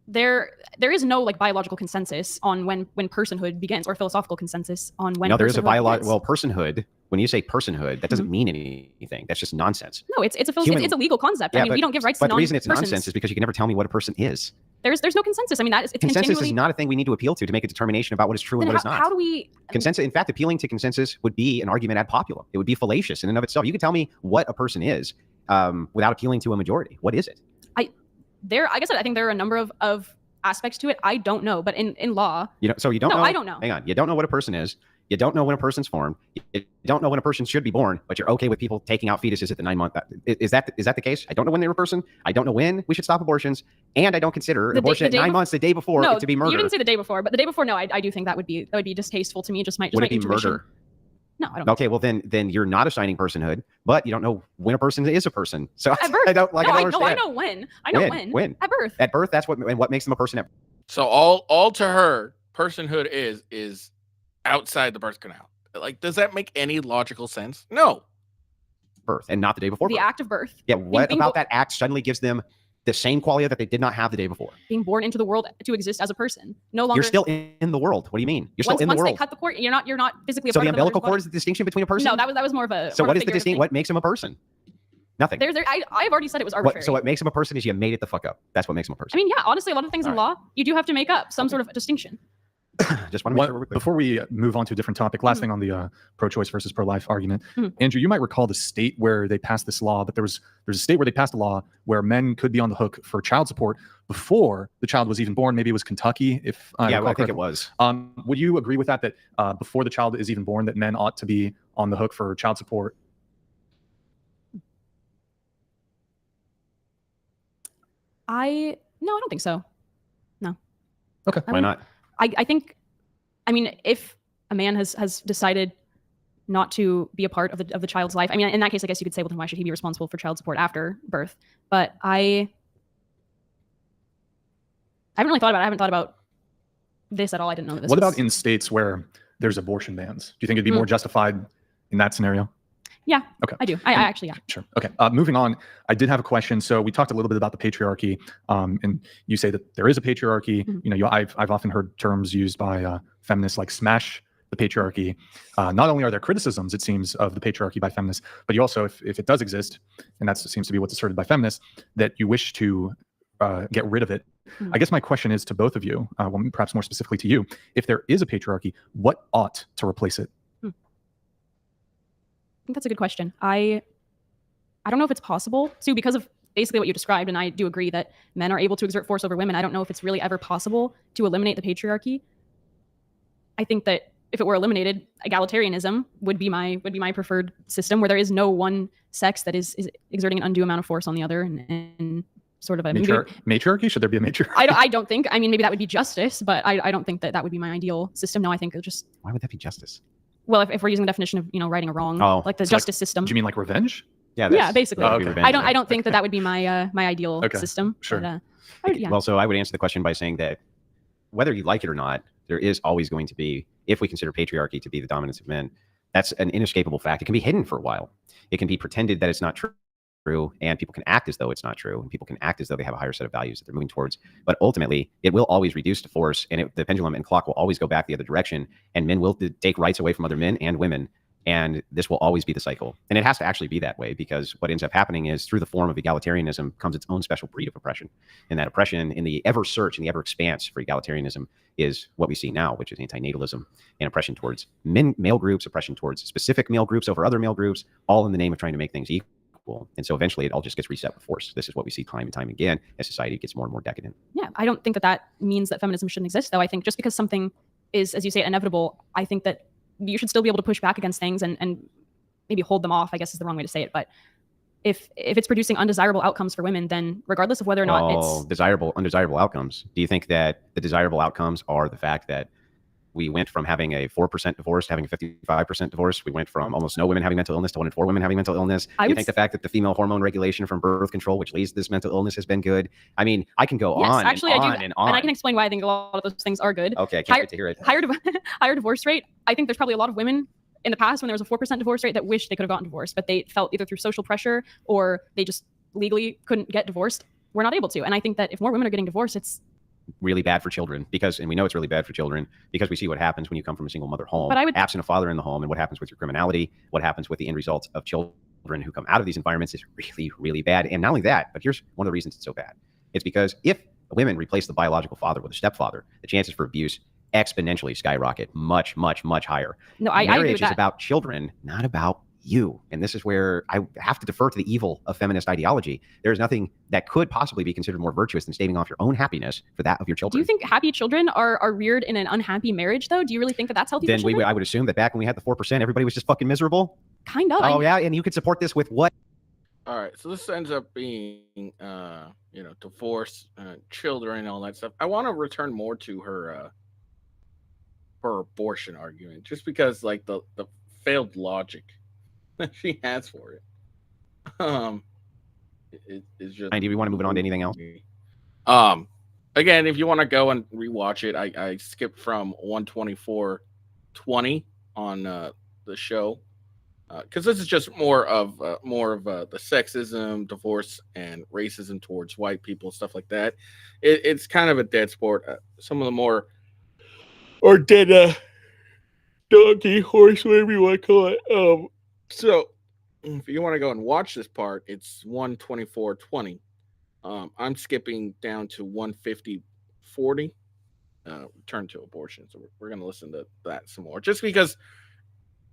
there is no like biological consensus on when personhood begins, or philosophical consensus on when. No, there is a biological. Well, personhood. When you say personhood, that doesn't mean anything. That's just nonsense. No, it's a legal concept. Yeah, I mean, we don't give rights to non-persons. But the reason it's nonsense is because you can never tell me what a person is. There's no consensus. I mean, it's consensus is not a thing we need to appeal to make a determination about what is true and what is not. How do we consensus? In fact, appealing to consensus would be an argument ad populum. It would be fallacious in and of itself. You can tell me what a person is without appealing to a majority. What is it? Like I said, I think there are a number of aspects to it. I don't know, but in law, so you don't know. I don't know. Hang on, you don't know what a person is. You don't know when a person's formed. You don't know when a person should be born, but you're okay with people taking out fetuses at the 9 month. Is that the case? I don't know when they're a person. I don't know when we should stop abortions, and I don't consider abortion at 9 months the day before it to be murder. You didn't say the day before, but the day before, no, I do think that would be distasteful to me. Would it be murder? No, I don't. Okay, well then you're not assigning personhood, but you don't know when a person is a person. So at birth. I don't understand. I know when. I know when. At birth. At birth, that's what makes them a person. So all to her, personhood is outside the birth canal. Like, does that make any logical sense? No. Birth and not the day before. The act of birth. Yeah. What about that act suddenly gives them the same quality that they did not have the day before? Being born into the world to exist as a person. No longer. You're still in the world. What do you mean? You're still in the world. Once they cut the cord, you're not physically. So the umbilical cord is the distinction between a person. No, that was more of a. So what is the distinction? What makes him a person? Nothing. I've already said it was arbitrary. So what makes him a person is you made it the fuck up. That's what makes him a person. I mean, yeah, honestly, a lot of things in law, you do have to make up some sort of distinction. Just want to make sure we're clear. Before we move on to a different topic, last thing on the pro-choice versus pro-life argument. Andrew, you might recall the state where they passed this law, but there's a state where they passed a law where men could be on the hook for child support before the child was even born. Maybe it was Kentucky, I think it was. Would you agree with that before the child is even born, that men ought to be on the hook for child support? No, I don't think so. No. Okay. Why not? I think, I mean, if a man has decided not to be a part of the child's life, I mean, in that case, I guess you could say, well, then why should he be responsible for child support after birth? But I haven't really thought about it. I haven't thought about this at all. I didn't know this. What about in states where there's abortion bans? Do you think it'd be more justified in that scenario? Yeah. Okay. I do. I actually, yeah. Sure. Okay. Moving on. I did have a question. So we talked a little bit about the patriarchy, and you say that there is a patriarchy. Mhm. You know, I've often heard terms used by feminists like smash the patriarchy. Not only are there criticisms, it seems, of the patriarchy by feminists, but you also, if it does exist, and that seems to be what's asserted by feminists, that you wish to get rid of it. Mhm. I guess my question is to both of you, well, perhaps more specifically to you, if there is a patriarchy, what ought to replace it? I think that's a good question. I don't know if it's possible. So because of basically what you described, and I do agree that men are able to exert force over women, I don't know if it's really ever possible to eliminate the patriarchy. I think that if it were eliminated, egalitarianism would be my preferred system, where there is no one sex that is exerting an undue amount of force on the other, and sort of a matriarchy? Should there be a matriarchy? I don't think. I mean, maybe that would be justice, but I don't think that would be my ideal system. No, I think it just. Why would that be justice? Well, if we're using the definition of righting a wrong, like the justice system. Do you mean like revenge? Yeah, basically. Oh, okay. I don't think that would be my my ideal system. Sure. But, yeah. Well, so I would answer the question by saying that whether you like it or not, there is always going to be, if we consider patriarchy to be the dominance of men, that's an inescapable fact. It can be hidden for a while. It can be pretended that it's not true, and people can act as though it's not true, and people can act as though they have a higher set of values that they're moving towards. But ultimately, it will always reduce to force, and the pendulum and clock will always go back the other direction, and men will take rights away from other men and women. And this will always be the cycle. And it has to actually be that way, because what ends up happening is through the form of egalitarianism comes its own special breed of oppression. And that oppression in the ever search and the ever expanse for egalitarianism is what we see now, which is antinatalism and oppression towards male groups, oppression towards specific male groups over other male groups, all in the name of trying to make things equal. And so eventually it all just gets reset with force. This is what we see time and time again as society gets more and more decadent. Yeah, I don't think that means that feminism shouldn't exist, though. I think just because something is, as you say, inevitable, I think that you should still be able to push back against things and maybe hold them off, I guess is the wrong way to say it. But if it's producing undesirable outcomes for women, then regardless of whether or not it's undesirable outcomes, do you think that the desirable outcomes are the fact that we went from having a 4% divorce to having a 55% divorce? We went from almost no women having mental illness to 1 in 4 women having mental illness. Do you think the fact that the female hormone regulation from birth control, which leads to this mental illness, has been good? I mean, I can go on actually, and I on do, and on. And I can explain why I think a lot of those things are good. Okay, I can't wait to hear it. Higher divorce rate. I think there's probably a lot of women in the past when there was a 4% divorce rate that wish they could have gotten divorced, but they felt either through social pressure or they just legally couldn't get divorced. We're not able to. And I think that if more women are getting divorced, it's really bad for children, and we know it's really bad for children because we see what happens when you come from a single mother home, but absent a father in the home, and what happens with your criminality, what happens with the end results of children who come out of these environments is really, really bad. And not only that, but here's one of the reasons it's so bad. It's because if women replace the biological father with a stepfather, the chances for abuse exponentially skyrocket, much, much, much higher. No, I agree with Marriage that. is about children, not about you. And this is where I have to defer to the evil of feminist ideology. There's nothing that could possibly be considered more virtuous than staving off your own happiness for that of your children. Do you think happy children are reared in an unhappy marriage, though? Do you really think that that's healthy Then for children? I would assume that back when we had the 4%, everybody was just fucking miserable. Kind of. Oh, yeah, and you could support this with what? All right, so this ends up being, divorce, children, and all that stuff. I want to return more to her abortion argument, just because, like, the failed logic that she has for it. It's just. And do we want to move it on to anything else? Again, if you want to go and rewatch it, I skipped from 124:20 on the show. Because this is just more of the sexism, divorce, and racism towards white people, stuff like that. It's kind of a dead sport. Some of the more, or dead donkey, horse, whatever you want to call it. So if you want to go and watch this part, it's 124:20. I'm skipping down to 150:40. Return to abortion. So we're going to listen to that some more, just because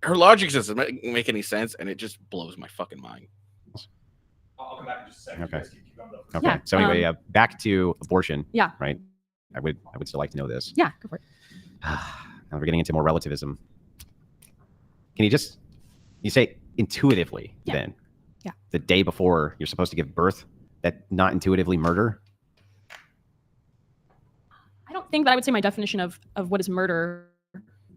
her logic doesn't make any sense, and it just blows my fucking mind. I'll come back in just a second. Okay. Okay. Yeah, So anyway, back to abortion. Yeah. Right. I would still like to know this. Yeah, go for it. Now we're getting into more relativism. Can you say intuitively then? Yeah. The day before you're supposed to give birth, that not intuitively murder? think that I would say my definition of what is murder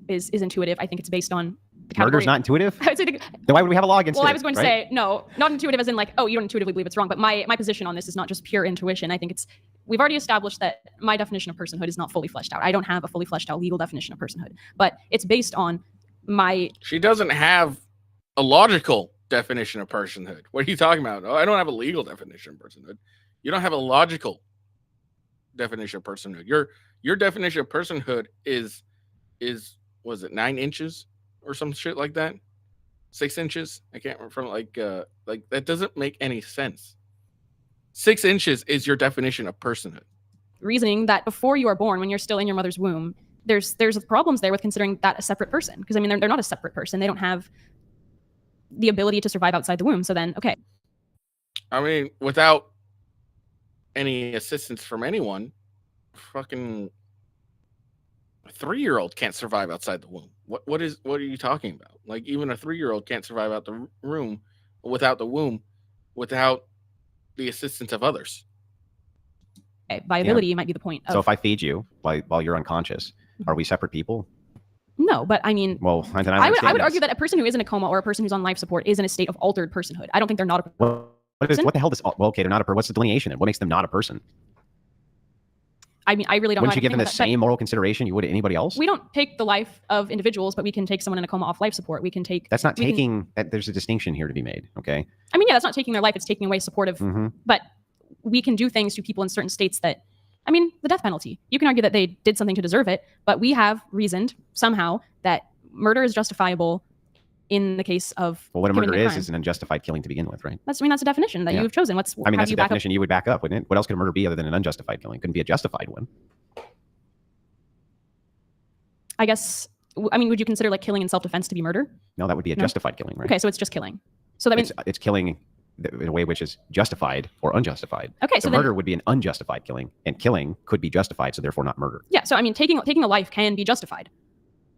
is intuitive. I think it's based on the category. Murder's not intuitive? I would say Then why would we have a law against it? Well, I was going to right? say, no, not intuitive as in like, oh, you don't intuitively believe it's wrong. But my position on this is not just pure intuition. I think we've already established that my definition of personhood is not fully fleshed out. I don't have a fully fleshed out legal definition of personhood, but it's based on my... She doesn't have a logical definition of personhood. What are you talking about? Oh, I don't have a legal definition of personhood. You don't have a logical definition of personhood. Your definition of personhood is was it 9 inches or some shit like that? 6 inches? I can't remember. From like that doesn't make any sense. 6 inches is your definition of personhood. Reasoning that before you are born, when you're still in your mother's womb, there's problems there with considering that a separate person. Because I mean, they're not a separate person. They don't have the ability to survive outside the womb. So then, okay. I mean, without any assistance from anyone, fucking a 3-year-old can't survive outside the womb. What are you talking about? Like, even a 3-year-old can't survive out the room without the womb, without the assistance of others. Okay, viability might be the point. So if I feed you while you're unconscious, are we separate people? No, but I mean, Well, then I would argue that a person who is in a coma or a person who's on life support is in a state of altered personhood. I don't think they're not a person. What the hell does? Well, okay, they're not a person. What's the delineation then? What makes them not a person? I mean, I really don't Wouldn't know. you give them the same moral consideration you would anybody else? We don't take the life of individuals, but we can take someone in a coma off life support. We can take. That's not taking. There's a distinction here to be made. Okay. I mean, yeah, that's not taking their life. It's taking away supportive. Mm-hmm. But we can do things to people in certain states that, I mean, the death penalty. You can argue that they did something to deserve it, but we have reasoned somehow that murder is justifiable in the case of. Well, what a murder is an unjustified killing to begin with, right? That's a definition that you've chosen. That's a definition you would back up, wouldn't it? What else could a murder be other than an unjustified killing? Couldn't be a justified one. I guess. I mean, would you consider like killing in self-defense to be murder? No, that would be a justified killing, right? Okay, so it's just killing. So that means it's killing in a way which is justified or unjustified. Okay, so murder would be an unjustified killing, and killing could be justified, so therefore not murder. Yeah, so I mean, taking a life can be justified.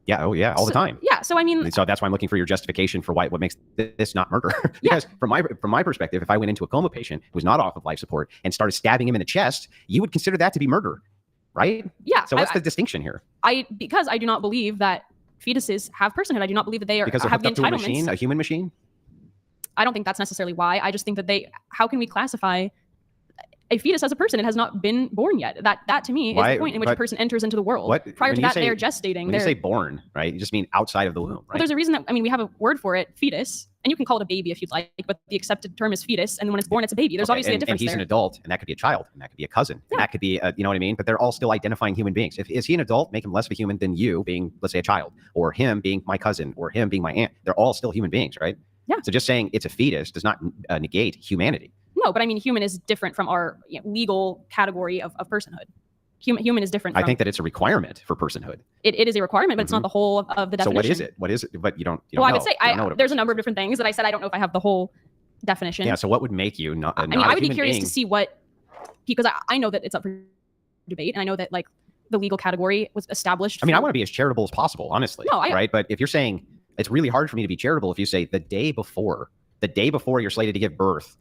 Yeah. Oh, yeah. All the time. Yeah. So I mean, and so that's why I'm looking for your justification for what makes this not murder. Because from my perspective, if I went into a coma patient who was not off of life support and started stabbing him in the chest, you would consider that to be murder, right? Yeah. So what's the distinction here? Because I do not believe that fetuses have personhood. I do not believe that they because have the entitlements. To a machine, a human machine. I don't think that's necessarily why. I just think that how can we classify a fetus as a person? It has not been born yet. That to me is the point in which a person enters into the world. Prior to that, they are gestating. When you say born, right? You just mean outside of the womb, right? Well, there's a reason that, I mean, we have a word for it, fetus, and you can call it a baby if you'd like, but the accepted term is fetus, and when it's born, it's a baby. There's obviously a difference and he's an adult, and that could be a child, and that could be a cousin, and that could be, you know what I mean? But they're all still identifying human beings. Is he an adult, make him less of a human than you being, let's say, a child, or him being my cousin, or him being my aunt. They're all still human beings, right? Yeah. So just saying it's a fetus does not negate humanity. No, but I mean, human is different from our legal category of personhood. Human is different. I think that it's a requirement for personhood. It is a requirement, but it's not the whole of the definition. So what is it? What is it? But you don't well, know. I would say there's a number of different things that I said I don't know if I have the whole definition. Yeah. So what would make you not? I mean, I would be curious to see what, because I know that it's up for debate, and I know that like the legal category was established. I mean, I want to be as charitable as possible, honestly. No, right? But if you're saying it's really hard for me to be charitable, if you say the day before you're slated to give birth,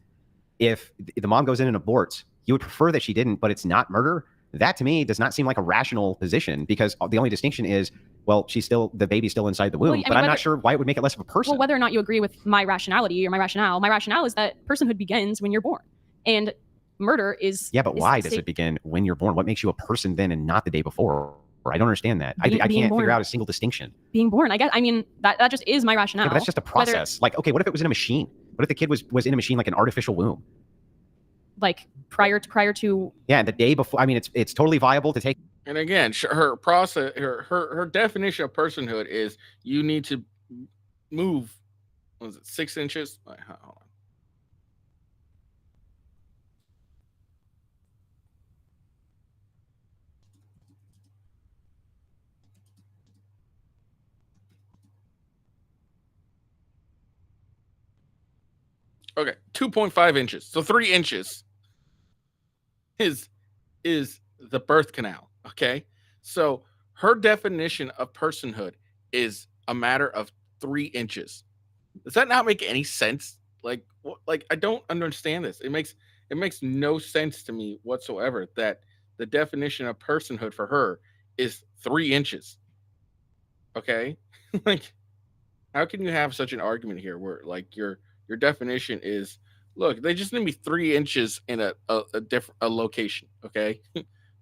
if the mom goes in and aborts, you would prefer that she didn't, but it's not murder. That to me does not seem like a rational position, because the only distinction is, well, the baby's still inside the womb, well, but I'm not sure why it would make it less of a person. Well, whether or not you agree with my rationality or my rationale is that personhood begins when you're born, and murder is. Yeah, but why does it begin when you're born? What makes you a person then and not the day before? I don't understand that. I can't figure out a single distinction. Being born, I guess. I mean, that just is my rationale. Yeah, but that's just a process. Like, okay, what if it was in a machine? What if the kid was in a machine, like an artificial womb? Like prior to. Yeah, the day before. I mean, it's totally viable to take. And again, her process, her definition of personhood is you need to move. What was it 6 inches? Hold on. Okay, 2.5 inches. So 3 inches is the birth canal. Okay, so her definition of personhood is a matter of 3 inches. Does that not make any sense? Like I don't understand this. It makes no sense to me whatsoever that the definition of personhood for her is 3 inches. Okay, like how can you have such an argument here where like your definition is look they just need to be 3 inches in a different location. Okay,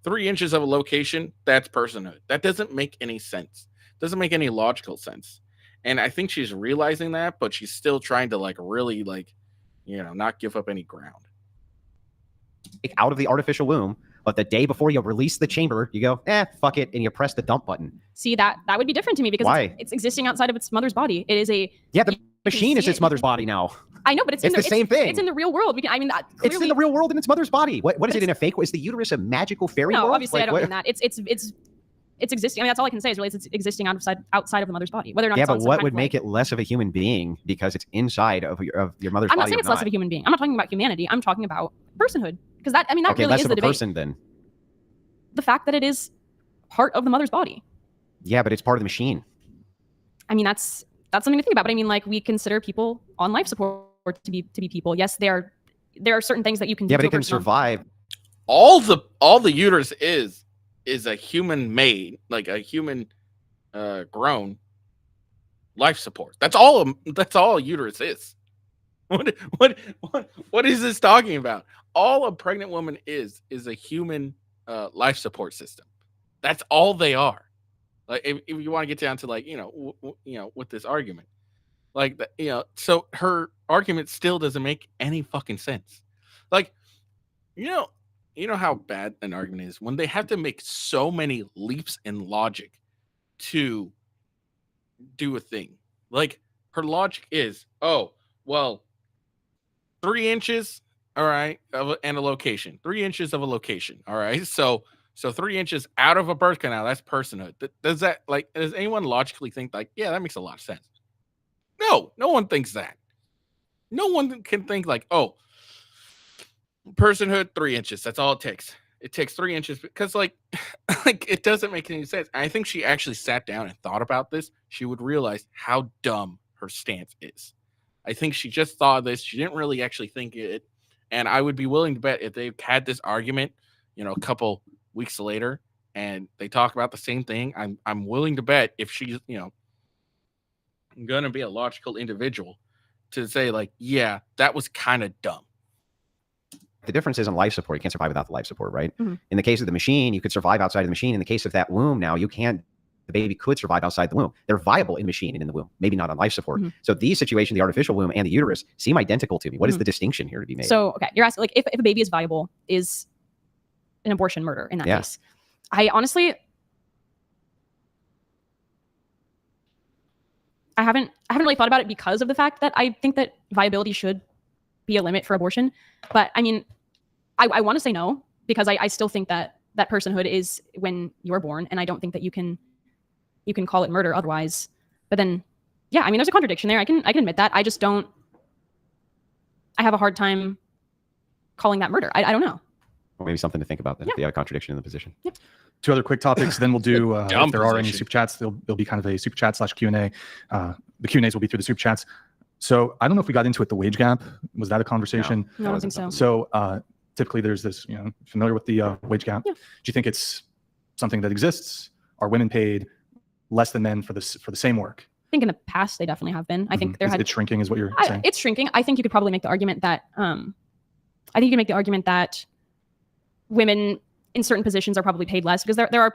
3 inches of a location, that's personhood. That doesn't make any sense. Doesn't make any logical sense. And I think she's realizing that, but she's still trying to like really like, not give up any ground. Out of the artificial womb, but the day before you release the chamber, you go, fuck it, and you press the dump button. See, that would be different to me because Why? it's existing outside of its mother's body. It is a The machine is its mother's body now. I know, but it's the same thing. It's in the real world. It's in the real world in its mother's body. What is it in a fake? Is the uterus a magical fairy no, world? Obviously, I don't mean that. It's existing. I mean, that's all I can say is really it's existing outside of the mother's body. Whether or not but what would make it less of a human being because it's inside of your mother's body? I'm not saying it's less of a human being. I'm not talking about humanity. I'm talking about personhood because that really less is of the a debate. person then. The fact that it is part of the mother's body. Yeah, but it's part of the machine. I mean, that's something to think about. But I mean, like we consider people on life support to be people. Yes, there are certain things that you can do. Yeah, but it can survive. All the uterus is a human made, like a human grown life support. That's all a uterus is. What is this talking about? All a pregnant woman is a human life support system. That's all they are. Like if you want to get down to like with this argument, like so her argument still doesn't make any fucking sense. Like you know how bad an argument is when they have to make so many leaps in logic to do a thing. Like her logic is, 3 inches, all right, and a location. 3 inches of a location, all right. So 3 inches out of a birth canal, that's personhood. Does anyone logically think like, yeah, that makes a lot of sense? No one thinks that. No one can think like, personhood 3 inches. That's all it takes. It takes 3 inches because like it doesn't make any sense. I think she actually sat down and thought about this. She would realize how dumb her stance is. I think she just thought of this. She didn't really actually think it. And I would be willing to bet if they've had this argument, a couple weeks later and they talk about the same thing, I'm willing to bet if she's, gonna be a logical individual to say like, yeah, that was kind of dumb. The difference is on life support. You can't survive without the life support, right? Mm-hmm. In the case of the machine, you could survive outside of the machine. In the case of that womb now, you can't. The baby could survive outside the womb. They're viable in the machine and in the womb, maybe not on life support. Mm-hmm. So these situations, the artificial womb and the uterus, seem identical to me. What is the distinction here to be made? So, okay, you're asking like if a baby is viable, is an abortion murder in that case? I honestly, I haven't really thought about it because of the fact that I think that viability should be a limit for abortion. But I mean, I want to say no because I still think that personhood is when you're born, and I don't think that you can call it murder otherwise. But then, yeah, I mean, there's a contradiction there. I can admit that. I just don't. I have a hard time calling that murder. I don't know. Well, maybe something to think about then. If you have a contradiction in the position. Yeah. 2 other quick topics, then we'll do, if there are any position. super chats, there'll be kind of a super chat / Q&A. The Q&As will be through the super chats. So I don't know if we got into it, the wage gap. Was that a conversation? No, I don't think so. So typically there's this, familiar with the wage gap. Yeah. Do you think it's something that exists? Are women paid less than men for the same work? I think in the past they definitely have been. I think there It's shrinking is what you're saying? It's shrinking. I think you could probably make the argument that women in certain positions are probably paid less because there are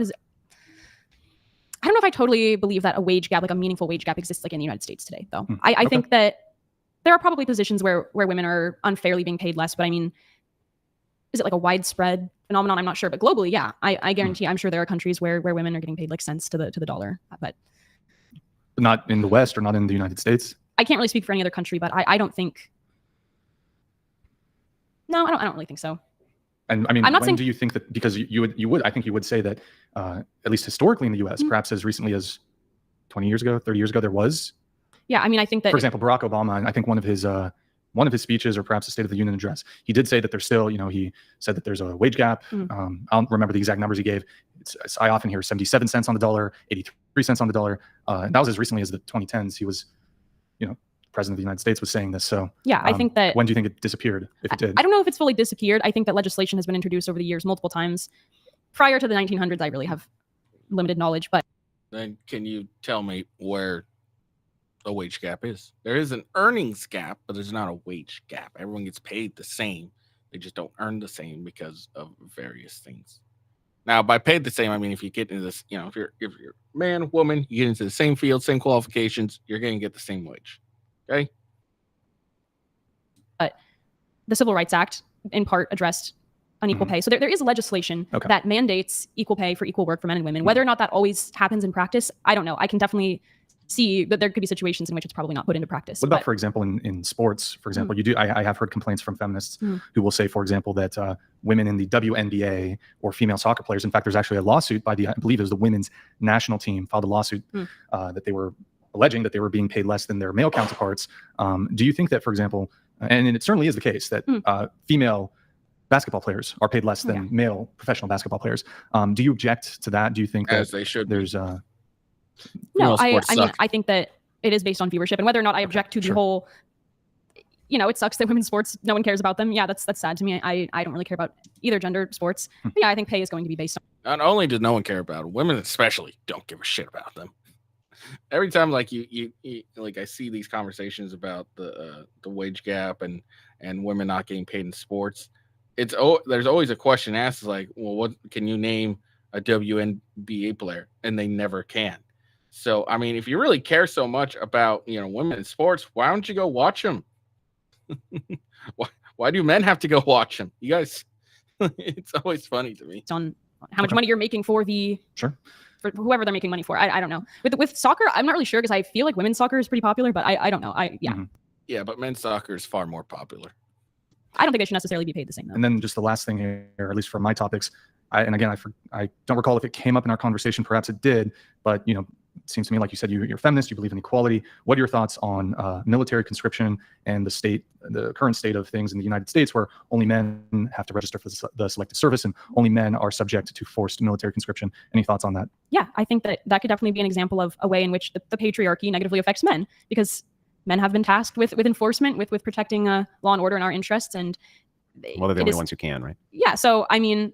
I don't know if I totally believe that a wage gap, like a meaningful wage gap, exists like in the United States today, though. I think that there are probably positions where women are unfairly being paid less, but I mean, is it like a widespread phenomenon? I'm not sure, but globally, yeah, I guarantee. I'm sure there are countries where women are getting paid like cents to the dollar, but Not in the West or not in the United States? I can't really speak for any other country, but I don't think. No, I don't really think so. And I mean, I'm not when saying- do you think that, because you would, I think you would say that at least historically in the US, perhaps as recently as 20 years ago, 30 years ago, there was. Yeah, I mean, I think that, for example, Barack Obama, I think one of his speeches, or perhaps the State of the Union address, he did say that there's still, he said that there's a wage gap. I don't remember the exact numbers he gave. I often hear 77 cents on the dollar, 83 cents on the dollar. And that was as recently as the 2010s. He was, President of the United States was saying this. So yeah, I think that. When do you think it disappeared, if it did? I don't know if it's fully disappeared. I think that legislation has been introduced over the years multiple times. Prior to the 1900s, I really have limited knowledge, but Then can you tell me where a wage gap is? There is an earnings gap, but there's not a wage gap. Everyone gets paid the same. They just don't earn the same because of various things. Now, by paid the same, I mean if you get into this, if you're man, woman, you get into the same field, same qualifications, you're going to get the same wage. Okay. the Civil Rights Act in part addressed unequal pay. So there is legislation that mandates equal pay for equal work for men and women. Whether or not that always happens in practice, I don't know. I can definitely see that there could be situations in which it's probably not put into practice. What about, for example, in sports, for example, I have heard complaints from feminists who will say, for example, that women in the WNBA or female soccer players, in fact, there's actually a lawsuit by I believe it was the women's national team filed a lawsuit that they were alleging that they were being paid less than their male counterparts. Do you think that, for example, and it certainly is the case that female basketball players are paid less than male professional basketball players? Do you object to that? Do you think As that they should there's no, I mean, I think that it is based on viewership, and whether or not I object to the whole, it sucks that women's sports, no one cares about them. Yeah, that's sad to me. I don't really care about either gender sports. But yeah, I think pay is going to be based on. Not only does no one care about it, women especially don't give a shit about them. Every time, like you like I see these conversations about the wage gap and women not getting paid in sports, there's always a question asked like, well, what can you name a WNBA player? And they never can. So, I mean, if you really care so much about, women in sports, why don't you go watch them? why do men have to go watch them? You guys, it's always funny to me. It's on how much money you're making for for whoever they're making money for. I don't know. With soccer, I'm not really sure because I feel like women's soccer is pretty popular, but I don't know. Yeah, but men's soccer is far more popular. I don't think they should necessarily be paid the same though. And then just the last thing here, at least for my topics, I don't recall if it came up in our conversation. Perhaps it did, but it seems to me like you said you're a feminist. You believe in equality. What are your thoughts on military conscription and the current state of things in the United States, where only men have to register for the selective service and only men are subject to forced military conscription? Any thoughts on that? Yeah, I think that could definitely be an example of a way in which the patriarchy negatively affects men, because men have been tasked with enforcement, with protecting law and order in our interests, and they're the only ones who can, right? Yeah. So I mean.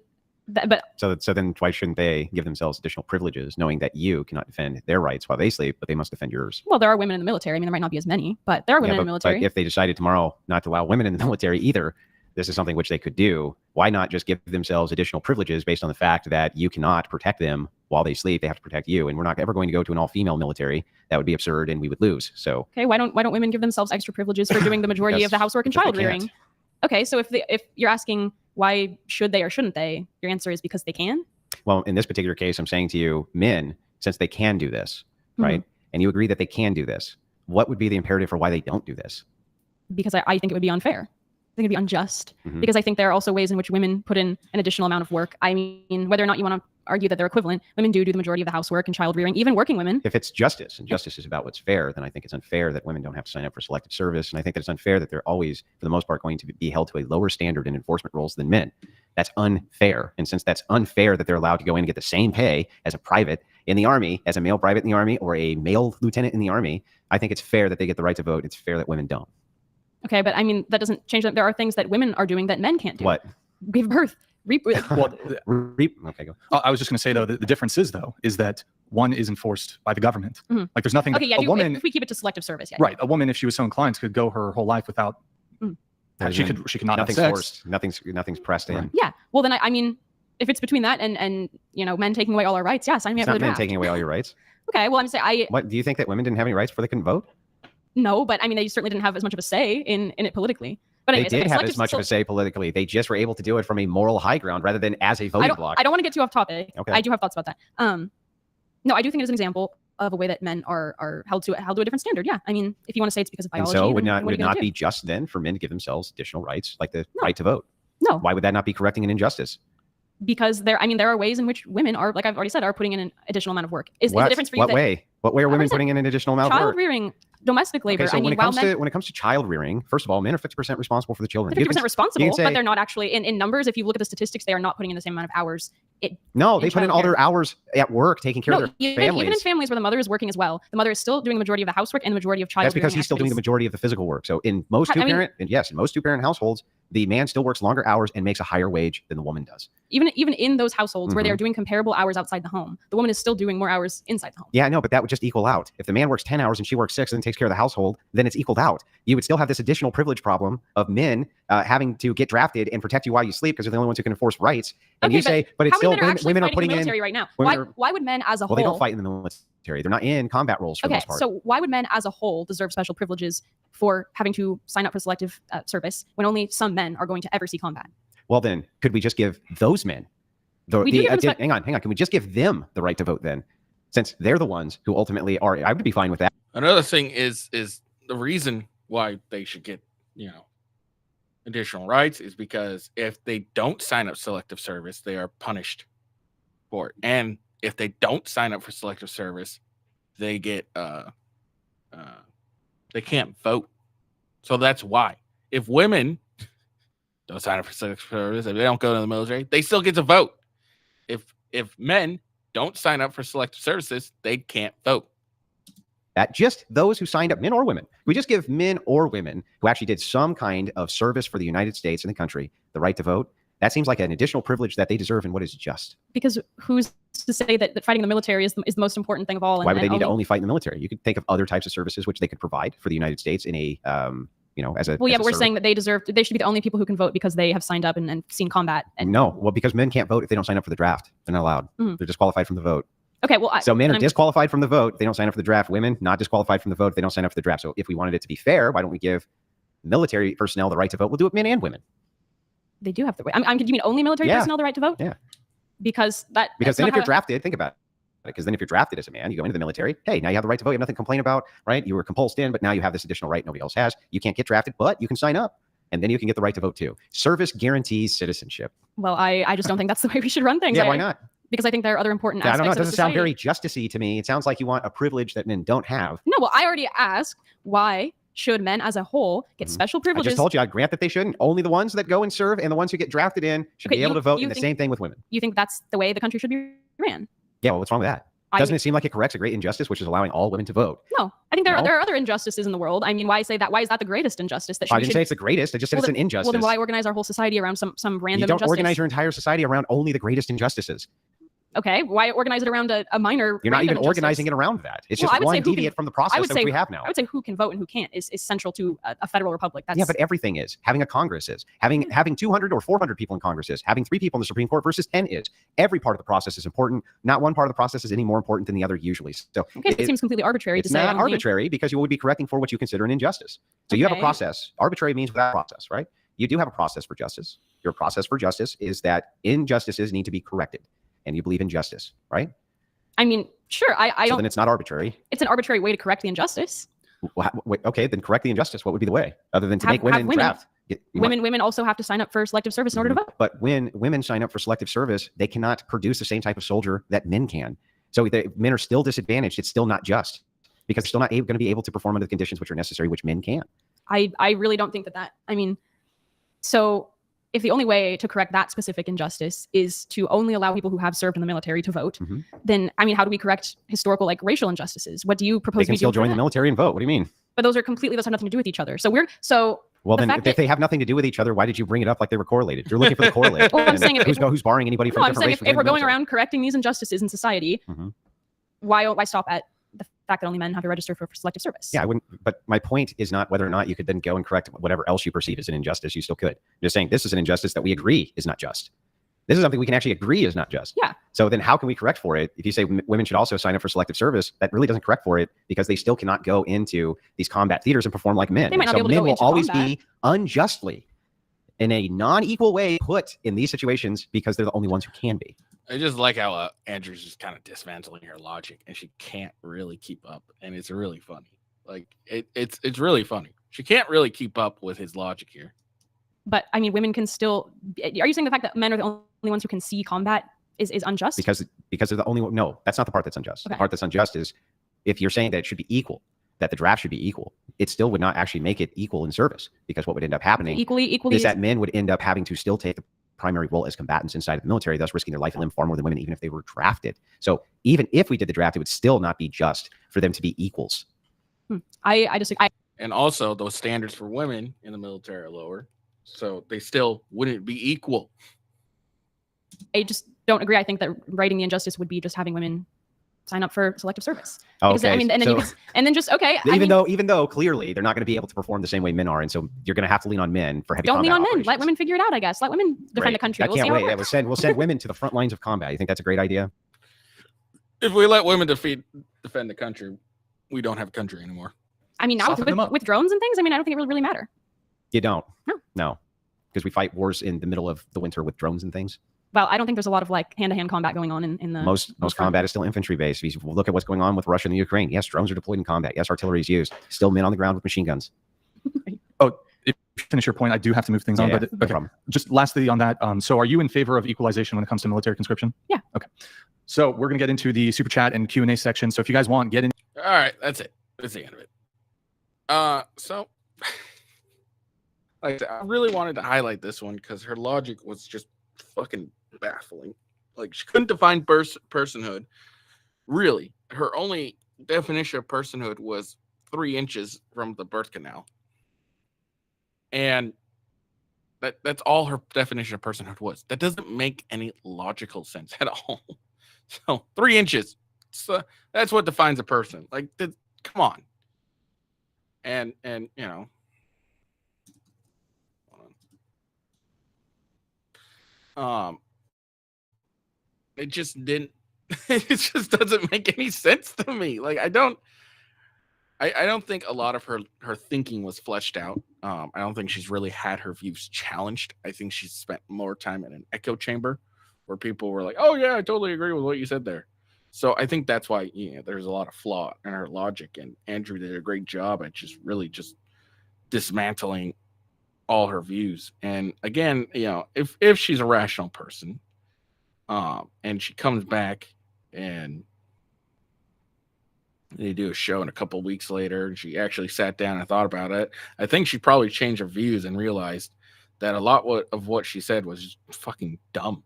So then why shouldn't they give themselves additional privileges, knowing that you cannot defend their rights while they sleep, but they must defend yours? Well, there are women in the military. I mean, there might not be as many, but there are women in the military. But if they decided tomorrow not to allow women in the military either, this is something which they could do. Why not just give themselves additional privileges based on the fact that you cannot protect them while they sleep? They have to protect you, and we're not ever going to go to an all-female military. That would be absurd, and we would lose. So okay, why don't women give themselves extra privileges for doing the majority of the housework and child rearing? Okay, so if you're asking why should they or shouldn't they, your answer is because they can? Well, in this particular case, I'm saying to you, men, since they can do this, right? And you agree that they can do this, what would be the imperative for why they don't do this? Because I think it would be unfair. I think it'd be unjust, because I think there are also ways in which women put in an additional amount of work. I mean, whether or not you want to argue that they're equivalent, women do the majority of the housework and child rearing, even working women. If it's justice, and justice is about what's fair, then I think it's unfair that women don't have to sign up for selective service. And I think that it's unfair that they're always, for the most part, going to be held to a lower standard in enforcement roles than men. That's unfair. And since that's unfair that they're allowed to go in and get the same pay as a private in the Army, as a male private in the Army, or a male lieutenant in the Army, I think it's fair that they get the right to vote. It's fair that women don't. Okay, but I mean, that doesn't change that. There are things that women are doing that men can't do. What? Give birth. Okay, go. I was just going to say, though, the difference is that one is enforced by the government. Like there's nothing. Okay, yeah, if we keep it to selective service, yeah. Right. A woman, if she was so inclined, could go her whole life without. She could not have sex. Forced. Nothing's pressed in. Yeah. Well, then I mean, if it's between that and men taking away all our rights, yeah, sign me up for the draft. It's not men taking away all your rights. Okay. Well, I'm saying What do you think, that women didn't have any rights before they couldn't vote? No, but I mean, they certainly didn't have as much of a say in it politically. But anyways, they did have as much of a say politically. They just were able to do it from a moral high ground rather than as a voting bloc. I don't want to get too off topic. Okay. I do have thoughts about that. No, I do think it is an example of a way that men are held to a different standard. Yeah, I mean, if you want to say it's because of biology, and so would it not be just then for men to give themselves additional rights, like the right to vote? No. Why would that not be correcting an injustice? Because there are ways in which women are, like I've already said, are putting in an additional amount of work. Is the difference for you? What way? What way are women putting in an additional amount of work? Child rearing, domestic labor. Okay, so when it comes to child rearing, first of all, men are 50% responsible for the children. 50% responsible, but they're not actually in numbers. If you look at the statistics, they are not putting in the same amount of hours No, they put in all their hours at work taking care of their families. Even in families where the mother is working as well, the mother is still doing the majority of the housework and the majority of child. That's because he's still doing the majority of the physical work. So in most two-parent, and yes, in most two-parent households, the man still works longer hours and makes a higher wage than the woman does. Even in those households where they're doing comparable hours outside the home, the woman is still doing more hours inside the home. Yeah, no, but that would just equal out. If the man works 10 hours and she works 6 and then takes care of the household, then it's equaled out. You would still have this additional privilege problem of men having to get drafted and protect you while you sleep because they're the only ones who can enforce rights. And you say, but it's still women are putting in military right now. Why would men as a whole? Well, they don't fight in the military. They're not in combat roles for the most part. So why would men as a whole deserve special privileges for having to sign up for selective service when only some men are going to ever see combat? Well, then could we just give those men hang on. Can we just give them the right to vote then? Since they're the ones who ultimately are, I would be fine with that. Another thing is the reason why they should get, additional rights is because if they don't sign up selective service, they are punished for it. And if they don't sign up for selective service, they get they can't vote. So that's why. If women don't sign up for selective service, if they don't go to the military, they still get to vote. If men don't sign up for selective services, they can't vote. That just those who signed up, men or women. We just give men or women who actually did some kind of service for the United States and the country the right to vote. That seems like an additional privilege that they deserve and what is just. Because who's to say that fighting the military is the most important thing of all? Why would they need to only fight in the military? You could think of other types of services which they could provide for the United States in a, as a. Well, yeah, but we're saying that they should be the only people who can vote because they have signed up and seen combat. No, well, because men can't vote if they don't sign up for the draft. They're not allowed. They're disqualified from the vote. Okay, well, so men are disqualified from the vote. They don't sign up for the draft. Women not disqualified from the vote. They don't sign up for the draft. So if we wanted it to be fair, why don't we give military personnel the right to vote? We'll do it men and women. They do have the right. Do you mean only military personnel the right to vote? Yeah. Because then if you're drafted, think about it. Because then if you're drafted as a man, you go into the military. Hey, now you have the right to vote. You have nothing to complain about, right? You were compulsed in, but now you have this additional right nobody else has. You can't get drafted, but you can sign up. And then you can get the right to vote too. Service guarantees citizenship. Well, I just don't think that's the way we should run things. Yeah, why not? Because I think there are other important aspects. I don't know. It doesn't of sound very justicey to me. It sounds like you want a privilege that men don't have. No, well, I already asked why should men as a whole get special privileges? I just told you, I grant that they shouldn't. Only the ones that go and serve and the ones who get drafted in should be able to vote. And the same thing with women. You think that's the way the country should be ran? Yeah, well, what's wrong with that? Doesn't it seem like it corrects a great injustice, which is allowing all women to vote? No, I think there are other injustices in the world. I mean, why say that? Why is that the greatest injustice? I didn't say it's the greatest. I just said it's an injustice. Well, then why organize our whole society around some random injustice? You don't organize your entire society around only the greatest injustices. Okay, why organize it around a minor? You're not even organizing it around that. It's just one deviate from the process that we have now. I would say who can vote and who can't is central to a federal republic. Yeah, but everything is. Having a Congress is. Having 200 or 400 people in Congress is. Having 3 people in the Supreme Court versus 10 is. Every part of the process is important. Not one part of the process is any more important than the other usually. So it seems completely arbitrary to say. It's not arbitrary because you would be correcting for what you consider an injustice. So you have a process. Arbitrary means without process, right? You do have a process for justice. Your process for justice is that injustices need to be corrected. And you believe in justice, right? I mean, sure. I don't. So then it's not arbitrary. It's an arbitrary way to correct the injustice. Wait, okay, then correct the injustice. What would be the way other than to make women draft? Women also have to sign up for selective service in order to vote. But when women sign up for selective service, they cannot produce the same type of soldier that men can. So men are still disadvantaged. It's still not just because they're still not going to be able to perform under the conditions which are necessary, which men can. I really don't think that. I mean, so. If the only way to correct that specific injustice is to only allow people who have served in the military to vote, then, I mean, how do we correct historical, racial injustices? What do you propose? They can still join the military and vote. What do you mean? But those have nothing to do with each other. Well, then if they have nothing to do with each other, why did you bring it up like they were correlated? You're looking for the correlate. Well, I'm saying who's barring anybody from different race? If we're going around correcting these injustices in society, why stop at the fact that only men have to register for selective service? Yeah, I wouldn't. But my point is not whether or not you could then go and correct whatever else you perceive as an injustice. You still could. I'm just saying this is an injustice that we agree is not just. This is something we can actually agree is not just. Yeah. So then how can we correct for it? If you say women should also sign up for selective service, that really doesn't correct for it because they still cannot go into these combat theaters and perform like men. They might not be able to men go will into always combat. be unjustly in a non-equal way put in these situations because they're the only ones who can be. I just like how Andrew's just kind of dismantling her logic, and she can't really keep up, and it's really funny. It's really funny. She can't really keep up with his logic here. But I mean, women can still. Are you saying the fact that men are the only ones who can see combat is unjust? Because they're the only one. No, that's not the part that's unjust. Okay. The part that's unjust is if you're saying that it should be equal, that the draft should be equal, it still would not actually make it equal in service because what would end up happening equally is that men would end up having to still take primary role as combatants inside of the military, thus risking their life and limb far more than women, even if they were drafted. So even if we did the draft, it would still not be just for them to be equals. I disagree. And also, those standards for women in the military are lower, so they still wouldn't be equal. I just don't agree. I think that righting the injustice would be just having women sign up for selective service. Okay, Because, I mean, and then so even though clearly they're not going to be able to perform the same way men are, and so you're going to have to lean on men for heavy. Don't lean combat on men. operations. Let women figure it out. I guess. Let women defend the country. I can't wait. Yeah, we'll send women to the front lines of combat. You think that's a great idea? If we let women defend the country, we don't have a country anymore. I mean, now with drones and things, I mean, I don't think it really matter. You don't? No. Because we fight wars in the middle of the winter with drones and things. Well, I don't think there's a lot of like hand-to-hand combat going on in the most combat is still infantry based. If you look at what's going on with Russia and the Ukraine, yes, drones are deployed in combat. Yes, artillery is used. Still men on the ground with machine guns. Oh, if you finish your point, I do have to move things on. Yeah, But no okay, problem. just lastly on that. So are you in favor of equalization when it comes to military conscription? Yeah. Okay. So we're going to get into the super chat and Q&A section. So if you guys want, get in. All right, that's it. That's the end of it. So like I really wanted to highlight this one because her logic was just fucking baffling. Like she couldn't define personhood. Really, her only definition of personhood was 3 inches from the birth canal, and that's all her definition of personhood was. That doesn't make any logical sense at all. So 3 inches, so that's what defines a person. Like, come on. And you know, it just didn't. It just doesn't make any sense to me. Like I don't think a lot of her thinking was fleshed out. I don't think she's really had her views challenged. I think she's spent more time in an echo chamber where people were like, "Oh yeah, I totally agree with what you said there." So I think that's why there's a lot of flaw in her logic, and Andrew did a great job at just dismantling all her views. And again, if she's a rational person, and she comes back and they do a show, and a couple weeks later, and she actually sat down and thought about it, I think she probably changed her views and realized that a lot of what she said was fucking dumb.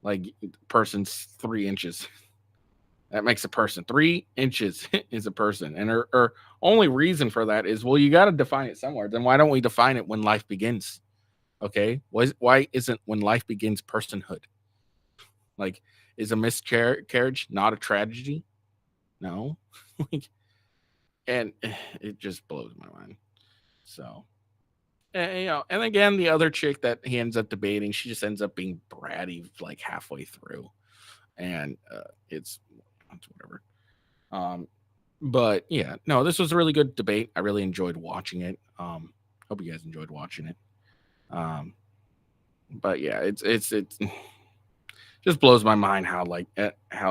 Like, person's 3 inches. That makes a person. 3 inches is a person. And her only reason for that is, well, you got to define it somewhere. Then why don't we define it when life begins? Okay. Why isn't when life begins personhood? Like, is a miscarriage not a tragedy? No. And it just blows my mind. So, and again, the other chick that he ends up debating, she just ends up being bratty like halfway through. And it's whatever. But yeah, no, this was a really good debate. I really enjoyed watching it. Hope you guys enjoyed watching it. But yeah, it's just blows my mind how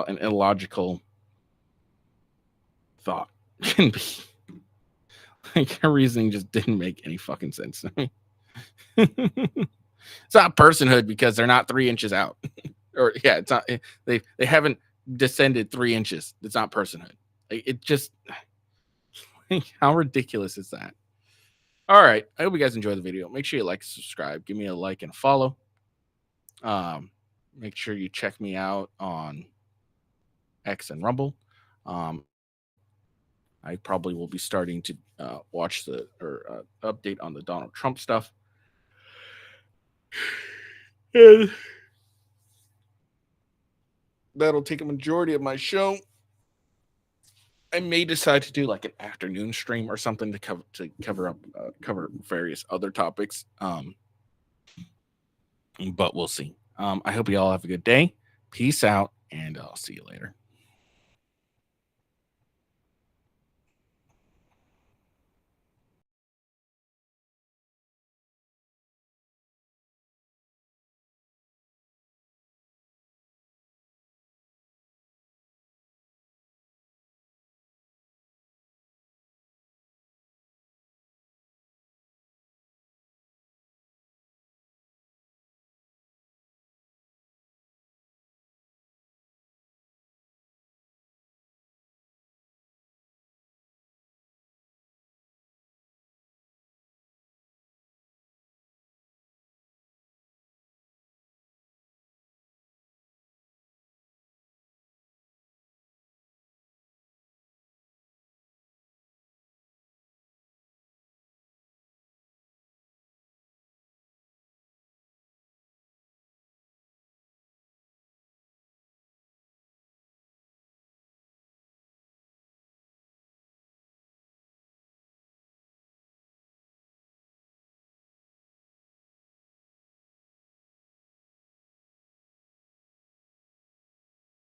an illogical thought can be. Like, her reasoning just didn't make any fucking sense to me. It's not personhood because they're not 3 inches out. Or yeah, it's not. They haven't descended 3 inches. It's not personhood. Like, it just, how ridiculous is that? All right, I hope you guys enjoyed the video. Make sure you like, subscribe, give me a like and a follow. Make sure you check me out on X and Rumble. I probably will be starting to watch update on the Donald Trump stuff. And that'll take a majority of my show. I may decide to do like an afternoon stream or something to cover various other topics. But we'll see. I hope you all have a good day. Peace out, and I'll see you later.